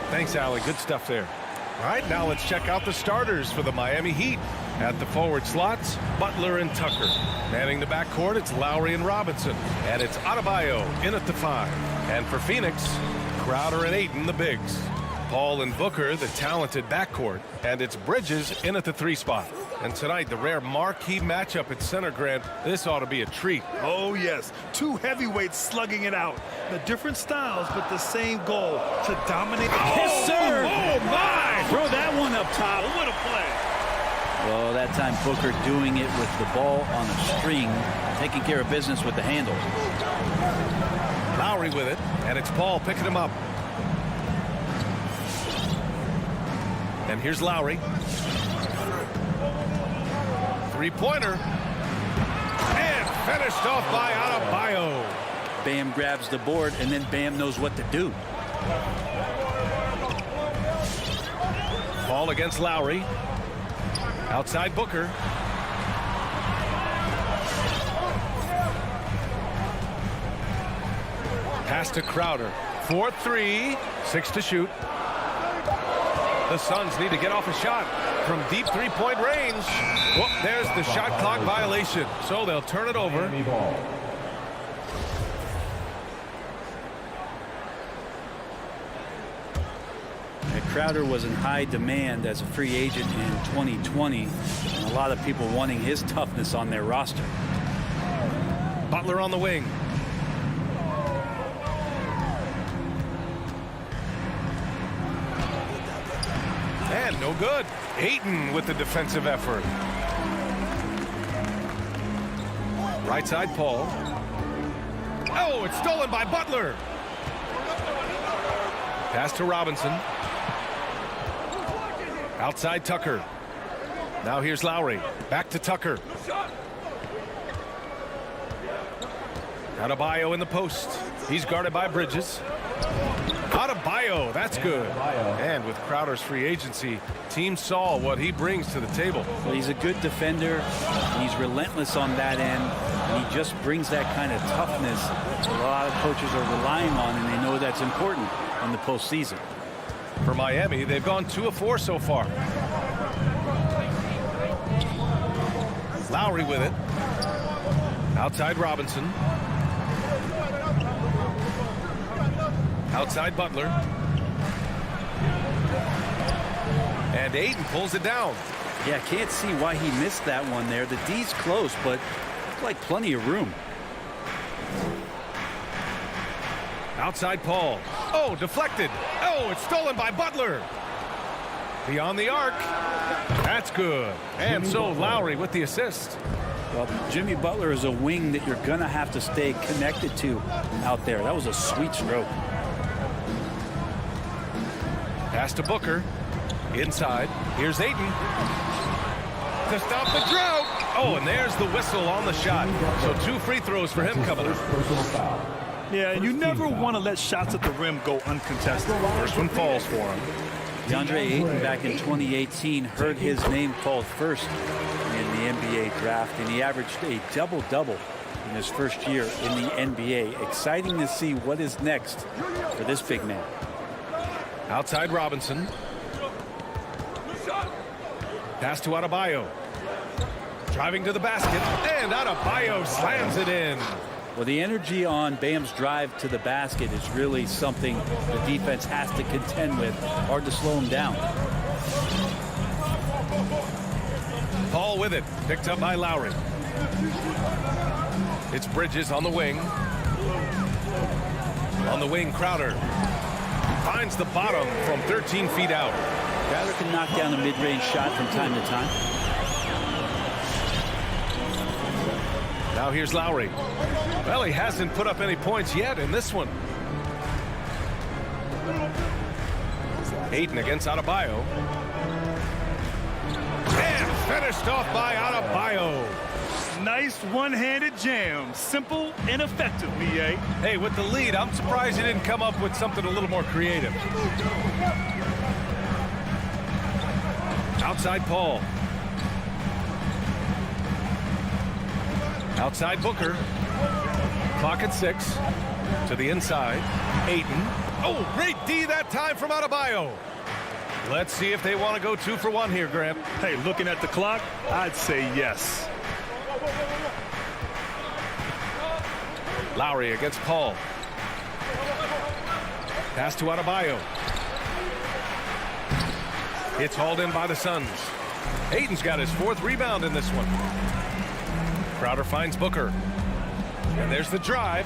Thanks, Allie. Good stuff there. All right, now let's check out the starters for the Miami Heat. At the forward slots, Butler and Tucker. Manning the backcourt, it's Lowry and Robinson. And it's Adebayo in at the 5. And for Phoenix, Crowder and Ayton, the bigs. Paul and Booker, the talented backcourt. And it's Bridges in at the 3 spot. And tonight, the rare marquee matchup at center, Grant. This ought to be a treat. Oh, yes. 2 heavyweights slugging it out. The different styles, but the same goal, to dominate. Yes, sir. Oh, my. Throw that one up top. What a play. Well, that time Booker doing it with the ball on a string, taking care of business with the handle. Lowry with it, and it's Paul picking him up. And here's Lowry. 3-pointer. And finished off by Adebayo. Bam grabs the board, and then Bam knows what to do. Paul against Lowry. Outside Booker. Pass to Crowder. 4-3. 6 to shoot. The Suns need to get off a shot from deep 3-point range. Well, there's the shot clock violation. So they'll turn it over. Crowder was in high demand as a free agent in 2020, and a lot of people wanting his toughness on their roster. Butler on the wing. And no good. Ayton with the defensive effort. Right side, Paul. Oh, it's stolen by Butler. Pass to Robinson. Outside Tucker. Now here's Lowry. Back to Tucker. Adebayo in the post. He's guarded by Bridges. Adebayo, that's good. And with Crowder's free agency, teams saw what he brings to the table. Well, he's a good defender. He's relentless on that end. And he just brings that kind of toughness that a lot of coaches are relying on, and they know that's important in the postseason. For Miami, they've gone 2 of 4 so far. Lowry with it. Outside Robinson. Outside Butler. And Ayton pulls it down. Yeah, can't see why he missed that one there. The D's close, but looked like plenty of room. Outside Paul. Oh, deflected. Oh, it's stolen by Butler. Beyond the arc. That's good. And so Lowry with the assist. Well, Jimmy Butler is a wing that you're going to have to stay connected to out there. That was a sweet stroke. Pass to Booker. Inside. Here's Ayton. To stop the drought. Oh, and there's the whistle on the shot. So 2 free throws for him coming up. Yeah, and you never want to let shots at the rim go uncontested. First one falls for him. DeAndre Ayton back in 2018 heard his name called first in the NBA draft, and he averaged a double-double in his first year in the NBA. Exciting to see what is next for this big man. Outside Robinson. Pass to Adebayo. Driving to the basket, and Adebayo slams it in. Well, the energy on Bam's drive to the basket is really something the defense has to contend with. Hard to slow him down. Paul with it. Picked up by Lowry. It's Bridges on the wing. On the wing, Crowder. Finds the bottom from 13 feet out. Crowder can knock down a mid-range shot from time to time. Now here's Lowry. Well, he hasn't put up any points yet in this one. Ayton against Adebayo. And finished off by Adebayo. Nice one-handed jam. Simple and effective, B.A. Hey, with the lead, I'm surprised he didn't come up with something a little more creative. Outside Paul. Outside Booker. Clock at 6. To the inside. Ayton. Oh, great D that time from Adebayo. Let's see if they want to go 2 for 1 here, Grant. Hey, looking at the clock, I'd say yes. Lowry against Paul. Pass to Adebayo. It's hauled in by the Suns. Ayton's got his 4th rebound in this one. Crowder finds Booker. And there's the drive.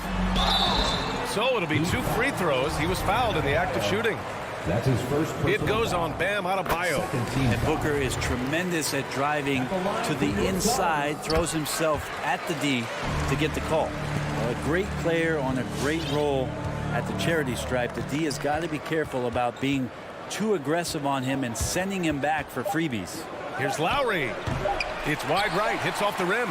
So it'll be 2 free throws. He was fouled in the act of shooting. That's his first. It goes on Bam Adebayo. And Booker is tremendous at driving to the inside, throws himself at the D to get the call. A great player on a great role at the charity stripe. The D has got to be careful about being too aggressive on him and sending him back for freebies. Here's Lowry. It's wide right, hits off the rim.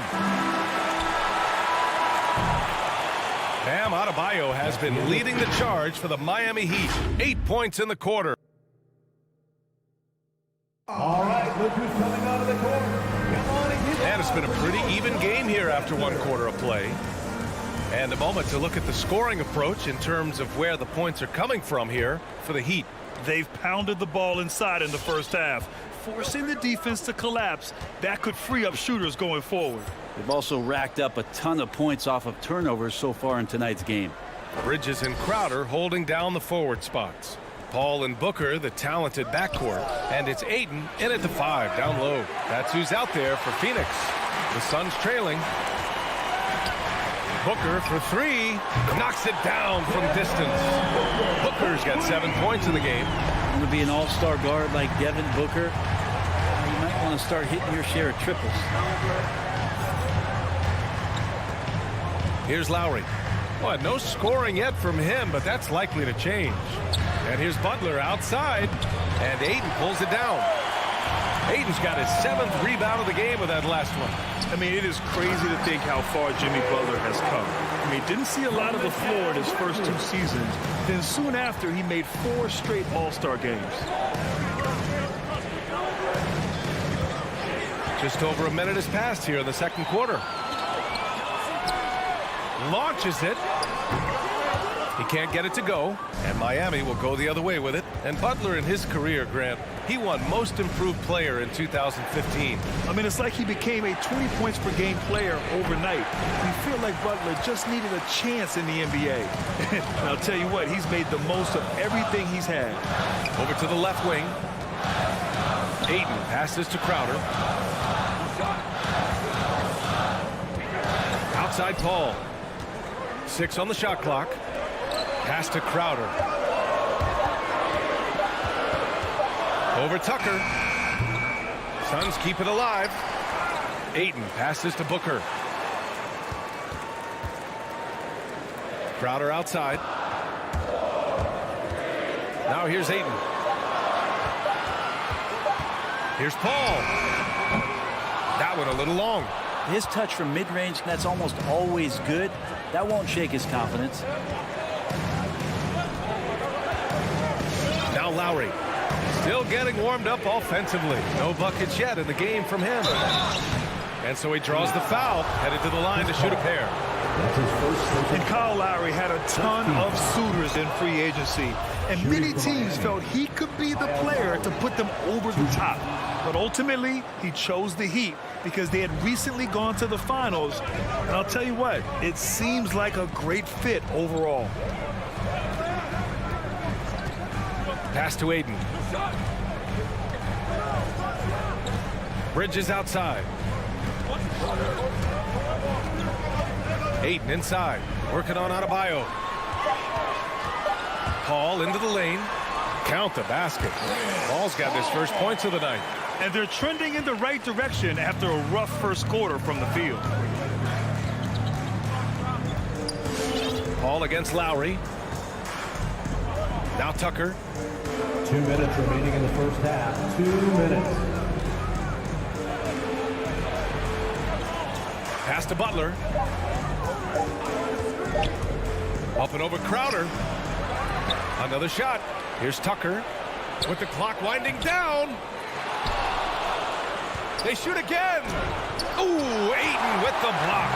Bam Adebayo has been leading the charge for the Miami Heat. 8 points in the quarter. All right, look who's coming out of the corner. Come on and get it. And it's been a pretty even game here after 1 quarter of play. And a moment to look at the scoring approach in terms of where the points are coming from here for the Heat. They've pounded the ball inside in the first half, forcing the defense to collapse. That could free up shooters going forward. They've also racked up a ton of points off of turnovers so far in tonight's game. Bridges and Crowder holding down the forward spots. Paul and Booker, the talented backcourt. And it's Ayton in at the 5, down low. That's who's out there for Phoenix. The Suns trailing. Booker for 3. Knocks it down from distance. Booker's got 7 points in the game. To be an all-star guard like Devin Booker, you might want to start hitting your share of triples. Here's Lowry. Well, no scoring yet from him, but that's likely to change. And here's Butler outside, and Ayton pulls it down. Ayton's got his 7th rebound of the game with that last one. I mean, it is crazy to think how far Jimmy Butler has come. I mean, didn't see a lot of the floor in his first 2 seasons. Then soon after, he made 4 straight All-Star games. Just over a minute has passed here in the second quarter. Launches it. He can't get it to go, and Miami will go the other way with it. And Butler in his career, Grant, he won Most Improved Player in 2015. I mean, it's like he became a 20 points per game player overnight. We feel like Butler just needed a chance in the NBA. And I'll tell you what, he's made the most of everything he's had. Over to the left wing. Ayton passes to Crowder. Outside Paul. 6 on the shot clock. Pass to Crowder. Over Tucker. Suns keep it alive. Ayton passes to Booker. Crowder outside. Now here's Ayton. Here's Paul. That one a little long. His touch from mid-range, that's almost always good. That won't shake his confidence. Now Lowry. Still getting warmed up offensively. No buckets yet in the game from him. And so he draws the foul, headed to the line to shoot a pair. And Kyle Lowry had a ton of suitors in free agency. And many teams felt he could be the player to put them over the top. But ultimately, he chose the Heat because they had recently gone to the finals. And I'll tell you what, it seems like a great fit overall. Pass to Ayton. Bridges outside. Ayton inside, working on Adebayo. Paul into the lane. Count the basket. Paul's got his first points of the night. And they're trending in the right direction after a rough first quarter from the field. Paul against Lowry. Now Tucker. 2 minutes remaining in the first half. 2 minutes. Pass to Butler. Up and over Crowder. Another shot. Here's Tucker with the clock winding down. They shoot again. Ooh, Ayton with the block.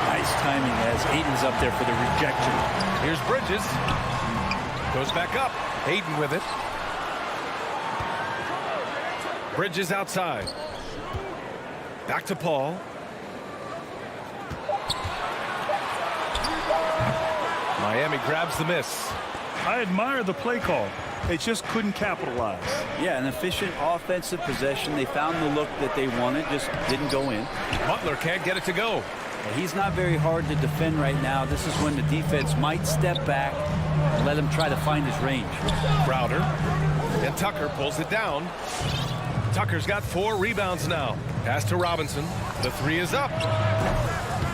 Nice timing as Ayton's up there for the rejection. Here's Bridges. Goes back up. Hayden with it. Bridges outside. Back to Paul. Miami grabs the miss. I admire the play call. They just couldn't capitalize. Yeah, an efficient offensive possession. They found the look that they wanted, just didn't go in. Butler can't get it to go. He's not very hard to defend right now. This is when the defense might step back and let him try to find his range. Crowder. And Tucker pulls it down. Tucker's got 4 rebounds now. Pass to Robinson. The 3 is up.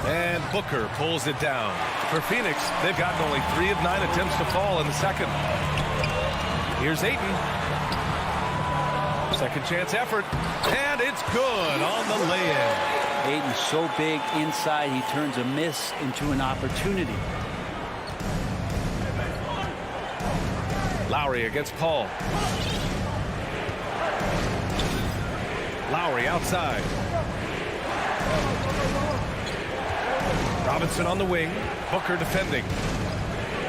And Booker pulls it down. For Phoenix, they've gotten only 3 of 9 attempts to fall in the second. Here's Ayton. Second chance effort. And it's good on the lay-in. Ayton's so big inside, he turns a miss into an opportunity. Lowry against Paul. Lowry outside. Robinson on the wing. Booker defending.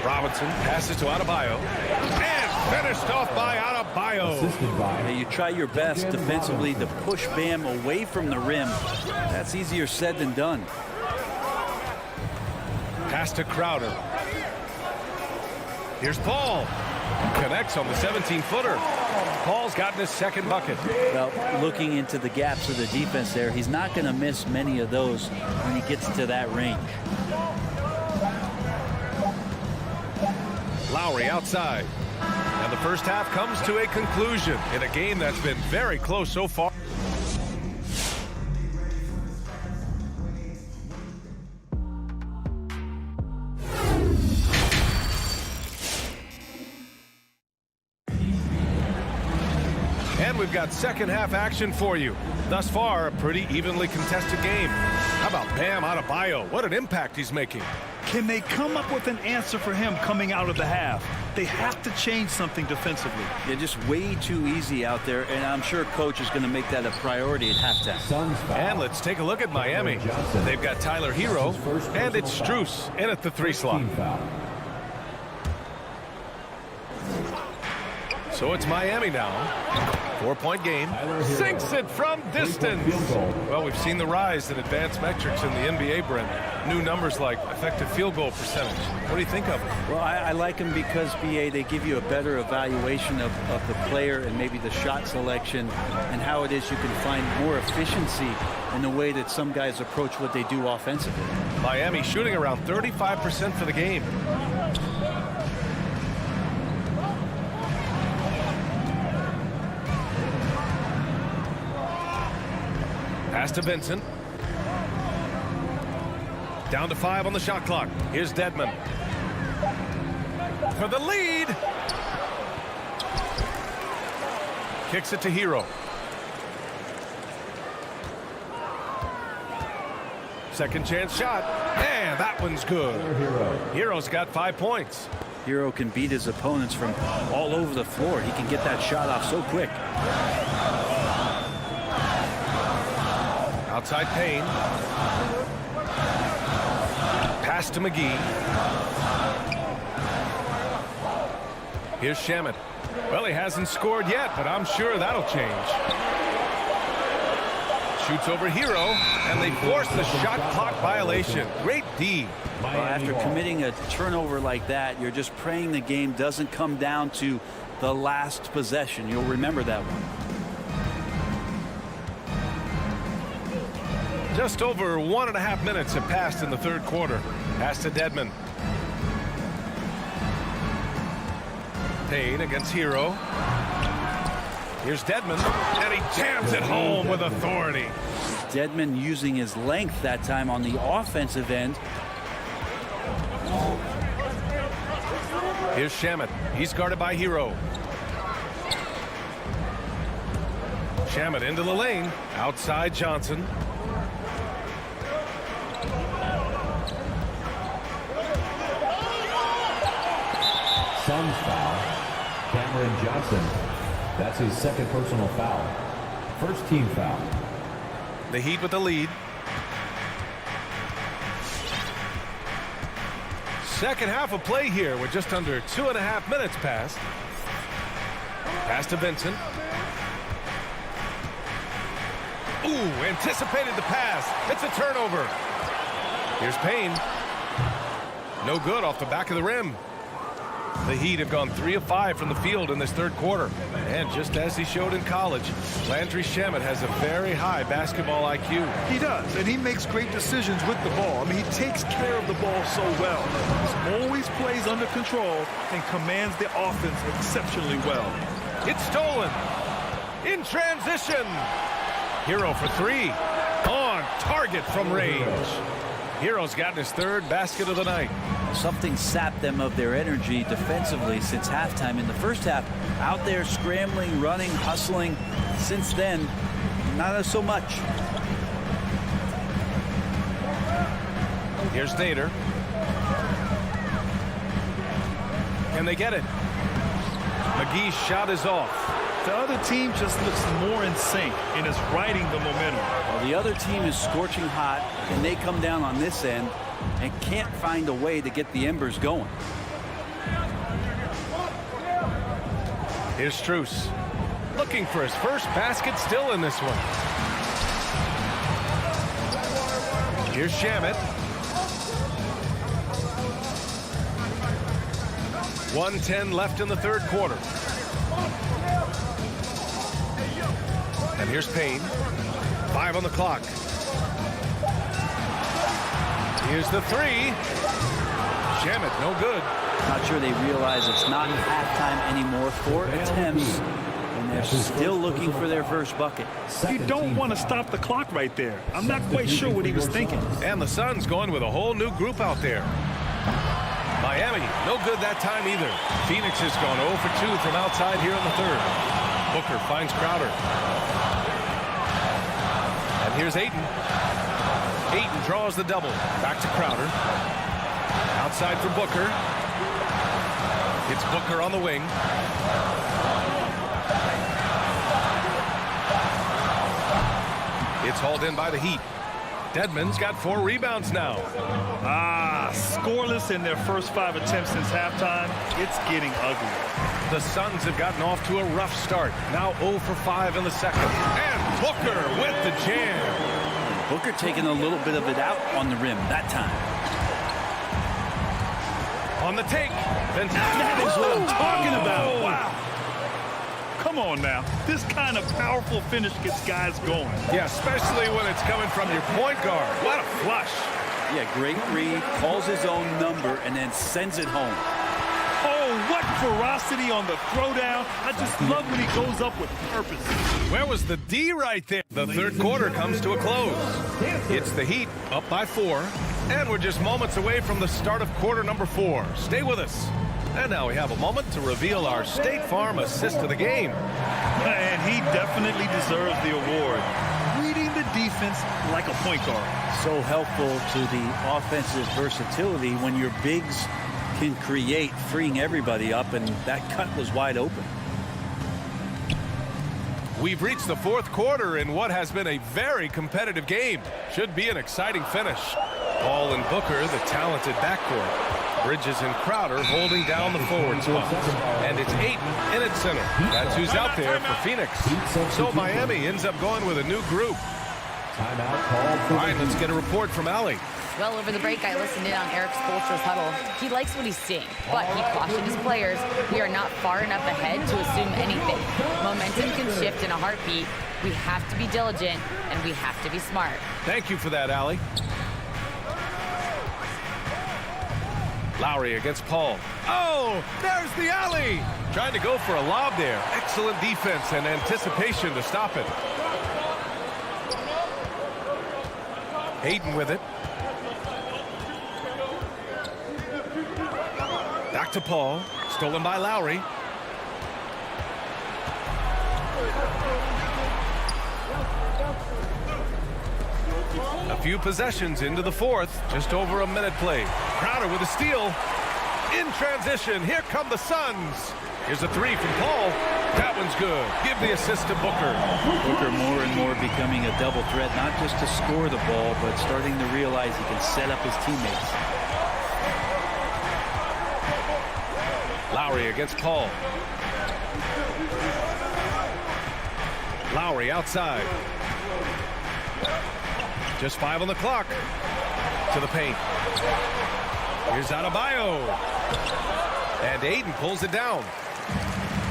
Robinson passes to Adebayo. And finished off by Adebayo. You try your best defensively to push Bam away from the rim. That's easier said than done. Pass to Crowder. Here's Paul. Connects on the 17-footer. Paul's gotten his second bucket. Well, looking into the gaps of the defense there, he's not going to miss many of those when he gets to that range. Lowry outside. And the first half comes to a conclusion in a game that's been very close so far. And we've got second half action for you. Thus far, a pretty evenly contested game. How about Bam Adebayo? What an impact he's making. Can they come up with an answer for him coming out of the half? They have to change something defensively. They're just way too easy out there, and I'm sure coach is going to make that a priority at halftime. And let's take a look at Miami. They've got Tyler Hero, and it's Strus in at the 3 slot. So it's Miami now. 4-point game. Sinks it from distance. Well, we've seen the rise in advanced metrics in the NBA, Brent. New numbers like effective field goal percentage. What do you think of it? Well, I like them because, BA, they give you a better evaluation of the player and maybe the shot selection and how it is you can find more efficiency in the way that some guys approach what they do offensively. Miami shooting around 35% for the game. Pass to Vincent. Down to 5 on the shot clock. Here's Dedmon. For the lead. Kicks it to Hero. Second chance shot. And that one's good. Hero's got 5 points. Hero can beat his opponents from all over the floor. He can get that shot off so quick. Outside Payne. Pass to McGee. Here's Shamet. Well, he hasn't scored yet, but I'm sure that'll change. Shoots over Hero, and they force the shot clock violation. Great D. Well, after committing a turnover like that, you're just praying the game doesn't come down to the last possession. You'll remember that one. Just over 1.5 minutes have passed in the third quarter. Pass to Dedmon. Payne against Hero. Here's Dedmon, and he jams it home with authority. Dedmon using his length that time on the offensive end. Here's Shamet. He's guarded by Hero. Shamet into the lane. Outside Johnson. Suns foul. Cameron Johnson. That's his second personal foul. First team foul. The Heat with the lead. Second half of play here with just under 2.5 minutes passed. Pass to Vincent. Ooh, anticipated the pass. It's a turnover. Here's Payne. No good off the back of the rim. The Heat have gone 3 of 5 from the field in this third quarter. And just as he showed in college, Landry Shamet has a very high basketball IQ. He does, and he makes great decisions with the ball. I mean, he takes care of the ball so well. He always plays under control and commands the offense exceptionally well. It's stolen. In transition. Hero for 3. On target from range. Hero's gotten his third basket of the night. Something sapped them of their energy defensively since halftime. In the first half, out there scrambling, running, hustling. Since then, not so much. Here's Nader. Can they get it? McGee's shot is off. The other team just looks more in sync and is riding the momentum. Well, the other team is scorching hot, and they come down on this end and can't find a way to get the embers going. Here's Strus. Looking for his first basket, still in this one. Here's Shamet. 1:10 left in the third quarter. And here's Payne. 5 on the clock. Here's the 3. Shamet, no good. Not sure they realize it's not halftime anymore. 4 attempts, and they're still looking for their first bucket. You don't want to stop the clock right there. I'm not quite sure what he was thinking. And the Suns going with a whole new group out there. Miami, no good that time either. Phoenix has gone 0 for 2 from outside here in the third. Booker finds Crowder. And here's Ayton. Ayton draws the double. Back to Crowder. Outside for Booker. It's Booker on the wing. It's hauled in by the Heat. Dedmon's got 4 rebounds now. Scoreless in their first 5 attempts since halftime. It's getting ugly. The Suns have gotten off to a rough start. Now 0 for 5 in the second. And Booker with the jam. Booker taking a little bit of it out on the rim that time. On the take. That is what I'm talking about. Wow. Come on now. This kind of powerful finish gets guys going. Yeah, especially when it's coming from your point guard. What a flush. Yeah, great read, calls his own number, and then sends it home. Oh, what ferocity on the throwdown. I just love when he goes up with purpose. Where was the D right there? The third quarter comes to a close. It's the Heat up by 4. And we're just moments away from the start of quarter number 4. Stay with us. And now we have a moment to reveal our State Farm assist of the game. And he definitely deserves the award. Reading the defense like a point guard. So helpful to the offensive versatility when your bigs can create, freeing everybody up, and that cut was wide open. We've reached the fourth quarter in what has been a very competitive game. Should be an exciting finish. Paul and Booker, the talented backcourt. Bridges and Crowder holding down the forward spot. And it's Ayton in its center. That's who's out there for Phoenix. So Miami ends up going with a new group. All right, let's get a report from Allie. Well, over the break, I listened in on Eric Spoelstra's huddle. He likes what he's seeing, but he cautioned his players, we are not far enough ahead to assume anything. Momentum can shift in a heartbeat. We have to be diligent, and we have to be smart. Thank you for that, Allie. Lowry against Paul. Oh, there's the alley. Trying to go for a lob there. Excellent defense and anticipation to stop it. Ayton with it. Back to Paul. Stolen by Lowry. A few possessions into the fourth. Just over a minute played. Crowder with a steal. In transition. Here come the Suns. Here's a 3 from Paul. That one's good. Give the assist to Booker. Booker more and more becoming a double threat, not just to score the ball, but starting to realize he can set up his teammates. Lowry against Paul. Lowry outside. Just 5 on the clock. To the paint. Here's Adebayo. And Ayton pulls it down.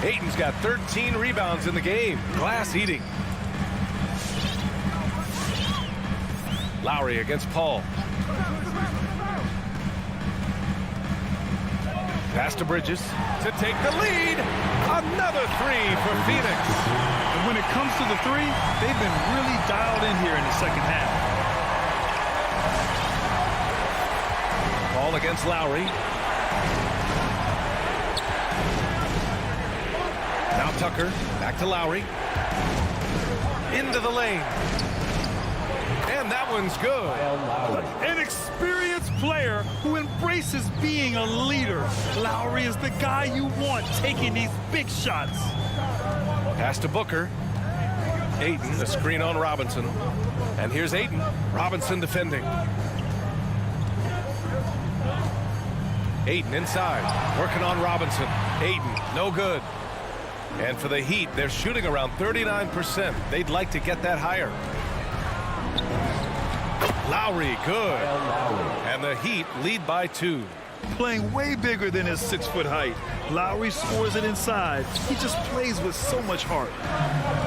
Ayton's got 13 rebounds in the game. Glass eating. Lowry against Paul. Pass to Bridges to take the lead. Another three for Phoenix. And when it comes to the three, they've been really dialed in here in the second half. Paul against Lowry. Now Tucker, back to Lowry. Into the lane. And that one's good. An experienced player who embraces being a leader. Lowry is the guy you want taking these big shots. Pass to Booker. Ayton, a screen on Robinson. And here's Ayton. Robinson defending. Ayton inside, working on Robinson. Ayton, no good. And for the Heat, they're shooting around 39%. They'd like to get that higher. Lowry, good. And the Heat lead by 2. Playing way bigger than his 6-foot height. Lowry scores it inside. He just plays with so much heart.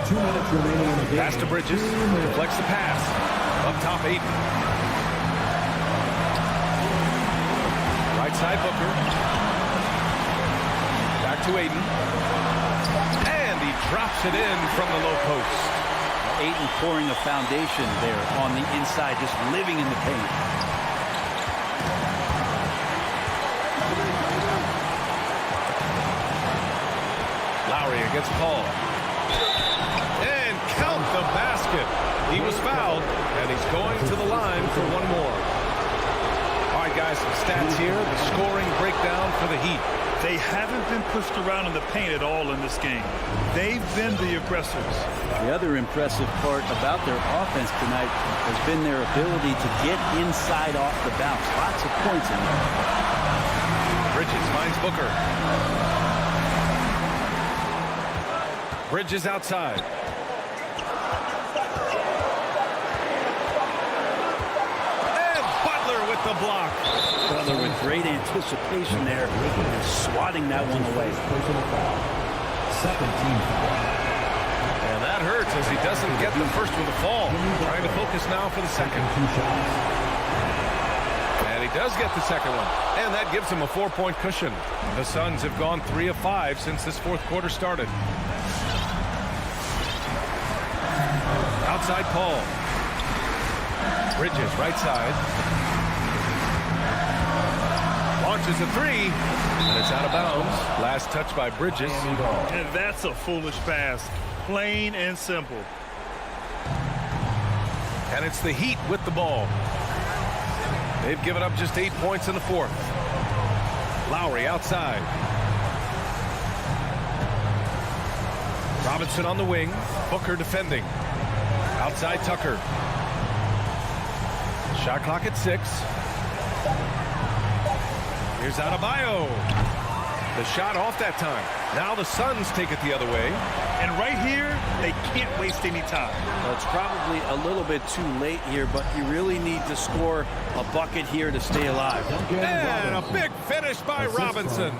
2 minutes remaining in the game. Pass to Bridges, deflects the pass. Up top, Ayton. Right side, Booker. Back to Ayton. And he drops it in from the low post. Ayton pouring a foundation there on the inside, just living in the paint. Lowry against Paul. And count the basket. He was fouled, and he's going to the line for one more. All right, guys, some stats here. The scoring breakdown for the Heat. They haven't been pushed around in the paint at all in this game. They've been the aggressors. The other impressive part about their offense tonight has been their ability to get inside off the bounce. Lots of points in there. Bridges finds Booker. Bridges outside. And Butler with the block. Butler with great anticipation there and swatting that one away. Personal foul. Second team foul. And that hurts as he doesn't get the first with a fall. Trying to focus now for the second. 2 shots. And he does get the second one. And that gives him a 4-point cushion. The Suns have gone 3 of 5 since this fourth quarter started. Outside Paul. Bridges, right side. Launches a three, and it's out of bounds. Last touch by Bridges. And that's a foolish pass. Plain and simple. And it's the Heat with the ball. They've given up just 8 points in the fourth. Lowry outside. Robinson on the wing. Booker defending. Outside Tucker. Shot clock at 6. Here's Adebayo. The shot off that time. Now the Suns take it the other way. And right here, they can't waste any time. Well, it's probably a little bit too late here, but you really need to score a bucket here to stay alive. And a big finish by Robinson.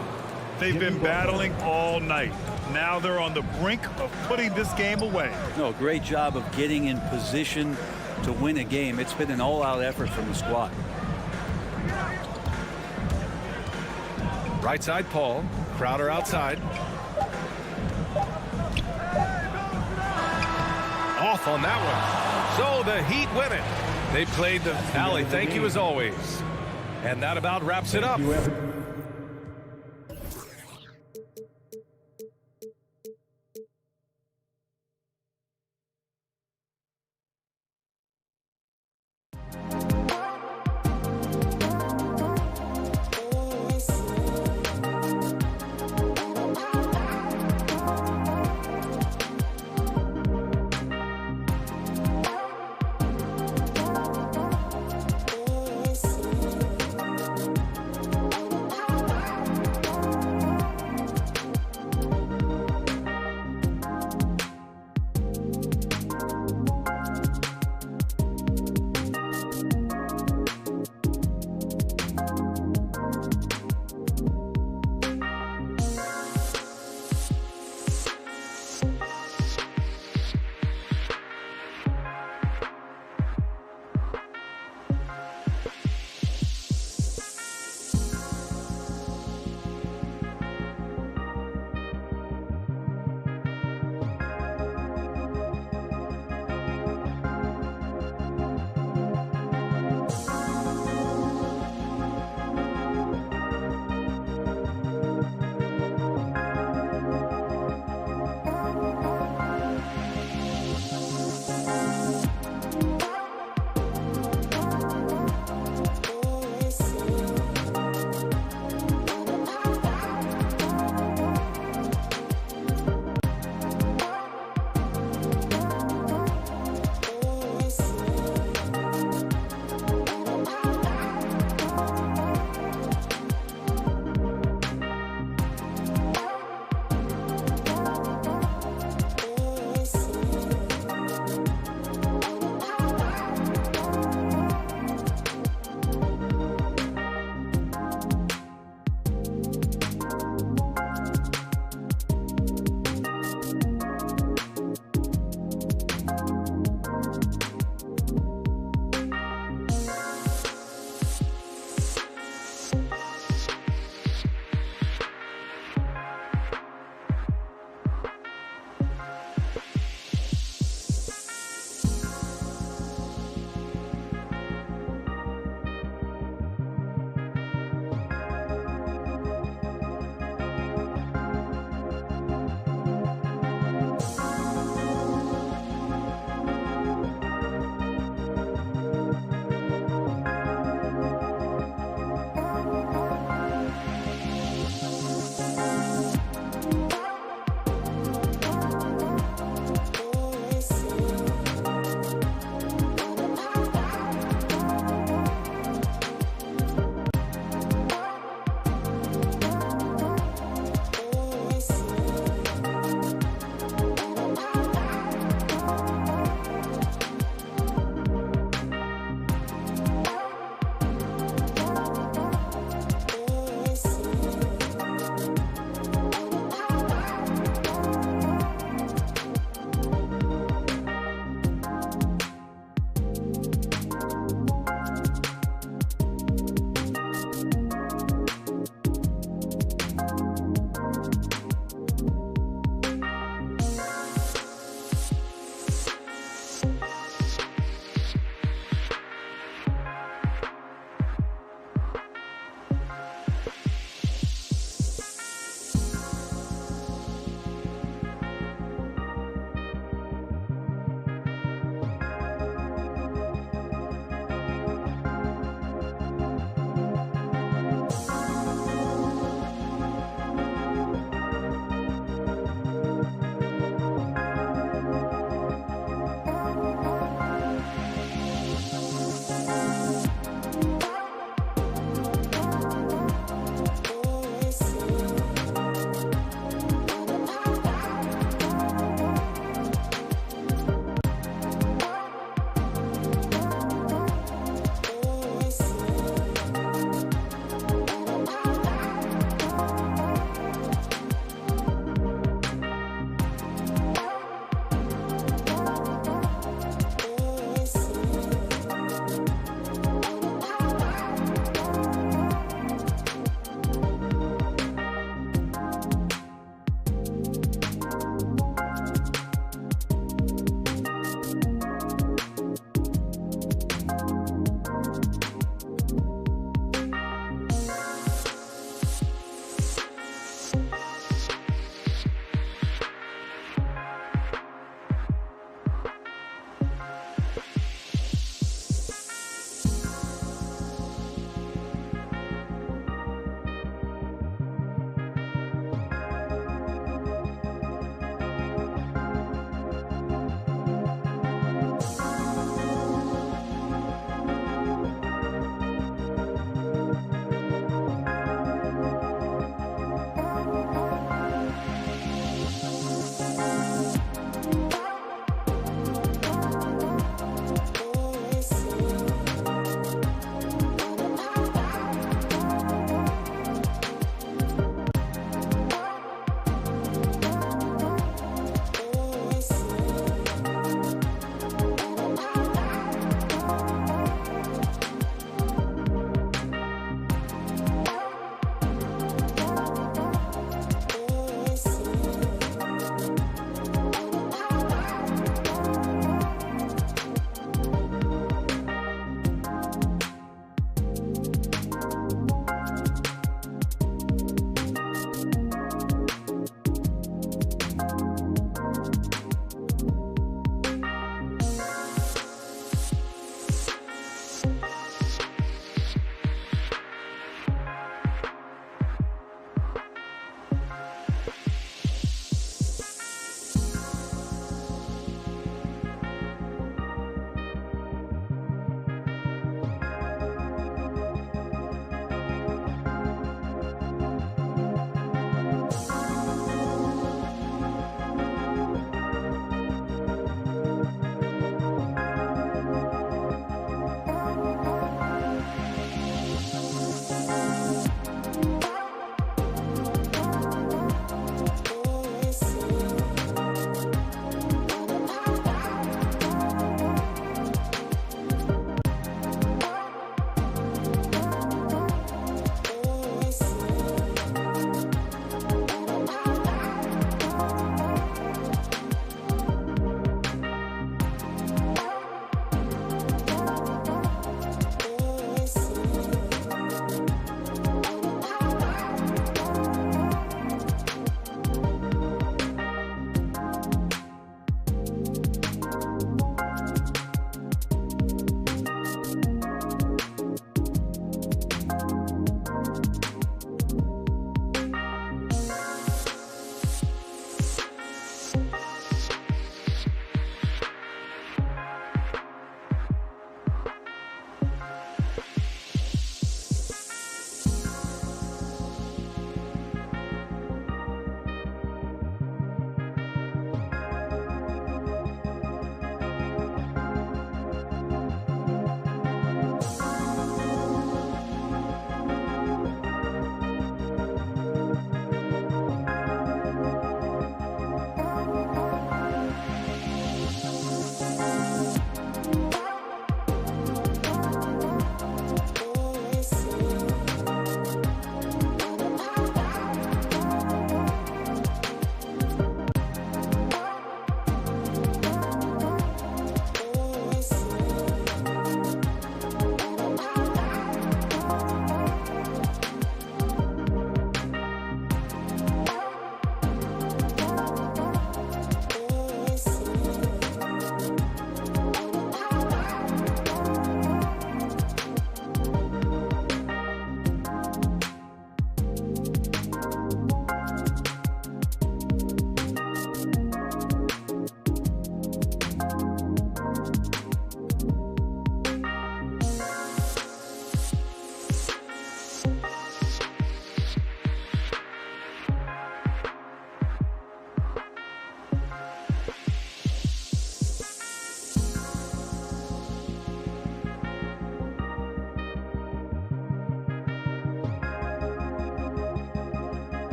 They've been battling all night. Now they're on the brink of putting this game away. No, great job of getting in position to win a game. It's been an all-out effort from the squad. Right side, Paul. Crowder outside. Off on that one. So the Heat win it. They played the alley. Thank you as always. And that about wraps it up.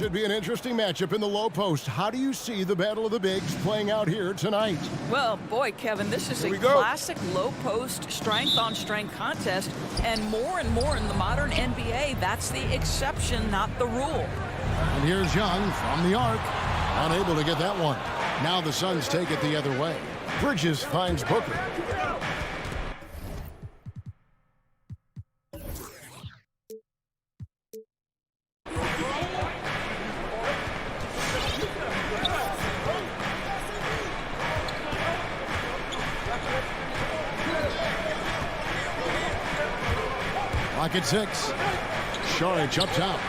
should be an interesting matchup in the low post. How do you see the battle of the bigs playing out here tonight? Well, boy, Kevin, this is a classic low post strength-on-strength contest, and more in the modern NBA, that's the exception, not the rule. And here's Young from the arc, unable to get that one. Now the Suns take it the other way. Bridges finds Booker. Lock at 6. Saric up top.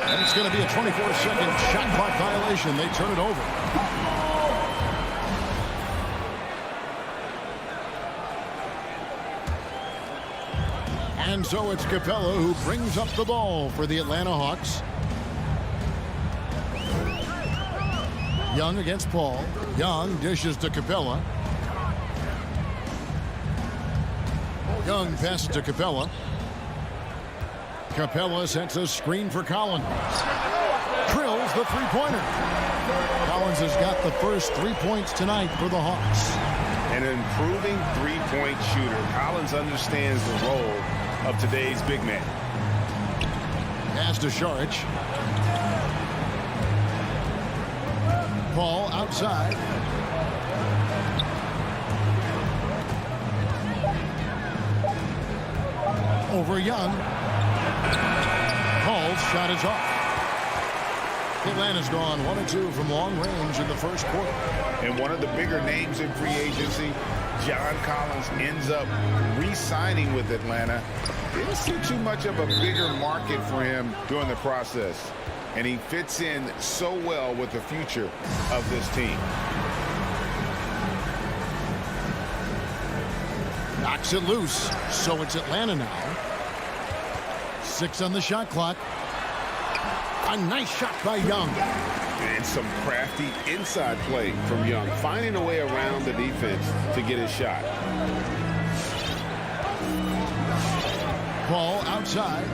And it's going to be a 24-second shot clock violation. They turn it over. And so it's Capella who brings up the ball for the Atlanta Hawks. Young against Paul. Young dishes to Capella. Young passes to Capella. Capella sets a screen for Collins. Drills the three-pointer. Collins has got the first 3 points tonight for the Hawks. An improving three-point shooter. Collins understands the role of today's big man. Pass to Saric. Paul outside. Over Young. Paul's shot is off. Atlanta's gone 1-2 from long range in the first quarter. And one of the bigger names in free agency, John Collins, ends up re-signing with Atlanta. Didn't see too much of a bigger market for him during the process. And he fits in so well with the future of this team. Knocks it loose. So it's Atlanta now. 6 on the shot clock. A nice shot by Young. And some crafty inside play from Young, finding a way around the defense to get his shot. Paul outside.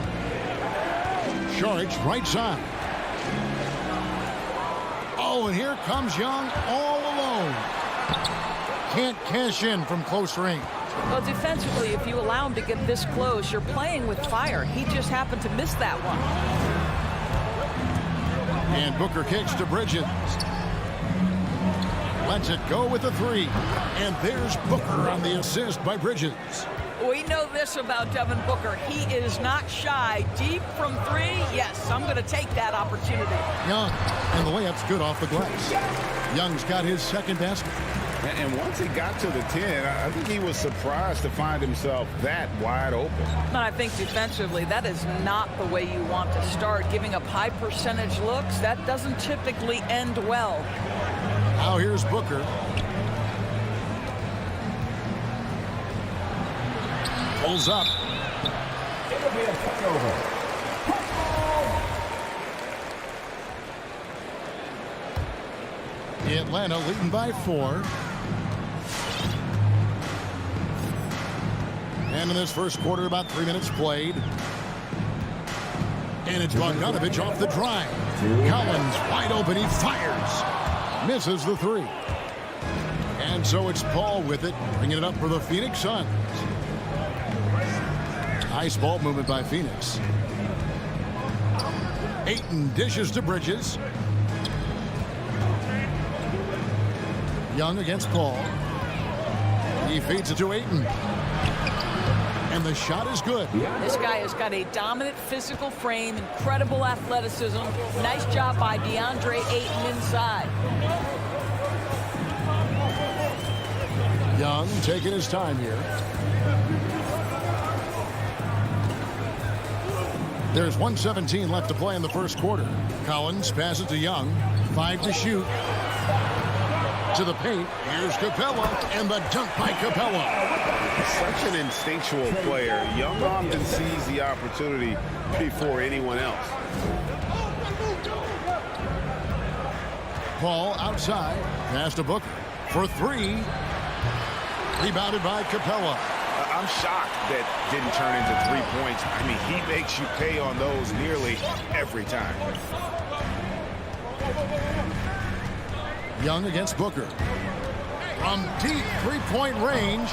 Saric right side. Oh, and here comes Young all alone. Can't cash in from close range. Well, defensively, if you allow him to get this close, you're playing with fire. He just happened to miss that one. And Booker kicks to Bridges. Lets it go with a 3. And there's Booker on the assist by Bridges. We know this about Devin Booker. He is not shy. Deep from 3, yes, I'm going to take that opportunity. Young, and the layup's good off the glass. Young's got his second basket. And once he got to the 10, I think he was surprised to find himself that wide open. And I think defensively, that is not the way you want to start. Giving up high percentage looks, that doesn't typically end well. Now here's Booker. Pulls up. It'll be a turnover. Atlanta leading by 4. And in this first quarter, about 3 minutes played. And it's Bogdanovich off the drive. Collins wide open. He fires. Misses the 3. And so it's Paul with it, bringing it up for the Phoenix Suns. Nice ball movement by Phoenix. Ayton dishes to Bridges. Young against Paul. He feeds it to Ayton. And the shot is good. This guy has got a dominant physical frame, incredible athleticism. Nice job by DeAndre Ayton inside. Young taking his time here. There's 1:17 left to play in the first quarter. Collins passes to Young. 5 to shoot. To the paint. Here's Capella, and the dunk by Capella. Such an instinctual player. Young often sees the opportunity before anyone else. Paul outside. Pass to Booker for 3. Rebounded by Capella. I'm shocked that didn't turn into 3 points. I mean, he makes you pay on those nearly every time. Young against Booker. From deep three-point range.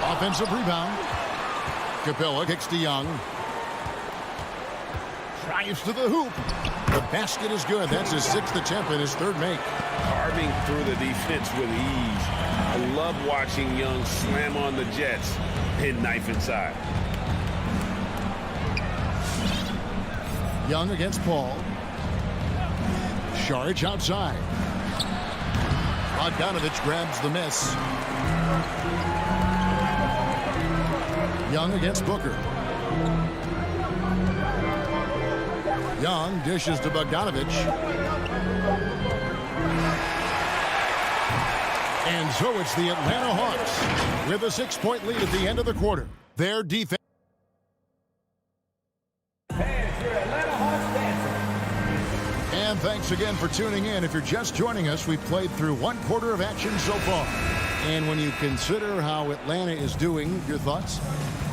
Offensive rebound. Capella kicks to Young. Drives to the hoop. The basket is good. That's his 6th attempt and his 3rd make. Carving through the defense with ease. I love watching Young slam on the Jets and knife inside. Young against Paul. Saric outside. Bogdanovich grabs the miss. Young against Booker. Young dishes to Bogdanovich. And so it's the Atlanta Hawks with a 6-point lead at the end of the quarter. Their defense. And thanks again for tuning in. If you're just joining us, we've played through 1 quarter of action so far. And when you consider how Atlanta is doing, your thoughts?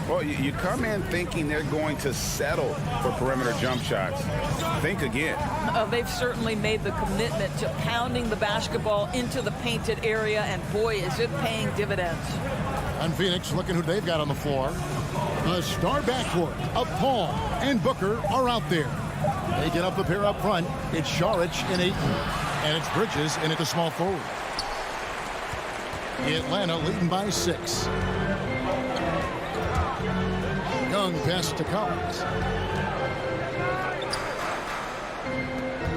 Well, you come in thinking they're going to settle for perimeter jump shots. Think again. They've certainly made the commitment to pounding the basketball into the painted area, and boy, is it paying dividends. And Phoenix, looking who they've got on the floor. The star backcourt of Paul and Booker are out there. They get up the pair up front. It's Saric and Ayton. And it's Bridges in at the small forward. Atlanta leading by 6. Young pass to Collins.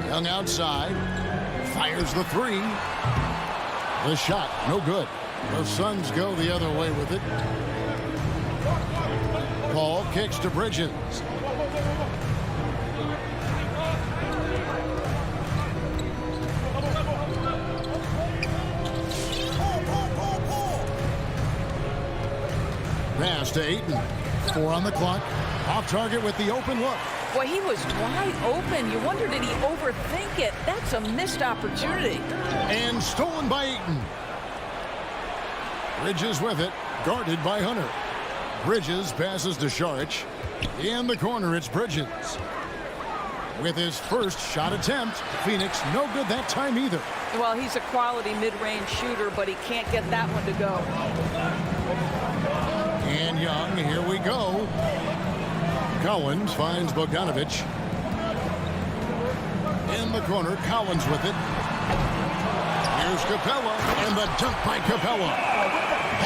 Young outside. Fires the 3. The shot, no good. The Suns go the other way with it. Paul kicks to Bridges. Pass to Ayton. 4 on the clock. Off target with the open look. Boy, he was wide open. You wonder, did he overthink it? That's a missed opportunity. And stolen by Ayton. Bridges with it. Guarded by Hunter. Bridges passes to Saric. In the corner, it's Bridges. With his first shot attempt, Phoenix no good that time either. Well, he's a quality mid-range shooter, but he can't get that one to go. And Young, here we go. Collins finds Bogdanovich. In the corner, Collins with it. Here's Capella, and the dunk by Capella.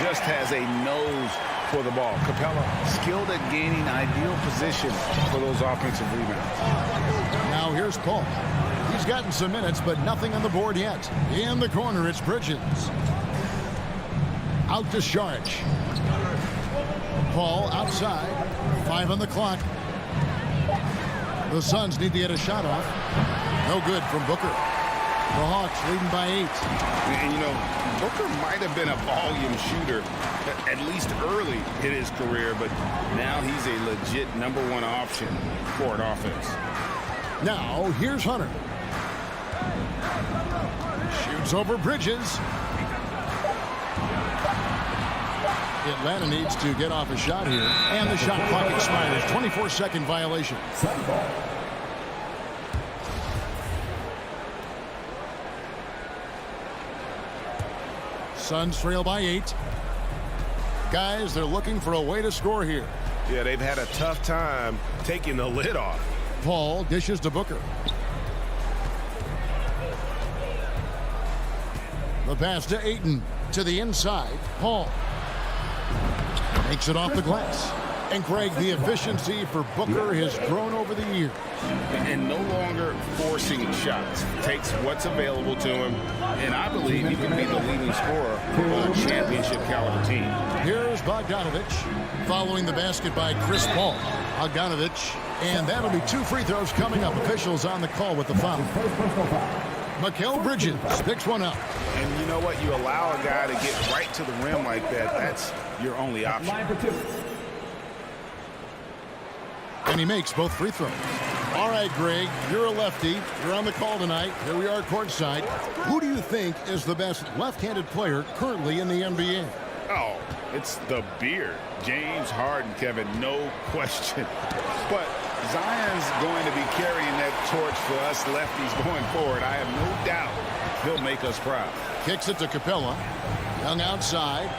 Just has a nose for the ball. Capella skilled at gaining ideal position for those offensive rebounds. Now here's Paul. He's gotten some minutes, but nothing on the board yet. In the corner, it's Bridges. Out to Saric. Paul outside. 5 on the clock. The Suns need to get a shot off. No good from Booker. The Hawks leading by 8. And, you know, Booker might have been a volume shooter, at least early in his career, but now he's a legit #1 option for an offense. Now, here's Hunter. Shoots over Bridges. Atlanta needs to get off a shot here, and the shot clock expires. 24-second violation. Suns trail by 8. Guys, they're looking for a way to score here. Yeah, they've had a tough time taking the lid off. Paul dishes to Booker. The pass to Ayton. To the inside. Paul makes it off the glass. And Craig, the efficiency for Booker has grown over the years. And no longer forcing shots. Takes what's available to him. And I believe he can be the leading scorer on a championship caliber team. Here's Bogdanovich following the basket by Chris Paul. Bogdanovich, and that'll be 2 free throws coming up. Officials on the call with the foul. Mikal Bridges picks one up. And you know what? You allow a guy to get right to the rim like that. That's your only option. And he makes both free throws. All right, Greg, you're a lefty. You're on the call tonight. Here we are courtside. Who do you think is the best left-handed player currently in the NBA? Oh, it's the beard. James Harden, Kevin, no question. But Zion's going to be carrying that torch for us lefties going forward. I have no doubt he'll make us proud. Kicks it to Capella. Young outside.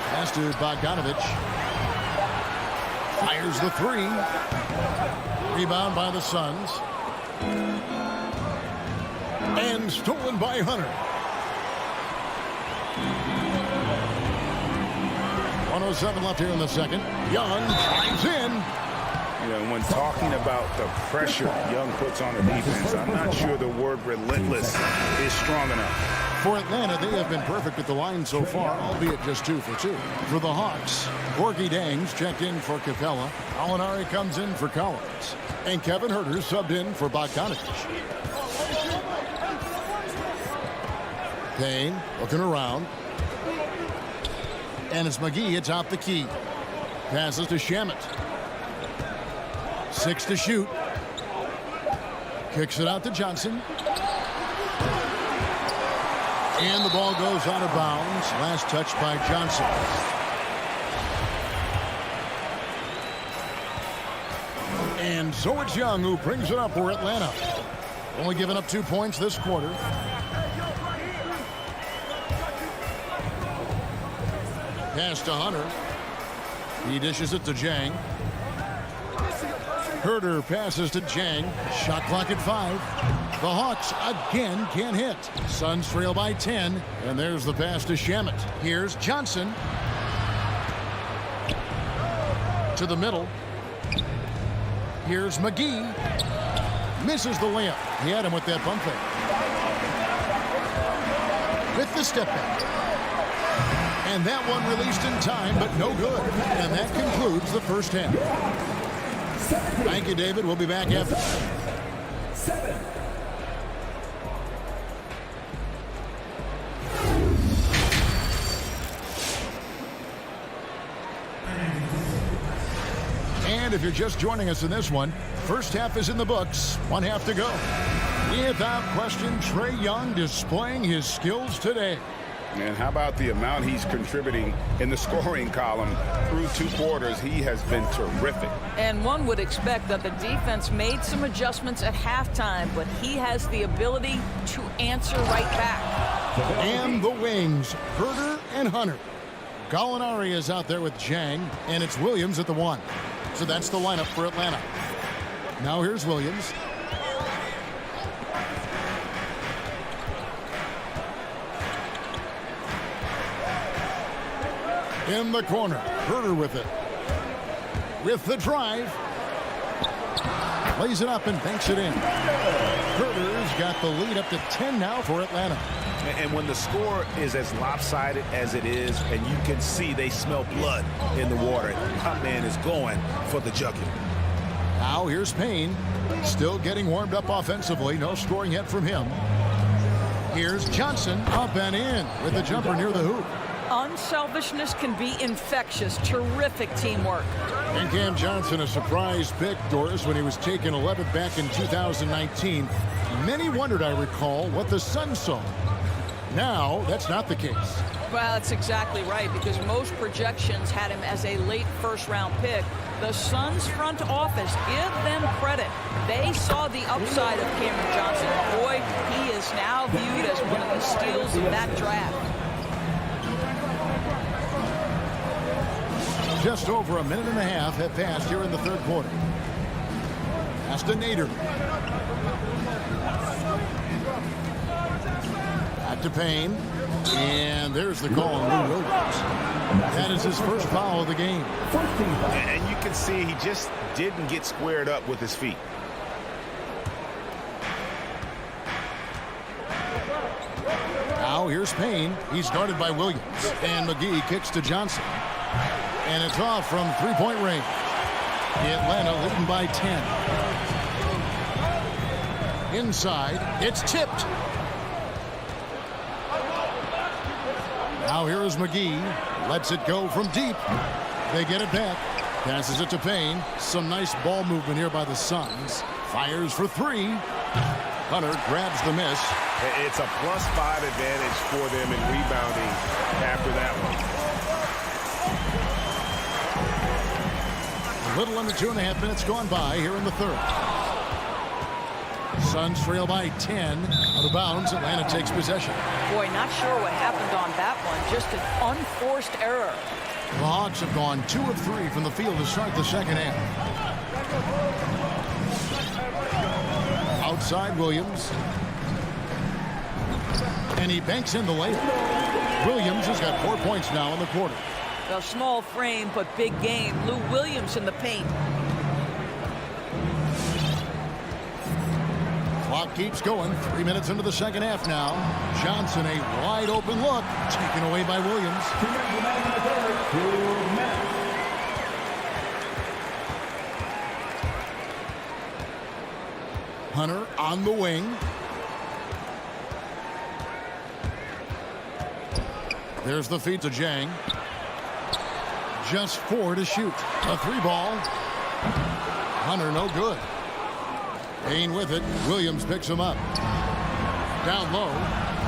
Pass to Bogdanovich. Fires the three. Rebound by the Suns. And stolen by Hunter. 1:07 left here in the second. Young drives in. You know, when talking about the pressure Young puts on the defense, I'm not sure the word relentless is strong enough. For Atlanta, they have been perfect at the line so far, albeit just 2 for 2. For the Hawks, Gorgie Dangs checked in for Capella. Alinari comes in for Collins. And Kevin Huerter subbed in for Bogdanovich. Payne looking around. And it's McGee atop the key. Passes to Shamet. 6 to shoot. Kicks it out to Johnson. And the ball goes out of bounds. Last touch by Johnson. And so it's Young who brings it up for Atlanta. Only giving up 2 points this quarter. Pass to Hunter. He dishes it to Jang. Huerter passes to Jang. Shot clock at 5. The Hawks again can't hit. Suns trail by 10. And there's the pass to Shamet. Here's Johnson. To the middle. Here's McGee. Misses the layup. He had him with that bump fake. With the step back. And that one released in time, but no good. And that concludes the first half. Thank you, David. We'll be back after. 7. And if you're just joining us in this one, first half is in the books. 1 half to go. Without question, Trae Young displaying his skills today. And how about the amount he's contributing in the scoring column through 2 quarters? He has been terrific. And one would expect that the defense made some adjustments at halftime, but he has the ability to answer right back. And the wings, Huerter and Hunter. Gallinari is out there with Jang, and it's Williams at the 1. So that's the lineup for Atlanta. Now here's Williams. In the corner, Huerter with it. With the drive. Lays it up and banks it in. Huerter's got the lead up to 10 now for Atlanta. And when the score is as lopsided as it is, and you can see they smell blood in the water, my man is going for the jugular. Now here's Payne. Still getting warmed up offensively. No scoring yet from him. Here's Johnson up and in with the jumper near the hoop. Unselfishness can be infectious. Terrific teamwork. And Cam Johnson, a surprise pick, Doris, when he was taken 11th back in 2019. Many wondered, I recall, what the Suns saw. Now, that's not the case. Well, that's exactly right, because most projections had him as a late first-round pick. The Suns front office, give them credit. They saw the upside of Cameron Johnson. Boy, he is now viewed as one of the steals of that draft. Just over a minute and a half have passed here in the third quarter. Pass to Nader. Back to Payne. And there's the call on Lou Williams. That is his first foul of the game. And you can see he just didn't get squared up with his feet. Now here's Payne. He's guarded by Williams. And McGee kicks to Johnson. And it's off from three-point range. Atlanta leading by 10. Inside, it's tipped. Now here is McGee. Lets it go from deep. They get it back. Passes it to Payne. Some nice ball movement here by the Suns. Fires for three. Hunter grabs the miss. It's a +5 advantage for them in rebounding after that one. A little under 2.5 minutes gone by here in the third. Suns trail by 10. Out of bounds, Atlanta takes possession. Boy, not sure what happened on that one. Just an unforced error. The Hawks have gone 2 of 3 from the field to start the second half. Outside Williams. And he banks in the layup. Williams has got 4 points now in the quarter. A small frame, but big game. Lou Williams in the paint. Clock keeps going. 3 minutes into the second half now. Johnson, a wide open look. Taken away by Williams. Hunter on the wing. There's the feed to Jang. Just 4 to shoot. A 3-ball. Hunter no good. Payne with it. Williams picks him up. Down low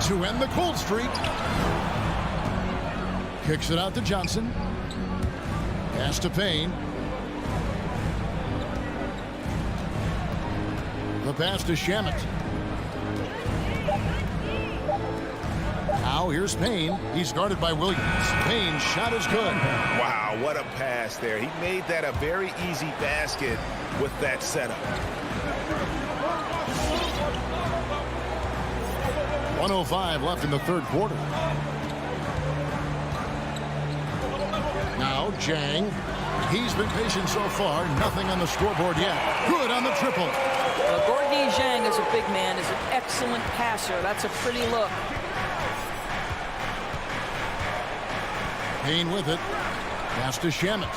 to end the cold streak. Kicks it out to Johnson. Pass to Payne. The pass to Shamet. Now here's Payne. He's guarded by Williams. Payne's shot is good. Wow, what a pass there. He made that a very easy basket with that setup. 1:05 left in the third quarter. Now Jang. He's been patient so far. Nothing on the scoreboard yet. Good on the triple. Gorgui Zhang is a big man, is an excellent passer. That's a pretty look. Payne with it. Pass to Shamet.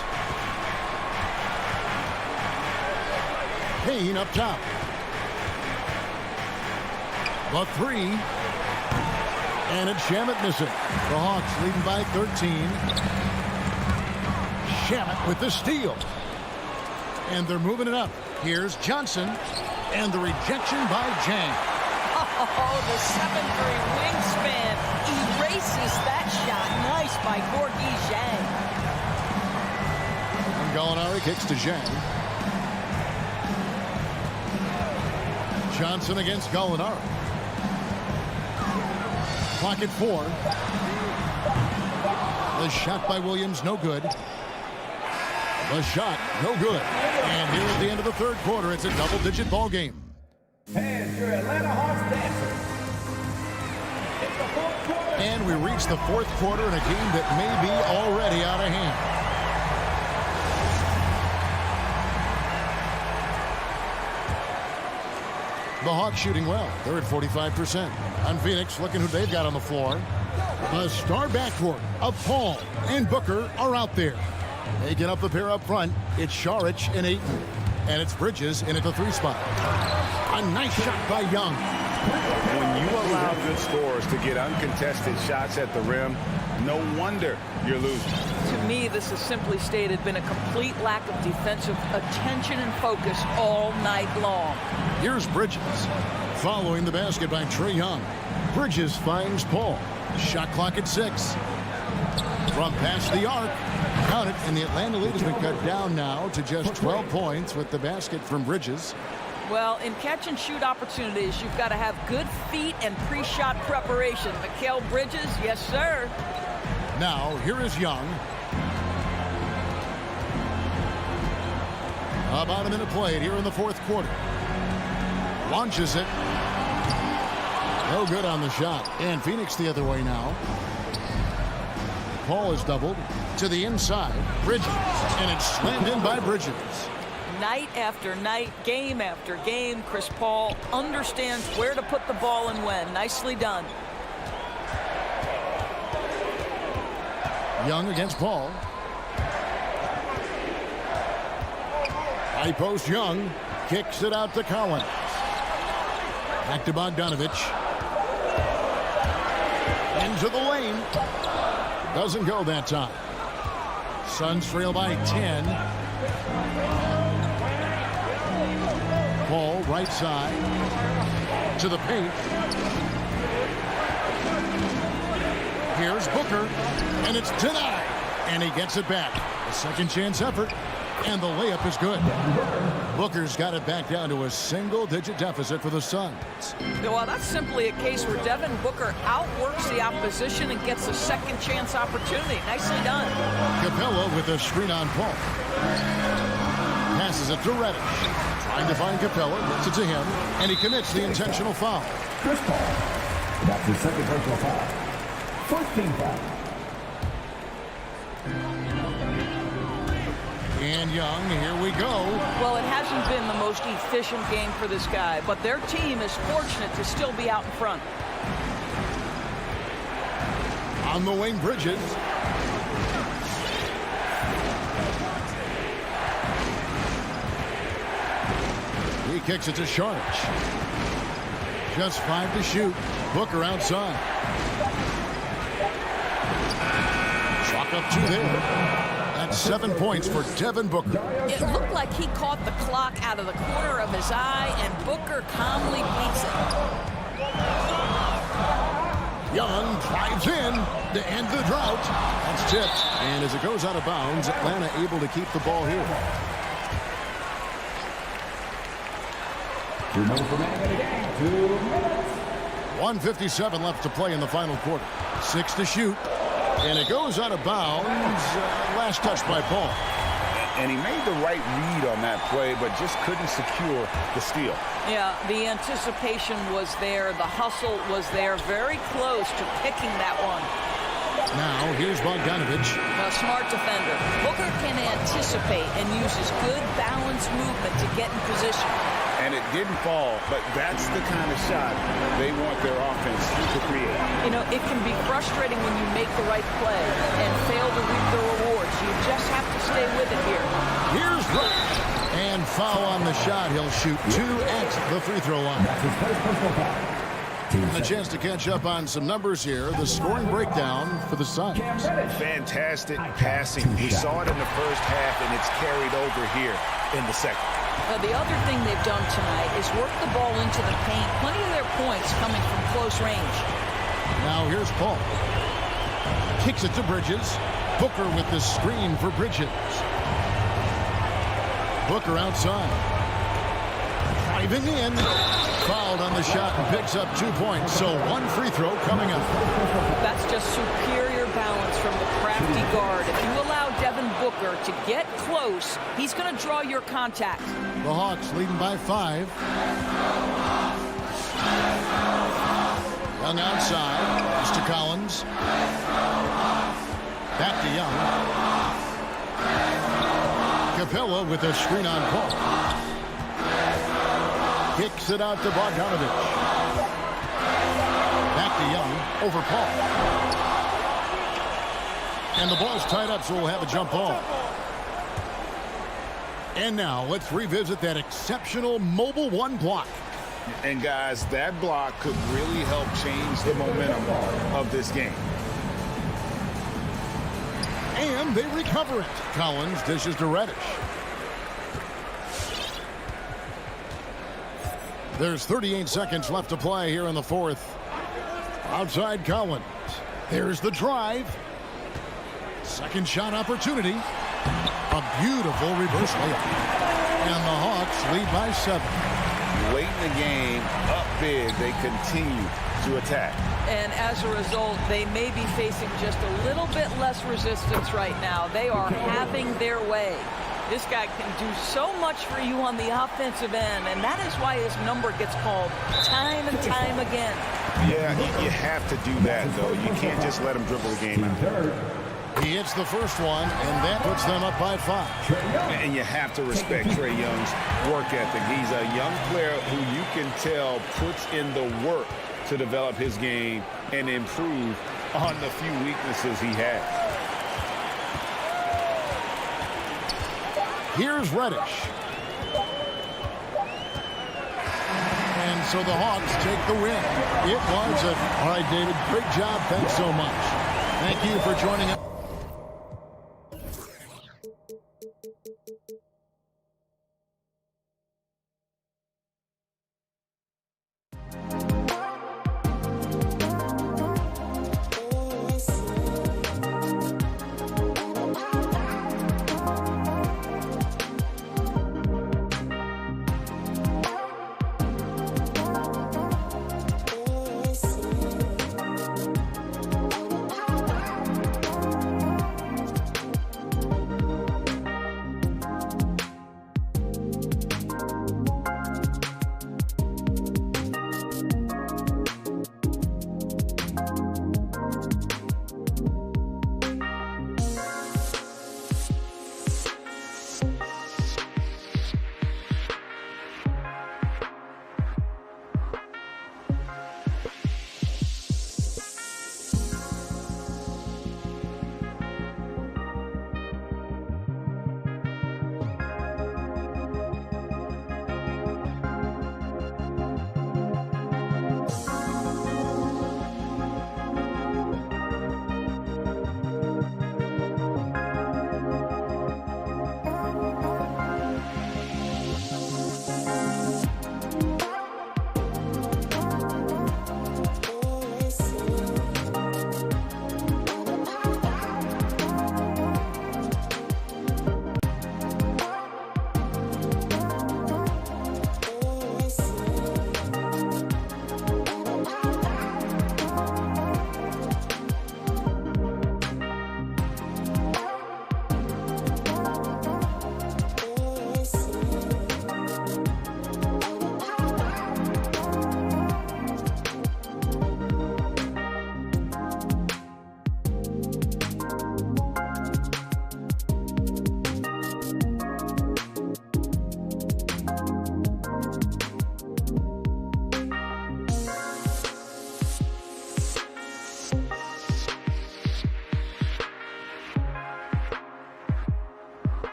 Payne up top. The 3. And it's Shamet missing. The Hawks leading by 13. Shamet with the steal. And they're moving it up. Here's Johnson. And the rejection by Jang. Oh, the 7'3" wingspan erases that shot. Nice by Gorgui Zhang. And Gallinari kicks to Zhang. Johnson against Gallinari. Clock at 4. The shot by Williams, no good. The shot, no good. And here at the end of the third quarter, it's a double-digit ball game. And your Atlanta Hawks dancers. And we reach the fourth quarter in a game that may be already out of hand. The Hawks shooting well. They're at 45%. On Phoenix, looking who they've got on the floor. The star backcourt of Paul and Booker are out there. They get up the pair up front. It's Šarić and Ayton. And it's Bridges in at the 3 spot. A nice shot by Young. When you allow good scorers to get uncontested shots at the rim, no wonder you're losing. To me, this has simply stated been a complete lack of defensive attention and focus all night long. Here's Bridges. Following the basket by Trae Young. Bridges finds Paul. Shot clock at 6. From past the arc. Count it, and the Atlanta lead has been cut down now to just 12 points with the basket from Bridges. Well, in catch-and-shoot opportunities, you've got to have good feet and pre-shot preparation. Mikal Bridges, yes, sir. Now, here is Young. About a minute played here in the fourth quarter. Launches it. No good on the shot. And Phoenix the other way now. Paul is doubled to the inside. Bridges. And it's slammed in by Bridges. Night after night, game after game, Chris Paul understands where to put the ball and when. Nicely done. Young against Paul. High post Young. Kicks it out to Collins. Back to Bogdanovich. Into the lane. Doesn't go that time. Suns trail by 10. Paul, right side. To the paint. Here's Booker. And it's denied. And he gets it back. A second chance effort. And the layup is good. Booker's got it back down to a single-digit deficit for the Suns. Well, that's simply a case where Devin Booker outworks the opposition and gets a second chance opportunity. Nicely done. Capella with a screen on Paul. Passes it to Reddish. Trying to find Capella. Gets it to him. And he commits the intentional foul. Chris Paul. That's his second personal foul. First team foul. And Young, here we go. Well, it hasn't been the most efficient game for this guy, but their team is fortunate to still be out in front. On the wing, Bridges. He kicks it to Sharich. Just 5 to shoot. Booker outside. Chalk up 2 there. That's 7 points for Devin Booker. It looked like he caught the clock out of the corner of his eye, and Booker calmly beats it. Young drives in to end the drought. That's tipped. And as it goes out of bounds, Atlanta able to keep the ball here. 2 minutes remaining in the game. 2 minutes. 1:57 left to play in the final quarter. 6 to shoot. And it goes out of bounds. Last touch by Paul. And he made the right read on that play, but just couldn't secure the steal. Yeah, the anticipation was there. The hustle was there. Very close to picking that one. Now, here's Bogdanovich. A smart defender. Booker can anticipate and uses good balanced movement to get in position. And it didn't fall, but that's the kind of shot they want their offense to create. You know, it can be frustrating when you make the right play and fail to reap the rewards. You just have to stay with it here. Here's Reddish. And foul on the shot. He'll shoot 2 at the free throw line. That's his first personal foul. A chance to catch up on some numbers here. The scoring breakdown for the Suns. Fantastic passing. We saw it in the first half, and it's carried over here in the second. The other thing they've done tonight is work the ball into the paint. Plenty of their points coming from close range. Now here's Paul. Kicks it to Bridges. Booker with the screen for Bridges. Booker outside. Driving in. Fouled on the shot and picks up 2 points. So 1 free throw coming up. That's just superior balance from the crafty guard. If you allow Devin Booker to get close, he's going to draw your contact. The Hawks leading by 5. Young outside. It's to Collins. Back to Young. Capella with a screen on Paul. Kicks it out to Bogdanovich. Back to Young. Over Paul. And the ball's tied up, so we'll have a jump ball. And now let's revisit that exceptional mobile 1 block. And guys, that block could really help change the momentum of this game. And they recover it. Collins dishes to Reddish. There's 38 seconds left to play here in the fourth. Outside Collins. There's the drive. Second shot opportunity. A beautiful reverse layup. And the Hawks lead by 7. Late in the game, up big, they continue to attack. And as a result, they may be facing just a little bit less resistance right now. They are having their way. This guy can do so much for you on the offensive end, and that is why his number gets called time and time again. Yeah, you have to do that, though. You can't just let him dribble the game out. He hits the first one, and that puts them up by 5. And you have to respect Trae Young's work ethic. He's a young player who you can tell puts in the work to develop his game and improve on the few weaknesses he has. Here's Reddish. And so the Hawks take the win. It was a... All right, David, great job. Thanks so much. Thank you for joining us.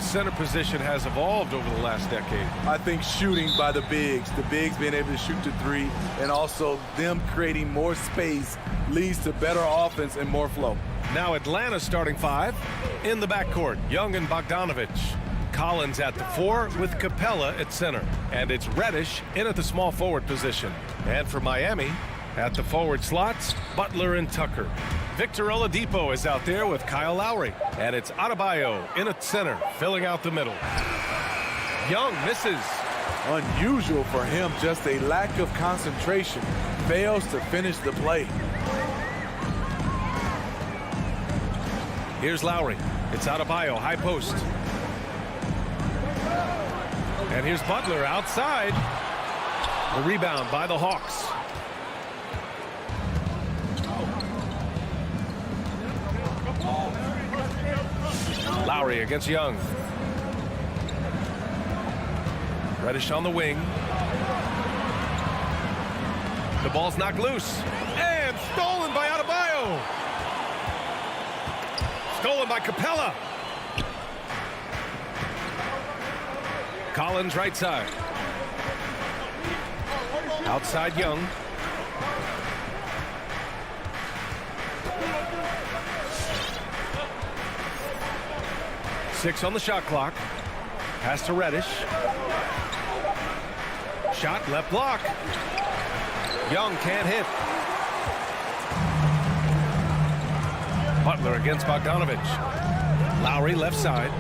the center position has evolved over the last decade? I think shooting by the bigs being able to shoot to three, and also them creating more space leads to better offense and more flow. Now Atlanta's starting five. In the backcourt, Young and Bogdanovich. Collins at the 4 with Capella at center. And it's Reddish in at the small forward position. And for Miami, at the forward slots, Butler and Tucker. Victor Oladipo is out there with Kyle Lowry. And it's Adebayo in at center, filling out the middle. Young misses. Unusual for him, just a lack of concentration. Fails to finish the play. Here's Lowry. It's Adebayo, high post. And here's Butler outside. The rebound by the Hawks. Lowry against Young. Reddish on the wing. The ball's knocked loose. And stolen by Adebayo. Stolen by Capella. Collins right side. Outside Young. Six on the shot clock. Pass to Reddish. Shot left block. Young can't hit. Butler against Bogdanovich. Lowry left side.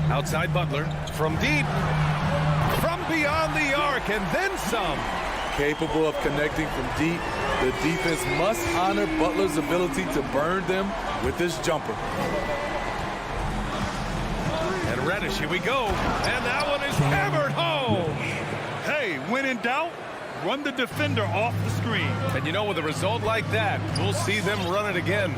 Outside Butler. From deep. From beyond the arc and then some. Capable of connecting from deep, the defense must honor Butler's ability to burn them with this jumper. And Reddish, here we go. And that one is hammered home. Hey, when in doubt, run the defender off the screen. And you know, with a result like that, we'll see them run it again.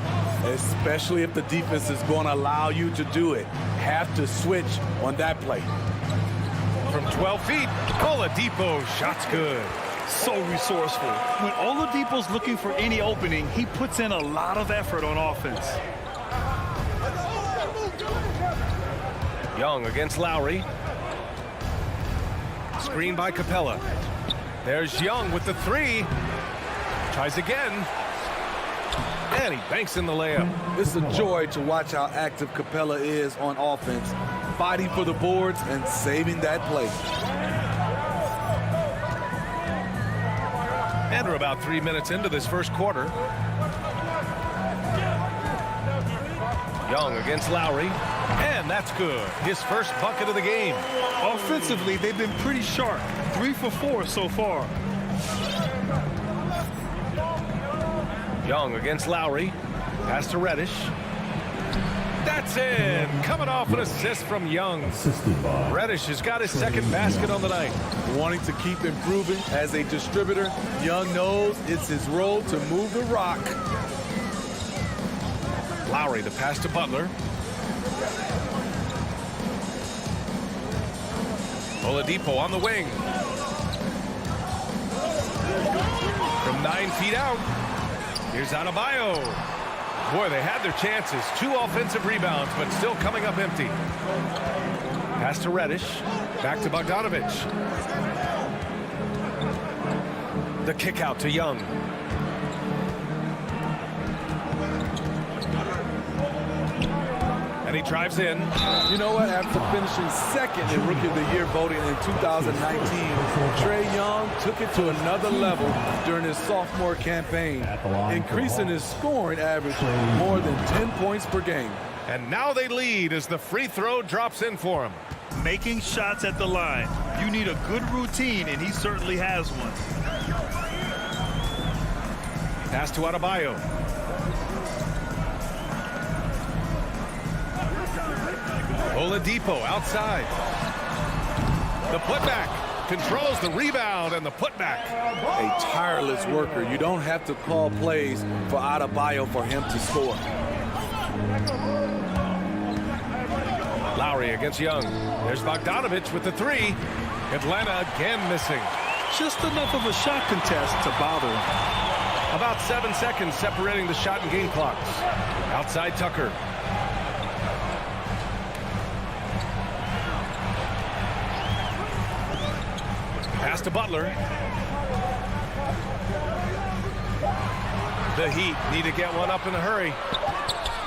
Especially if the defense is going to allow you to do it. Have to switch on that play. From 12 feet, Oladipo, shot's good. So resourceful. When Oladipo's looking for any opening, he puts in a lot of effort on offense. Young against Lowry. Screen by Capella. There's Young with the 3. Tries again. And he banks in the layup. It's a joy to watch how active Capella is on offense, fighting for the boards and saving that play. And we're about 3 minutes into this first quarter. Young against Lowry. And that's good. His first bucket of the game. Offensively, they've been pretty sharp. 3 for 4 so far. Young against Lowry. Pass to Reddish. That's in. Coming off an assist from Young. Reddish has got his second basket on the night. Wanting to keep improving as a distributor, Young knows it's his role to move the rock. Lowry, the pass to Butler. Oladipo on the wing. From 9 feet out. Here's Adebayo. Boy, they had their chances. 2 offensive rebounds, but still coming up empty. Pass to Reddish. Back to Bogdanovich. The kick out to Young. And he drives in. You know what? After finishing second in Rookie of the Year voting in 2019, Trae Young took it to another level during his sophomore campaign, increasing his scoring average more than 10 points per game. And now they lead as the free throw drops in for him. Making shots at the line. You need a good routine, and he certainly has one. Pass to Adebayo. Oladipo outside. The putback controls the rebound and the putback. A tireless worker. You don't have to call plays for Adebayo for him to score. Lowry against Young. There's Bogdanovich with the 3. Atlanta again missing. Just enough of a shot contest to bother him. About 7 seconds separating the shot and game clocks. Outside Tucker. Pass to Butler. The Heat need to get one up in a hurry.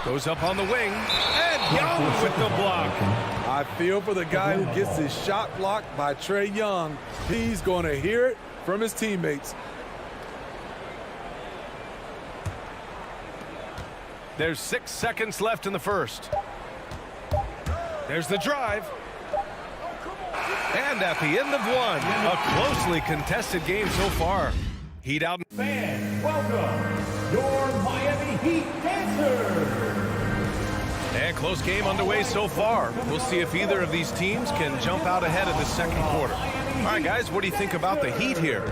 Goes up on the wing, and Young with the block. I feel for the guy who gets his shot blocked by Trae Young. He's going to hear it from his teammates. There's 6 seconds left in the first. There's the drive. And at the end of one, a closely contested game so far. Heat out. Fans, welcome your Miami Heat dancers. And close game underway so far. We'll see if either of these teams can jump out ahead of the second quarter. All right, guys, what do you think about the Heat here?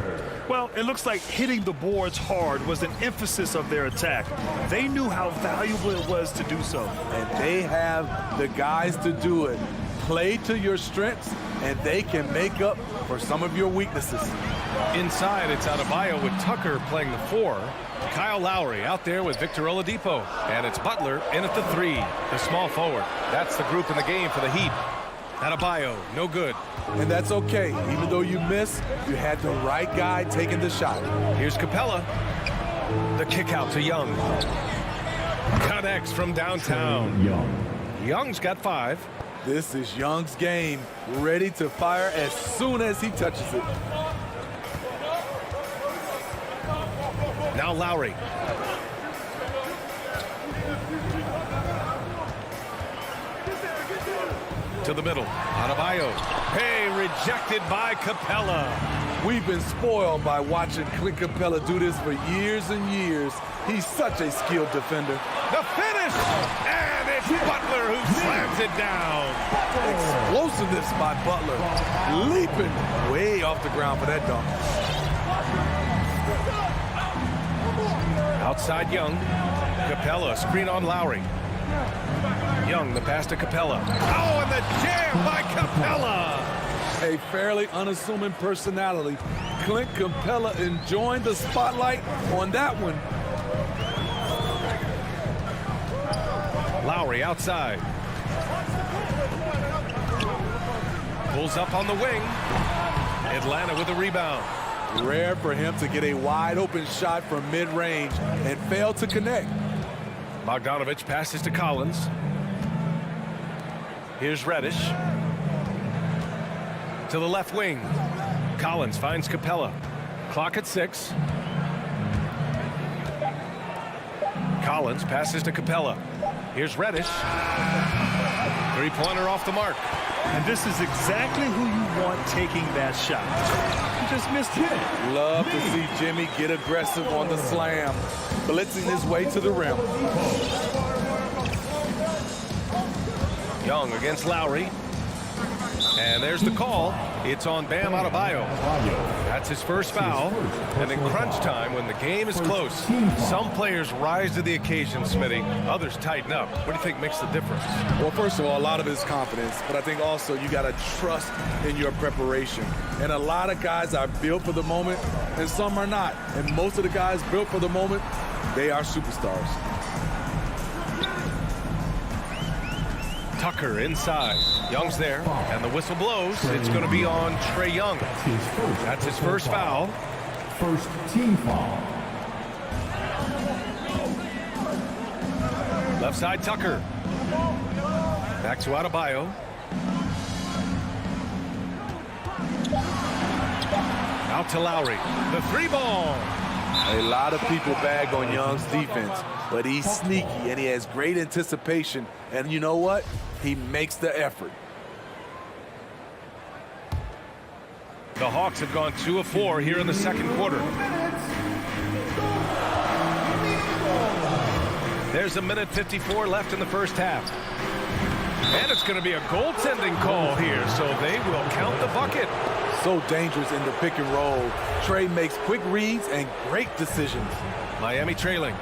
Well, it looks like hitting the boards hard was an emphasis of their attack. They knew how valuable it was to do so. And they have the guys to do it. Play to your strengths, and they can make up for some of your weaknesses. Inside, it's Adebayo with Tucker playing the 4. Kyle Lowry out there with Victor Oladipo. And it's Butler in at the 3, the small forward. That's the group in the game for the Heat. Adebayo, no good. And that's okay. Even though you miss, you had the right guy taking the shot. Here's Capella. The kick out to Young. Connects from downtown. Young's got 5. This is Young's game, ready to fire as soon as he touches it. Now Lowry. To the middle. Adebayo. Hey, rejected by Capella. We've been spoiled by watching Clint Capella do this for years and years. He's such a skilled defender. The finish! And it's Butler who slams it down. Explosiveness by Butler. Leaping way off the ground for that dunk. Outside Young. Capella, screen on Lowry. Young, the pass to Capella. Oh, and the jam by Capella! A fairly unassuming personality. Clint Capella enjoying the spotlight on that one. Lowry outside. Pulls up on the wing. Atlanta with a rebound. Rare for him to get a wide open shot from mid-range and fail to connect. Bogdanovich passes to Collins. Here's Reddish. To the left wing. Collins finds Capella. Clock at 6. Collins passes to Capella. Here's Reddish. Three-pointer off the mark. And this is exactly who you want taking that shot. He just missed it. Love to see Jimmy get aggressive on the slam, blitzing his way to the rim. Young against Lowry. And there's the call. It's on Bam Adebayo. That's his first foul. And in crunch time, when the game is close, some players rise to the occasion, Smitty. Others tighten up. What do you think makes the difference? Well, first of all, a lot of it is confidence. But I think also you got to trust in your preparation. And a lot of guys are built for the moment, and some are not. And most of the guys built for the moment, they are superstars. Tucker inside. Young's there, and the whistle blows. It's going to be on Trae Young. That's his first foul. First team foul. Left side, Tucker. Back to Adebayo. Out to Lowry. The 3-ball. A lot of people bag on Young's defense, but he's sneaky and he has great anticipation. And you know what? He makes the effort. The Hawks have gone 2 of 4 here in the second quarter. There's a minute 54 left in the first half. And it's going to be a goaltending call here, so they will count the bucket. So dangerous in the pick and roll. Trae makes quick reads and great decisions. Miami trailing.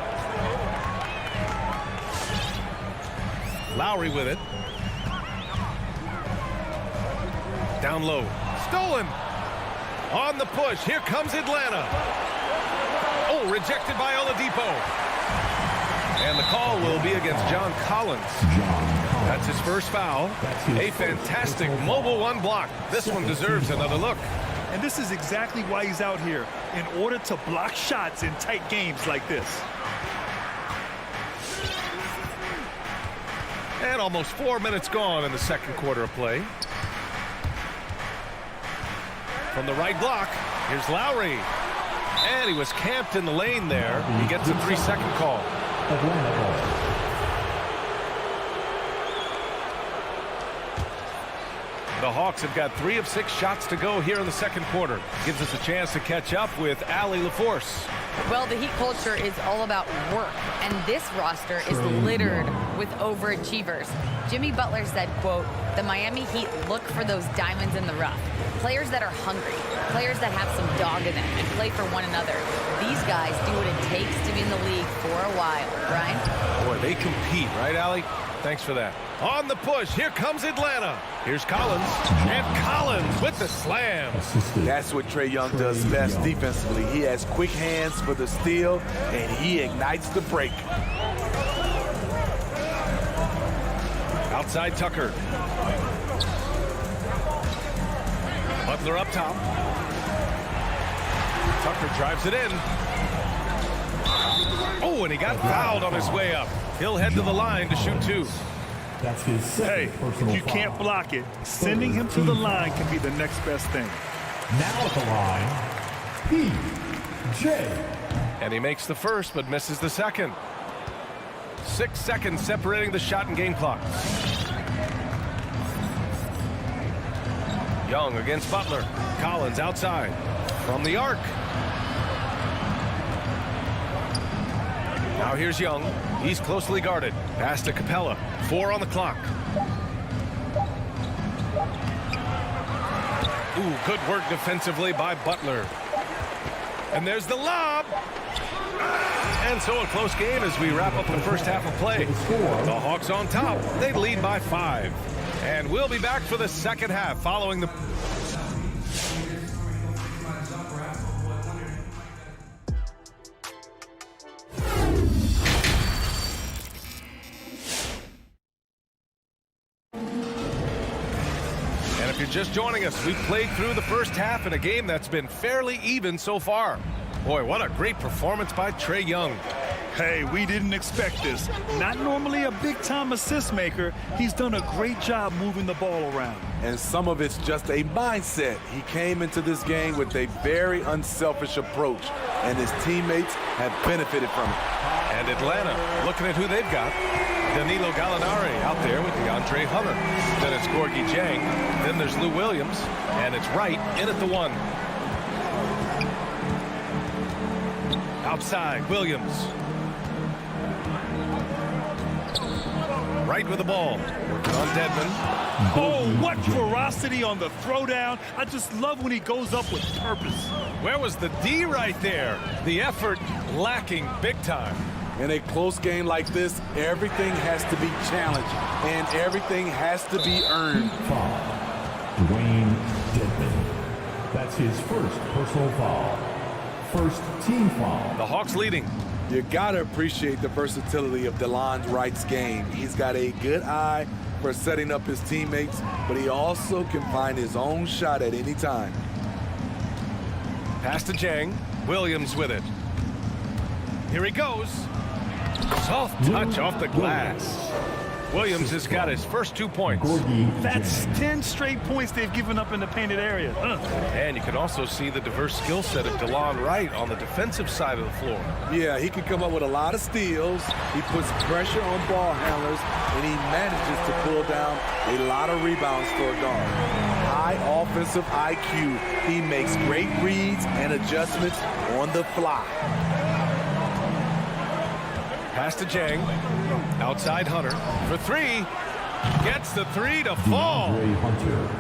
Lowry with it. Down low. Stolen. On the push. Here comes Atlanta. Oh, Oh, rejected by Oladipo. And the call will be against John Collins. That's his first foul. A fantastic mobile one block. This one deserves another look. And this is exactly why he's out here, in order to block shots in tight games like this. And almost 4 minutes gone in the second quarter of play. From the right block, here's Lowry. And he was camped in the lane there. He gets a 3-second call. The Hawks have got 3 of 6 shots to go here in the second quarter. Gives us a chance to catch up with Allie LaForce. Well, the Heat culture is all about work, and this roster is littered with overachievers. Jimmy Butler said, quote, "The Miami Heat look for those diamonds in the rough. Players that are hungry, players that have some dog in them and play for one another. These guys do what it takes to be in the league for a while." Brian? Boy, they compete, right, Allie? Thanks for that. On the push, here comes Atlanta. Here's Collins, and Collins with the slam. That's what Trae Young does best defensively. He has quick hands for the steal, and he ignites the break. Outside Tucker. Butler up top. Tucker drives it in. Oh, and he got fouled on his way up. He'll head to the line to shoot 2. That's his Hey, if you can't block it, sending him to the line can be the next best thing. Now at the line, P.J. And he makes the first, but misses the second. 6 seconds separating the shot and game clock. Young against Butler. Collins outside. From the arc. Now here's Young. He's closely guarded. Pass to Capella. 4 on the clock. Ooh, good work defensively by Butler. And there's the lob. And so a close game as we wrap up the first half of play. The Hawks on top. They lead by 5. And we'll be back for the second half following the... And if you're just joining us, we've played through the first half in a game that's been fairly even so far. Boy, what a great performance by Trae Young. Hey, we didn't expect this. Not normally a big-time assist maker. He's done a great job moving the ball around. And some of it's just a mindset. He came into this game with a very unselfish approach, and his teammates have benefited from it. And Atlanta, looking at who they've got. Danilo Gallinari out there with DeAndre Hunter. Then it's Gorgie Jang. Then there's Lou Williams. And it's Wright in at the 1. Outside, Williams. Right with the ball. Working on Dedmon. Oh, what ferocity on the throwdown. I just love when he goes up with purpose. Where was the D right there? The effort lacking big time. In a close game like this, everything has to be challenged, and everything has to be earned. Foul. Dwayne Dedmon. That's his first personal foul. First team foul. The Hawks leading. You gotta appreciate the versatility of DeLon Wright's game. He's got a good eye for setting up his teammates, but he also can find his own shot at any time. Pass to Jang. Williams with it. Here he goes. Soft touch off the glass. Williams has got his first 2 points. That's 10 straight points they've given up in the painted area. And you can also see the diverse skill set of DeLon Wright on the defensive side of the floor. Yeah, he can come up with a lot of steals. He puts pressure on ball handlers, and he manages to pull down a lot of rebounds for a guard. High offensive IQ. He makes great reads and adjustments on the fly. Pass to Jang. Outside Hunter for 3. Gets the 3 to fall.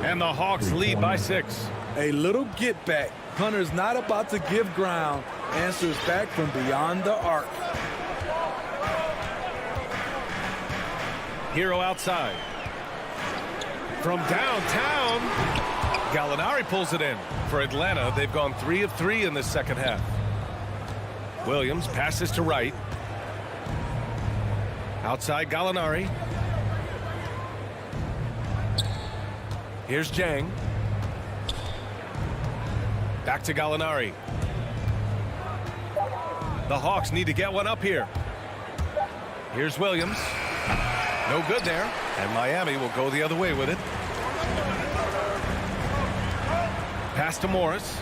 And the Hawks lead by 6. A little get back. Hunter's not about to give ground. Answers back from beyond the arc. Hero outside. From downtown, Gallinari pulls it in. For Atlanta, they've gone 3 of 3 in this second half. Williams passes to right. Outside Gallinari. Here's Jang. Back to Gallinari. The Hawks need to get one up here. Here's Williams. No good there. And Miami will go the other way with it. Pass to Morris.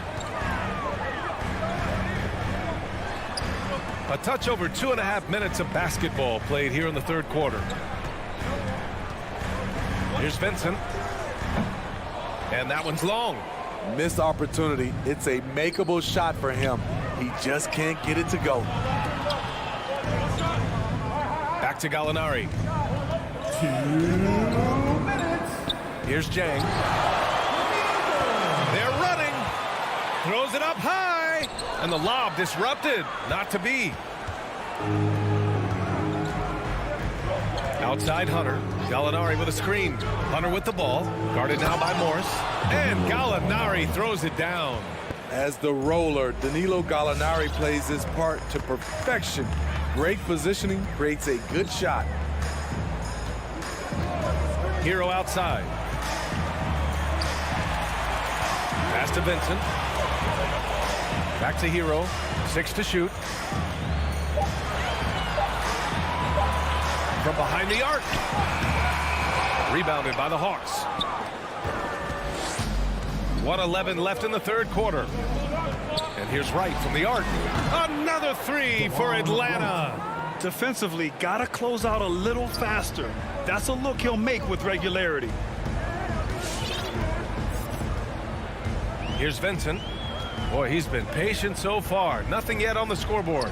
A touch over 2.5 minutes of basketball played here in the third quarter. Here's Vincent. And that one's long. Missed opportunity. It's a makeable shot for him. He just can't get it to go. Back to Gallinari. 2 minutes. Here's Jang. They're running. Throws it up high. And the lob disrupted. Not to be. Outside Hunter. Gallinari with a screen. Hunter with the ball. Guarded now by Morris. And Gallinari throws it down. As the roller, Danilo Gallinari plays his part to perfection. Great positioning, creates a good shot. Hero outside. Pass to Vincent. Back to Hero. 6 to shoot. From behind the arc. Rebounded by the Hawks. 1:11 left in the third quarter. And here's Wright from the arc. Another three for Atlanta. Defensively, got to close out a little faster. That's a look he'll make with regularity. Here's Vincent. Boy, he's been patient so far. Nothing yet on the scoreboard.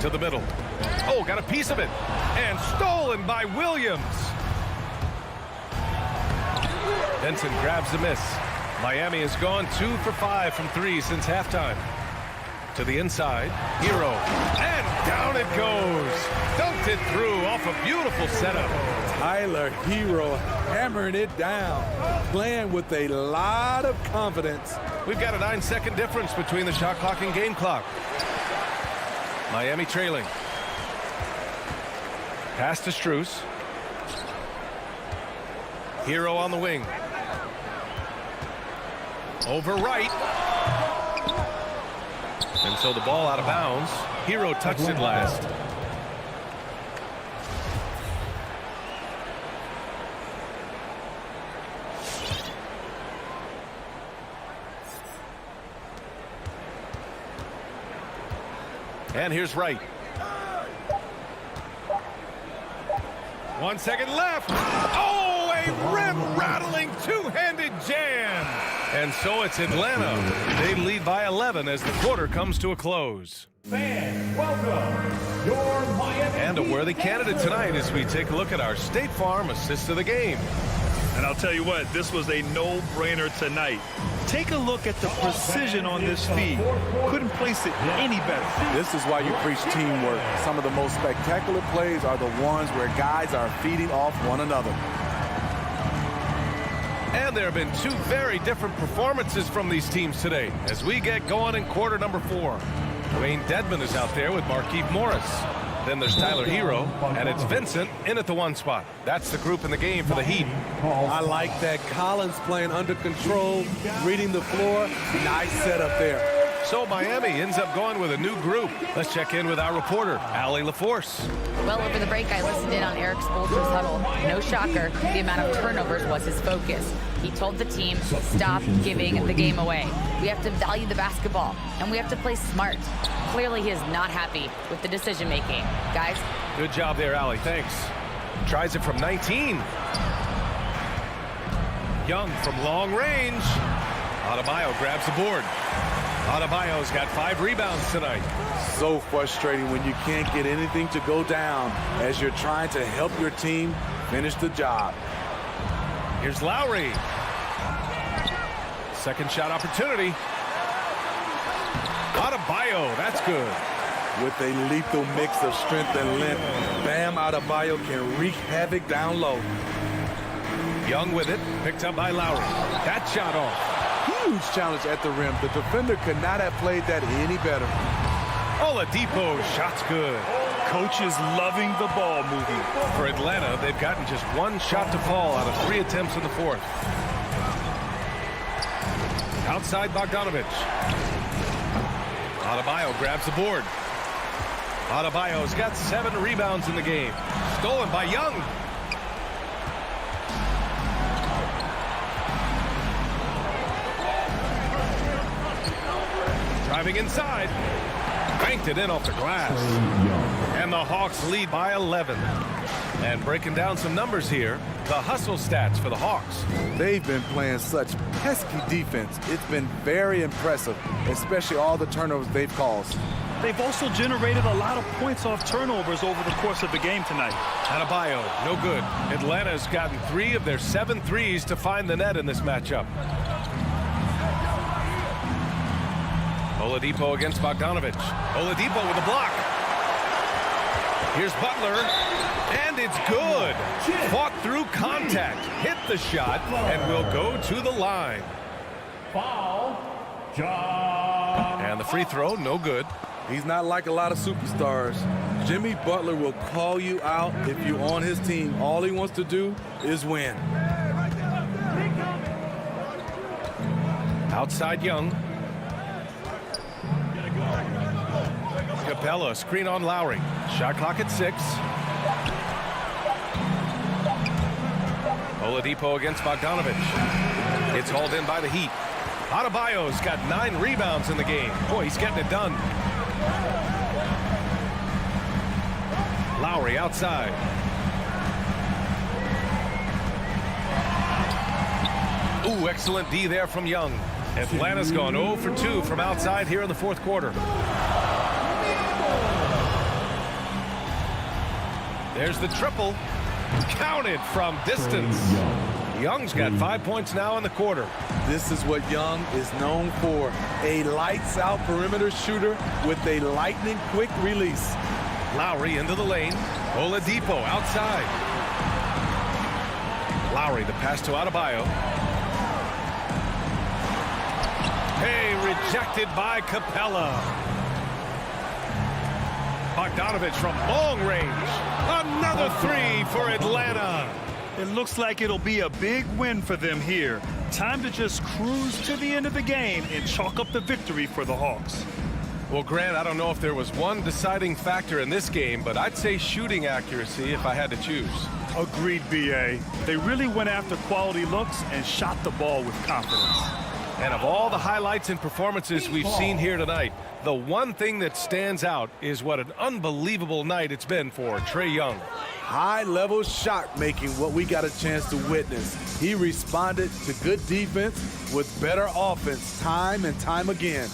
To the middle. Oh, got a piece of it. And stolen by Williams. Vincent grabs the miss. Miami has gone 2 for 5 from 3 since halftime. To the inside. Hero. And down it goes. Dunked it through off a beautiful setup. Tyler Hero hammering it down. Playing with a lot of confidence. We've got a 9-second difference between the shot clock and game clock. Miami trailing. Pass to Strus. Hero on the wing. Over right. And so the ball out of bounds. Hero touched it last. And here's Wright. 1 second left. Oh, a rim-rattling two-handed jam. And so it's Atlanta. They lead by 11 as the quarter comes to a close. Fans, welcome your Miami. And a worthy candidate tonight as we take a look at our State Farm assist of the game. And I'll tell you what, this was a no-brainer tonight. Take a look at the precision on this feed. Couldn't place it any better. This is why you preach teamwork. Some of the most spectacular plays are the ones where guys are feeding off one another. And there have been 2 very different performances from these teams today as we get going in quarter number 4. Wayne Dedman is out there with Markieff Morris. Then there's Tyler Hero, and it's Vincent in at the 1 spot. That's the group in the game for the Heat. I like that. Collins playing under control, reading the floor. Nice setup there. So Miami ends up going with a new group. Let's check in with our reporter, Allie LaForce. Well, over the break, I listened in on Eric Spoelstra's huddle. No shocker, the amount of turnovers was his focus. He told the team, stop giving the game away. We have to value the basketball, and we have to play smart. Clearly, he is not happy with the decision-making. Guys? Good job there, Allie. Thanks. Tries it from 19. Young from long range. Adebayo grabs the board. Adebayo's got 5 rebounds tonight. So frustrating when you can't get anything to go down as you're trying to help your team finish the job. Here's Lowry. Second shot opportunity. Adebayo, that's good. With a lethal mix of strength and length, Bam Adebayo can wreak havoc down low. Young with it, picked up by Lowry. That shot off. huge challenge at the rim. The defender could not have played that any better. Oladipo, shot's good. Coach is loving the ball movement. For Atlanta, they've gotten just one shot to fall out of 3 attempts in the fourth. Outside Bogdanovich. Adebayo grabs the board. Adebayo's got 7 rebounds in the game. Stolen by Young. Driving inside. Banked it in off the glass. And the Hawks lead by 11. And breaking down some numbers here, the hustle stats for the Hawks. They've been playing such pesky defense. It's been very impressive, especially all the turnovers they've caused. They've also generated a lot of points off turnovers over the course of the game tonight. Adebayo, no good. Atlanta's gotten 3 of their 7 threes to find the net in this matchup. Oladipo against Bogdanovich. Oladipo with a block. Here's Butler, and it's good. Fought through contact, hit the shot, and will go to the line. Foul. John. And the free throw, no good. He's not like a lot of superstars. Jimmy Butler will call you out if you're on his team. All he wants to do is win. Outside Young. Capella, screen on Lowry. Shot clock at 6. Oladipo against Bogdanovich. It's hauled in by the Heat. Adebayo's got 9 rebounds in the game. Boy, he's getting it done. Lowry outside. Ooh, excellent D there from Young. Atlanta's gone 0 for 2 from outside here in the fourth quarter. There's the triple. Counted from distance. Young's got 5 points now in the quarter. This is what Young is known for. A lights-out perimeter shooter with a lightning-quick release. Lowry into the lane. Oladipo outside. Lowry, the pass to Adebayo. Hey, rejected by Capella. Bogdanovich from long range. Another 3 for Atlanta. It looks like it'll be a big win for them here. Time to just cruise to the end of the game and chalk up the victory for the Hawks. Well, Grant, I don't know if there was one deciding factor in this game, but I'd say shooting accuracy if I had to choose. Agreed, B.A. They really went after quality looks and shot the ball with confidence. And of all the highlights and performances we've seen here tonight, the one thing that stands out is what an unbelievable night it's been for Trae Young. High-level shot making, what we got a chance to witness. He responded to good defense with better offense time and time again.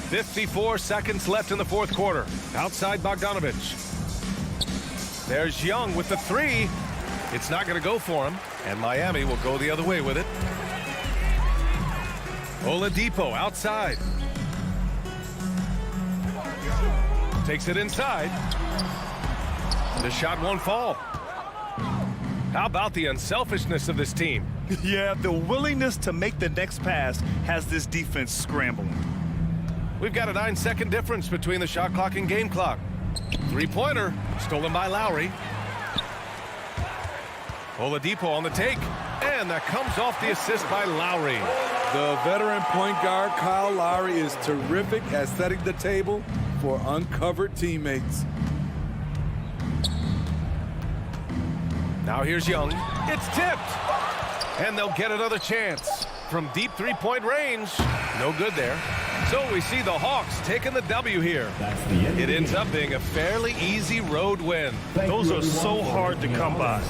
54 seconds left in the fourth quarter. Outside Bogdanovich. There's Young with the 3. It's not going to go for him, and Miami will go the other way with it. Oladipo outside. Takes it inside. The shot won't fall. How about the unselfishness of this team? Yeah, the willingness to make the next pass has this defense scrambling. We've got a 9-second difference between the shot clock and game clock. 3-pointer stolen by Lowry. Oladipo on the take, and that comes off the assist by Lowry. The veteran point guard Kyle Lowry is terrific at setting the table for uncovered teammates. Now here's Young. It's tipped, and they'll get another chance from deep 3-point range. No good there. So we see the Hawks taking the W here. It ends up being a fairly easy road win. Those are so hard to come by.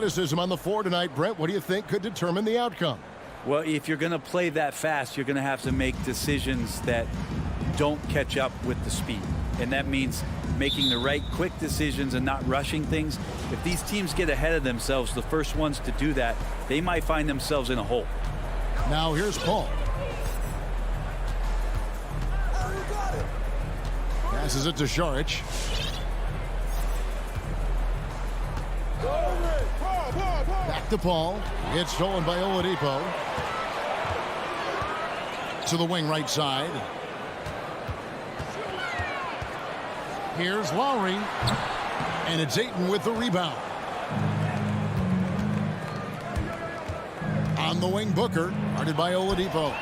athleticism on the floor tonight. Brett, what do you think could determine the outcome? Well, if you're going to play that fast, you're going to have to make decisions that don't catch up with the speed. And that means making the right quick decisions and not rushing things. If these teams get ahead of themselves, the first ones to do that, they might find themselves in a hole. Now here's Paul. Passes it to Šarić. Back to Paul. It's stolen by Oladipo. To the wing right side. Here's Lowry. And it's Ayton with the rebound. On the wing, Booker. Guarded by Oladipo.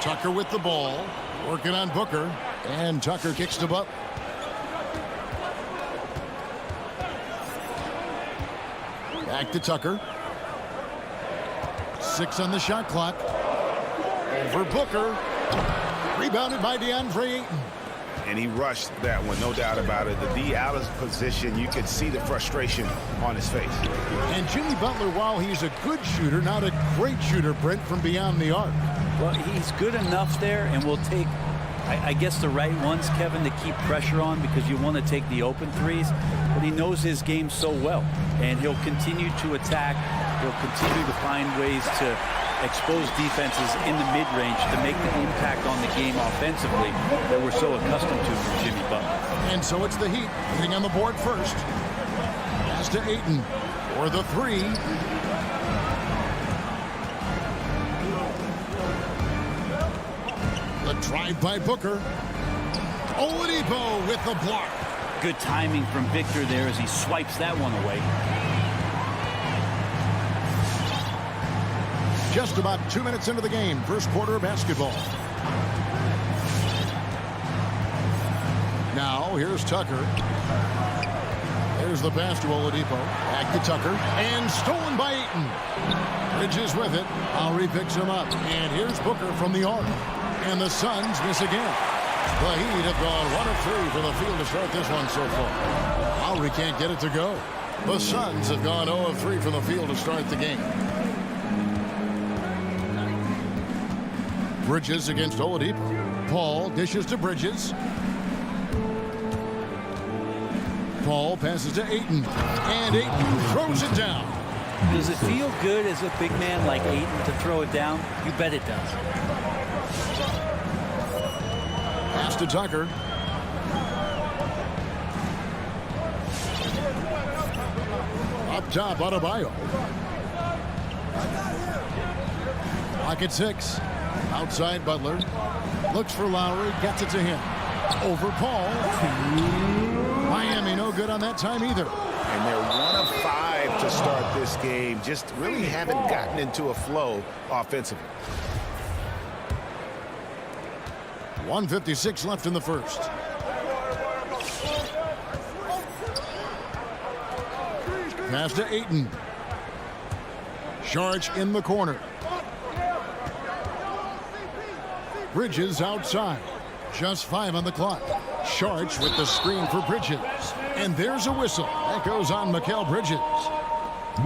Tucker with the ball. Working on Booker. And Tucker kicks to Butler. Back to Tucker. 6 on the shot clock. Over Booker. Rebounded by DeAndre Ayton. And he rushed that one, no doubt about it. The D out of position, you could see the frustration on his face. And Jimmy Butler, while he's a good shooter, not a great shooter, Brent, from beyond the arc. Well, he's good enough there, and will take, I guess, the right ones, Kevin, to keep pressure on, because you want to take the open threes. But he knows his game so well, and he'll continue to attack. He'll continue to find ways to expose defenses in the mid-range to make the impact on the game offensively that we're so accustomed to from Jimmy Butler. And so it's the Heat getting on the board first. Pass to Ayton for the three. The drive by Booker. Oladipo with the block. Good timing from Victor there as he swipes that one away. Just about 2 minutes into the game, first quarter of basketball. Now, here's Tucker. There's the pass to Oladipo. Back to Tucker. And stolen by Ayton. Bridges with it. Lowry picks him up. And here's Booker from the arc. And the Suns miss again. The Heat have gone 1 of 3 from the field to start this one so far. Lowry can't get it to go. The Suns have gone 0 of 3 from the field to start the game. Bridges against Oladipo. Paul dishes to Bridges. Paul passes to Ayton. And Ayton throws it down. Does it feel good as a big man like Ayton to throw it down? You bet it does. Pass to Tucker. Up top, Adebayo. Lock at 6. Outside Butler. Looks for Lowry. Gets it to him. Over Paul. Miami no good on that time either. And they're 1 of 5 to start this game. Just really haven't gotten into a flow offensively. 1:56 left in the first. Pass to Ayton. Šarić in the corner. Bridges outside. Just 5 on the clock. Šarić with the screen for Bridges. And there's a whistle. That goes on Mikal Bridges.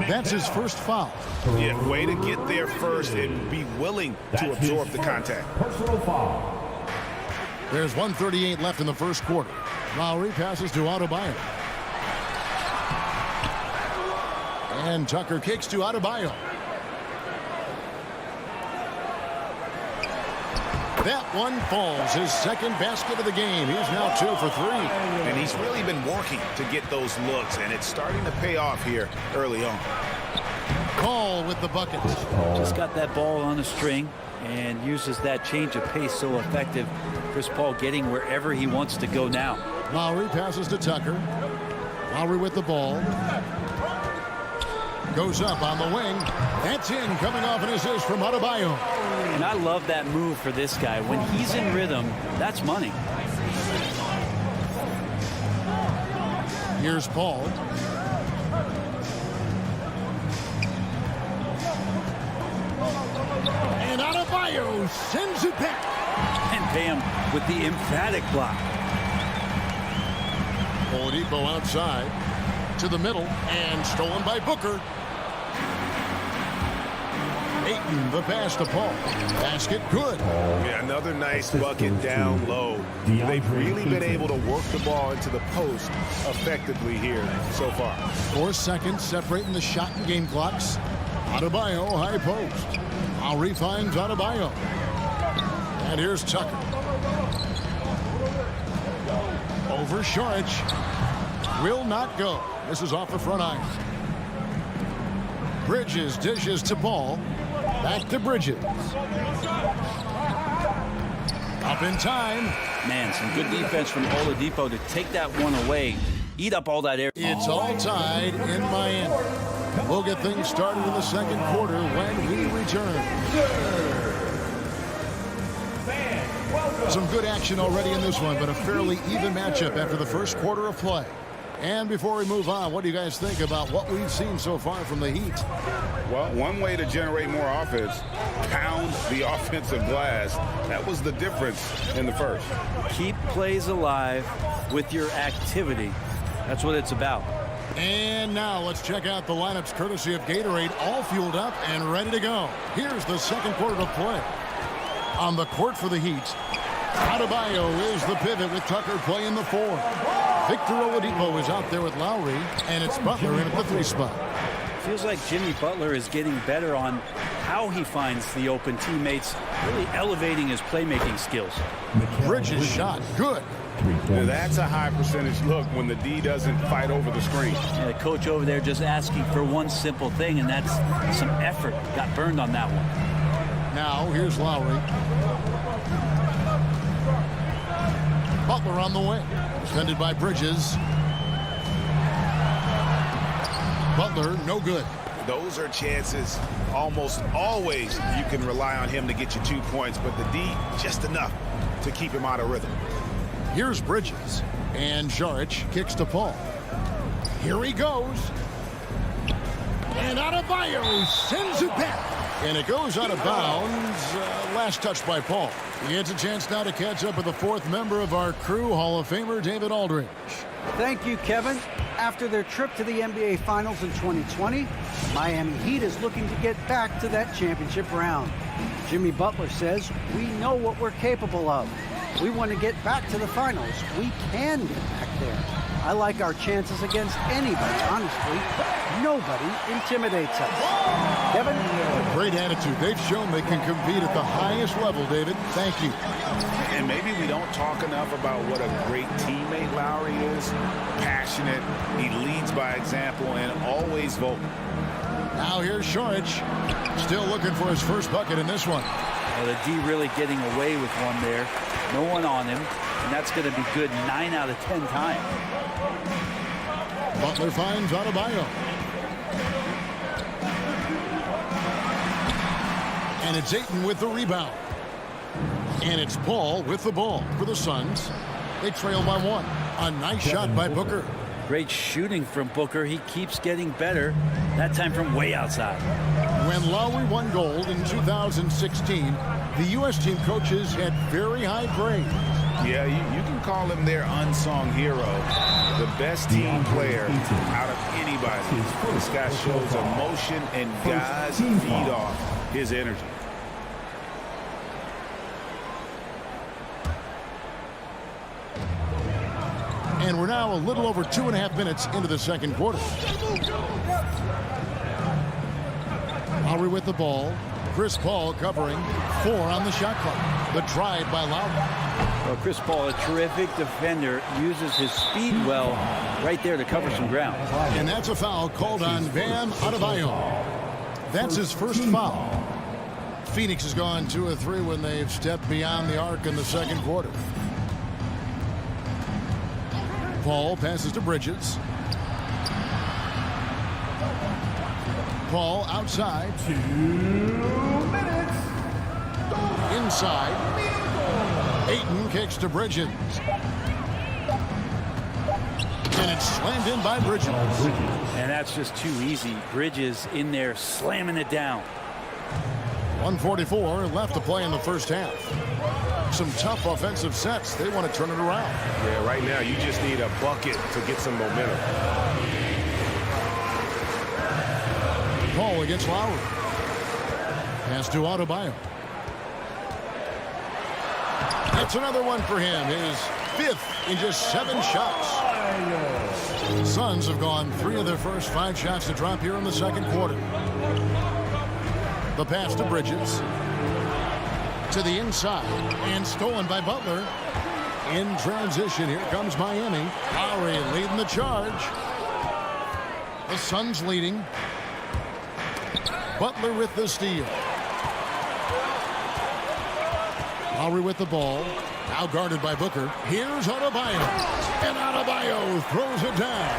That's his first foul. Yeah, way to get there first and be willing to absorb the contact. Personal foul. There's 1:38 left in the first quarter. Lowry passes to Adebayo. And Tucker kicks to Adebayo. That one falls. His second basket of the game. He's now 2 for 3. And he's really been working to get those looks, and it's starting to pay off here early on. Call with the bucket. Just got that ball on a string and uses that change of pace so effective. Chris Paul getting wherever he wants to go now. Lowry passes to Tucker. Lowry with the ball. Goes up on the wing. That's in, coming off an assist from Adebayo. And I love that move for this guy. When he's in rhythm, that's money. Here's Paul. And Adebayo sends it back. And Bam with the emphatic block. Oladipo outside to the middle and stolen by Booker. Ayton, the pass to Paul. Basket good. Yeah, another nice bucket down low. They've really been able to work the ball into the post effectively here so far. 4 seconds separating the shot and game clocks. Adebayo, high post. Lowry finds Adebayo. And here's Tucker. Over Saric. Will not go. This is off the front iron. Bridges dishes to Paul. Back to Bridges. Up in time. Man, some good defense from Oladipo to take that one away. Eat up all that air. It's all tied in Miami. We'll get things started in the second quarter when we return. Some good action already in this one, but a fairly even matchup after the first quarter of play. And before we move on, what do you guys think about what we've seen so far from the Heat? Well, one way to generate more offense, pound the offensive glass. That was the difference in the first. Keep plays alive with your activity. That's what it's about. And now let's check out the lineups courtesy of Gatorade, all fueled up and ready to go. Here's the second quarter of play. On the court for the Heat, Adebayo is the pivot with Tucker playing the 4. Victor Oladipo is out there with Lowry, and it's Butler in at the 3 spot. Feels like Jimmy Butler is getting better on how he finds the open teammates, really elevating his playmaking skills. Bridges shot, good. Now that's a high percentage look when the D doesn't fight over the screen. Yeah, the coach over there just asking for one simple thing, and that's some effort. Got burned on that one. Now here's Lowry. Butler on the wing. Defended by Bridges. Butler, no good. Those are chances almost always you can rely on him to get you 2 points, but the D, just enough to keep him out of rhythm. Here's Bridges. And Saric kicks to Paul. Here he goes. And Adebayo sends it back. And it goes out of bounds. Last touch by Paul. He gets a chance now to catch up with the 4th member of our crew, Hall of Famer David Aldridge. Thank you, Kevin. After their trip to the NBA Finals in 2020, Miami Heat is looking to get back to that championship round. Jimmy Butler says, we know what we're capable of. We want to get back to the finals. We can get back there. I like our chances against anybody, honestly. Nobody intimidates us. Kevin? Great attitude. They've shown they can compete at the highest level, David. Thank you. And maybe we don't talk enough about what a great teammate Lowry is. Passionate, he leads by example, and always vocal. Now here's Saric. Still looking for his first bucket in this one. Well, the D really getting away with one there. No one on him, and that's going to be good 9 out of 10 times. Butler finds Adebayo. And it's Ayton with the rebound. And it's Paul with the ball for the Suns. They trail by 1. A nice shot by Booker. Great shooting from Booker. He keeps getting better, that time from way outside. When Lowry won gold in 2016, the U.S. team coaches had very high praise. Yeah, you can call him their unsung hero. The best team player out of anybody. This guy shows emotion, and guys feed off his energy. And we're now a little over 2.5 minutes into the second quarter. Lowry with the ball. Chris Paul covering 4 on the shot clock. The drive by Lowry. Well, Chris Paul, a terrific defender, uses his speed well right there to cover some ground. And that's a foul called on Bam Adebayo. That's his first foul. Phoenix has gone 2 of 3 when they've stepped beyond the arc in the second quarter. Paul passes to Bridges. Paul outside. 2 minutes. Inside. Ayton kicks to Bridges. And it's slammed in by Bridges. And that's just too easy. Bridges in there slamming it down. 1:44 left to play in the first half. Some tough offensive sets. They want to turn it around. Yeah, right now you just need a bucket to get some momentum. Paul against Lowry. Pass to Adebayo. That's another one for him. His 5th in just 7 shots. The Suns have gone 3 of their first 5 shots to drop here in the second quarter. The pass to Bridges. To the inside. And stolen by Butler. In transition, here comes Miami. Lowry leading the charge. The Suns leading. Butler with the steal. Lowry with the ball. Now guarded by Booker. Here's Adebayo. And Adebayo throws it down.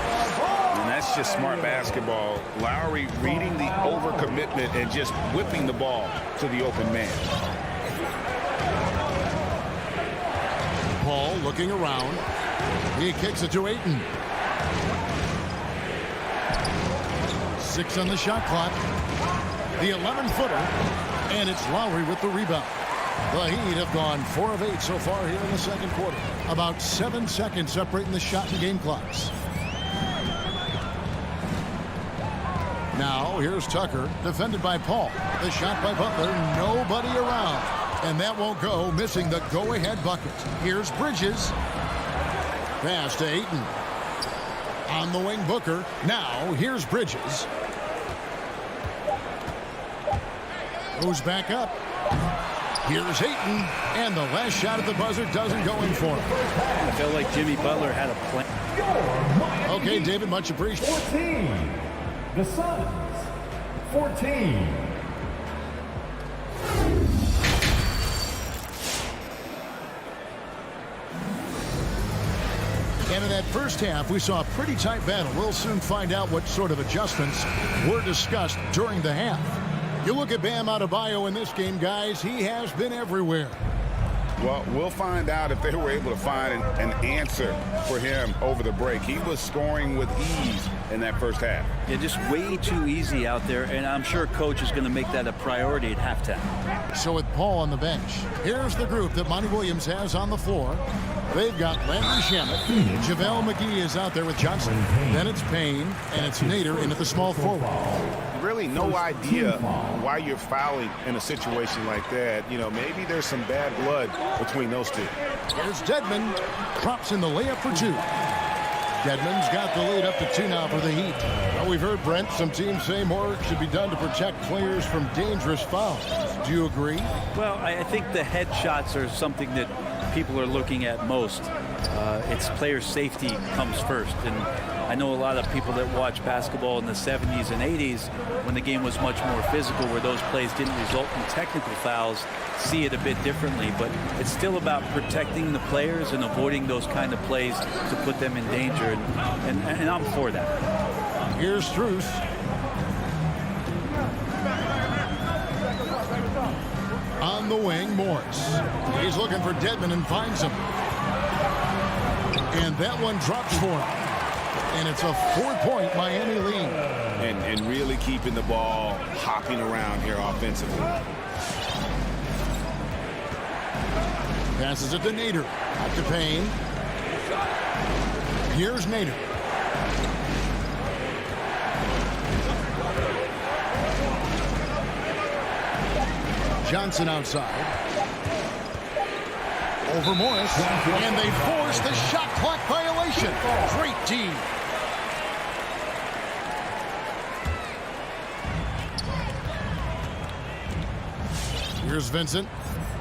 And that's just smart basketball. Lowry reading the overcommitment and just whipping the ball to the open man. Paul looking around. He kicks it to Ayton. 6 on the shot clock. The 11-footer. And it's Lowry with the rebound. The Heat have gone 4 of 8 so far here in the second quarter. About 7 seconds separating the shot and game clocks. Now here's Tucker, defended by Paul. The shot by Butler, nobody around. And that won't go, missing the go-ahead bucket. Here's Bridges. Pass to Ayton. On the wing, Booker. Now here's Bridges. Goes back up. Here's Ayton, and the last shot at the buzzer doesn't go in for him. I felt like Jimmy Butler had a plan. Okay, David, much appreciated. 14. The Suns. 14. And in that first half, we saw a pretty tight battle. We'll soon find out what sort of adjustments were discussed during the half. You look at Bam Adebayo in this game, guys, he has been everywhere. Well, we'll find out if they were able to find an answer for him over the break. He was scoring with ease in that first half. Yeah, just way too easy out there, and I'm sure coach is going to make that a priority at halftime. So with Paul on the bench, here's the group that Monty Williams has on the floor. They've got Landry Shamet. JaVale McGee is out there with Johnson. Then it's Payne, and it's Nader into the small forward. Really no idea why you're fouling in a situation like that. You know, maybe there's some bad blood between those two. Here's Dedmon. Drops in the layup for 2. Dedmon's got the lead up to 2 now for the Heat. Well, we've heard, Brent, some teams say more should be done to protect players from dangerous fouls. Do you agree? Well, I think the head shots are something that people are looking at most. It's player safety comes first. And I know a lot of people that watch basketball in the 70s and 80s when the game was much more physical, where those plays didn't result in technical fouls, see it a bit differently. But it's still about protecting the players and avoiding those kind of plays to put them in danger. And I'm for that. Here's Strus. On the wing, Morris. He's looking for Dedmon and finds him. And that one drops for him. And it's a 4-point Miami lead. And really keeping the ball hopping around here offensively. Passes it to Nader. Out to Payne. Here's Nader. Johnson outside. Over Morris. And they force the shot clock violation. Great D. Here's Vincent.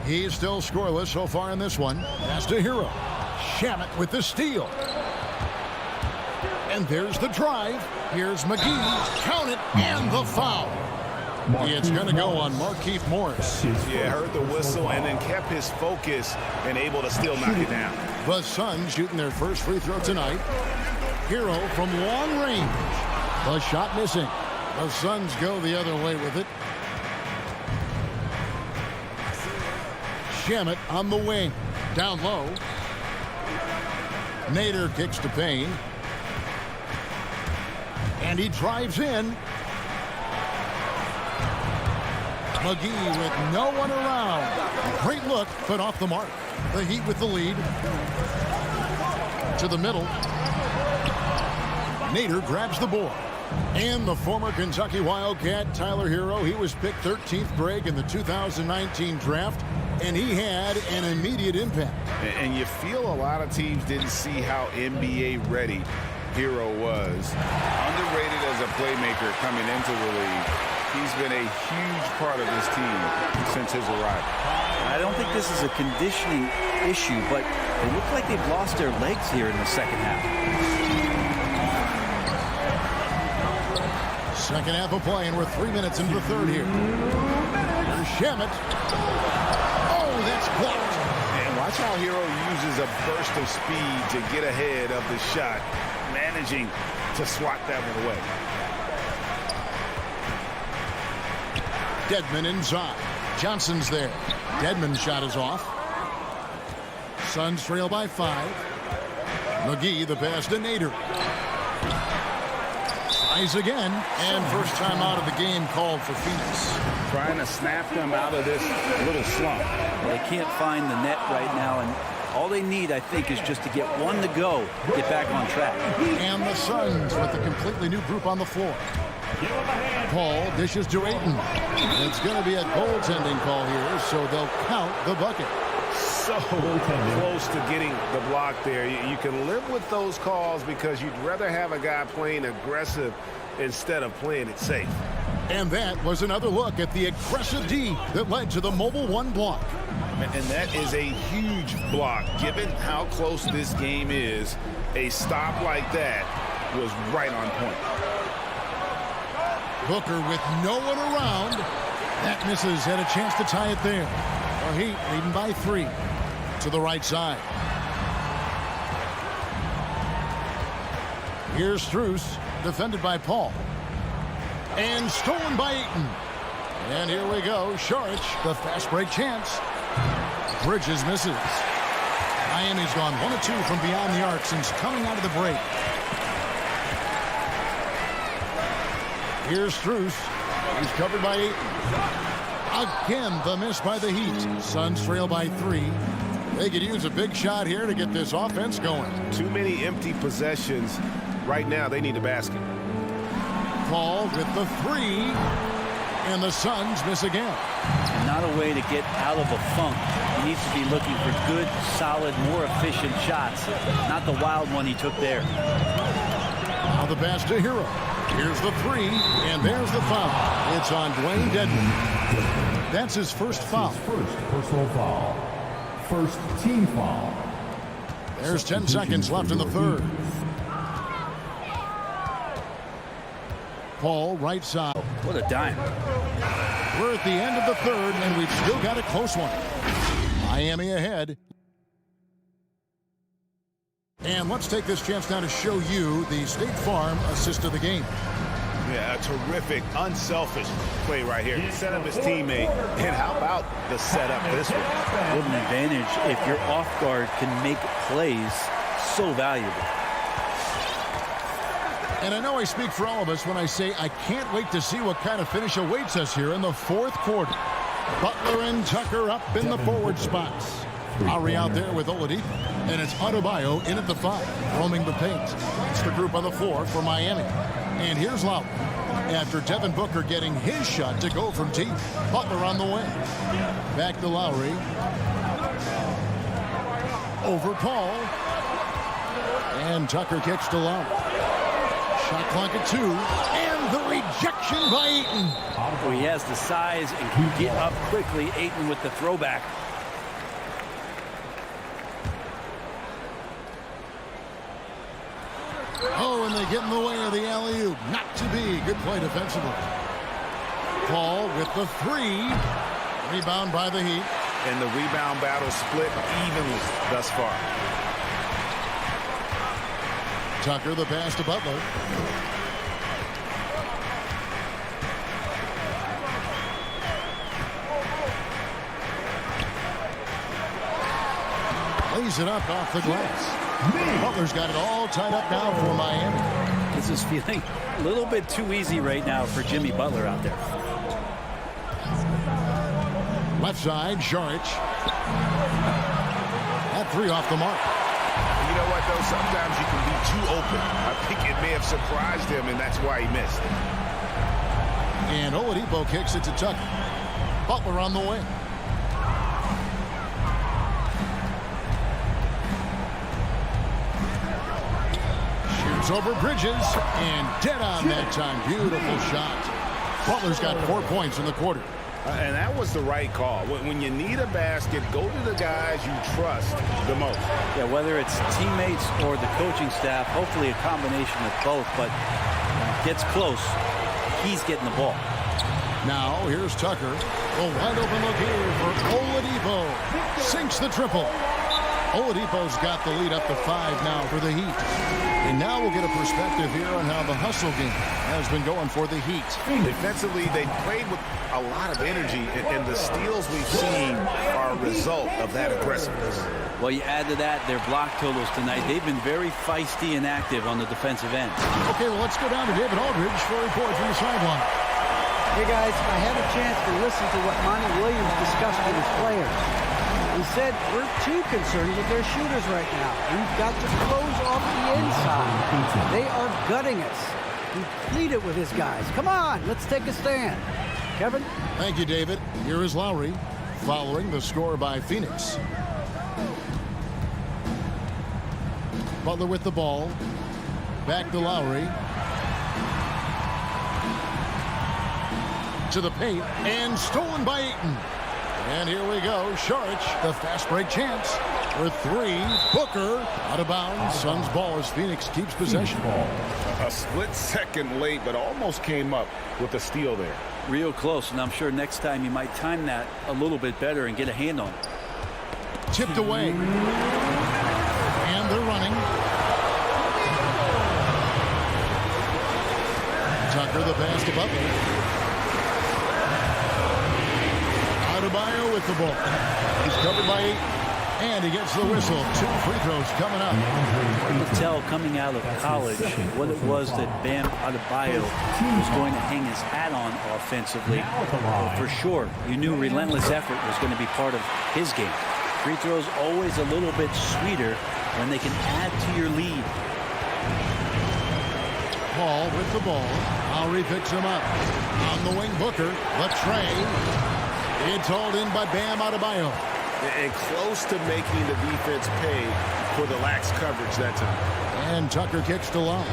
He's still scoreless so far in this one. Pass to Hero. Shamet with the steal. And there's the drive. Here's McGee. Count it, and the foul. It's going to go on Markieff Morris. Yeah, heard the whistle and then kept his focus and able to still knock it down. The Suns shooting their first free throw tonight. Hero from long range. The shot missing. The Suns go the other way with it. Shamet on the wing. Down low. Nader kicks to Payne. And he drives in. McGee with no one around. Great look, but off the mark. The Heat with the lead. To the middle. Nader grabs the board. And the former Kentucky Wildcat, Tyler Hero, he was picked 13th Greg in the 2019 draft, and he had an immediate impact. And you feel a lot of teams didn't see how NBA ready Hero was. Underrated as a playmaker coming into the league. He's been a huge part of this team since his arrival. I don't think this is a conditioning issue, but they look like they've lost their legs here in the second half. Second half of play, and we're 3 minutes into the third here. Here's Shamet. Oh, that's blocked. And watch how Hero uses a burst of speed to get ahead of the shot, managing to swat that one away. Dedmon inside. Johnson's there. Dedmon's shot is off. Suns trail by 5. McGee, the pass to Nader. Tries again, and first time out of the game called for Phoenix. Trying to snap them out of this little slump. They can't find the net right now, and all they need, I think, is just to get one to go, get back on track. And the Suns with a completely new group on the floor. Paul dishes to Ayton. It's going to be a goaltending call here, so they'll count the bucket. So close to getting the block there. You can live with those calls because you'd rather have a guy playing aggressive instead of playing it safe. And that was another look at the aggressive D that led to the Mobile One block. And that is a huge block. Given how close this game is, a stop like that was right on point. Booker with no one around. That misses. Had a chance to tie it there. The Heat leading by 3. To the right side. Here's Strus, defended by Paul. And stolen by Ayton. And here we go. Saric, the fast break chance. Bridges misses. Miami's gone 1 of 2 from beyond the arc since coming out of the break. Here's Strus. He's covered by Ayton. Again, the miss by the Heat. Suns trail by 3. They could use a big shot here to get this offense going. Too many empty possessions. Right now, they need a basket. Paul with the 3. And the Suns miss again. Not a way to get out of a funk. He needs to be looking for good, solid, more efficient shots. Not the wild one he took there. Now the pass to Hero. Here's the 3, and there's the foul. It's on Dwayne Dedmon. That's his first foul. First personal foul. First team foul. There's 10 seconds left in the third. Paul, right side. What a dime. We're at the end of the third, and we've still got a close one. Miami ahead. And let's take this chance now to show you the State Farm assist of the game. Yeah, a terrific, unselfish play right here. Set up his teammate, and how about the setup this one? What an advantage if your off guard can make plays so valuable. And I know I speak for all of us when I say I can't wait to see what kind of finish awaits us here in the fourth quarter. Butler and Tucker up in the forward spots. Lowry out there with Oladipo. And it's Adebayo in at the 5, roaming the paint. It's the group on the floor for Miami. And here's Lowry. After Devin Booker getting his shot to go from deep. Butler on the way. Back to Lowry. Over Paul. And Tucker kicks to Lowry. Shot clock at 2. And the rejection by Ayton. Oh, he has the size and can get up quickly. Ayton with the throwback. Oh, and they get in the way of the alley-oop. Not to be. Good play defensively. Paul with the 3. Rebound by the Heat. And the rebound battle split evenly thus far. Tucker the pass to Butler. Lays it up off the glass. Butler's got it all tied up now for Miami. This is feeling a little bit too easy right now for Jimmy Butler out there. Left side, Šarić. That three off the mark. You know what, though? Sometimes you can be too open. I think it may have surprised him, and that's why he missed. And Oladipo kicks it to Tucker. Butler on the wing. Shoots over Bridges, and dead on that time. Beautiful shot. Butler's got 4 points in the quarter. And that was the right call. When you need a basket, go to the guys you trust the most. Yeah, whether it's teammates or the coaching staff, hopefully a combination of both, but gets close, he's getting the ball. Now, here's Tucker. A wide open look here for Oladipo. Sinks the triple. Oladipo's got the lead up to 5 now for the Heat. And now we'll get a perspective here on how the hustle game has been going for the Heat. Defensively, they played with a lot of energy, and the steals we've seen are a result of that aggressiveness. Well, you add to that their block totals tonight. They've been very feisty and active on the defensive end. Okay, well, let's go down to David Aldridge for a report from the sideline. Hey, guys, I had a chance to listen to what Monty Williams discussed with his players. He said, we're too concerned with their shooters right now. We've got to close off the inside. They are gutting us. He pleaded with his guys. Come on, let's take a stand. Kevin? Thank you, David. Here is Lowry, following the score by Phoenix. Butler with the ball. Back to Lowry. To the paint, and stolen by Ayton. And here we go. Šarić, the fast break chance for 3. Booker out of bounds. Suns ball as Phoenix keeps possession. A split second late, but almost came up with a steal there. Real close, and I'm sure next time you might time that a little bit better and get a hand on it. Tipped away. And they're running. Tucker the pass to Butler. Adebayo with the ball. He's covered by 8. And he gets the whistle. 2 free throws coming up. You could tell coming out of college what it was that Bam Adebayo was going to hang his hat on offensively. But for sure, you knew relentless effort was going to be part of his game. Free throws always a little bit sweeter when they can add to your lead. Paul with the ball. Lowry picks him up. On the wing, Booker. The tray. It's hauled in by Bam Adebayo. And close to making the defense pay for the lax coverage that time. And Tucker kicks to Lowry.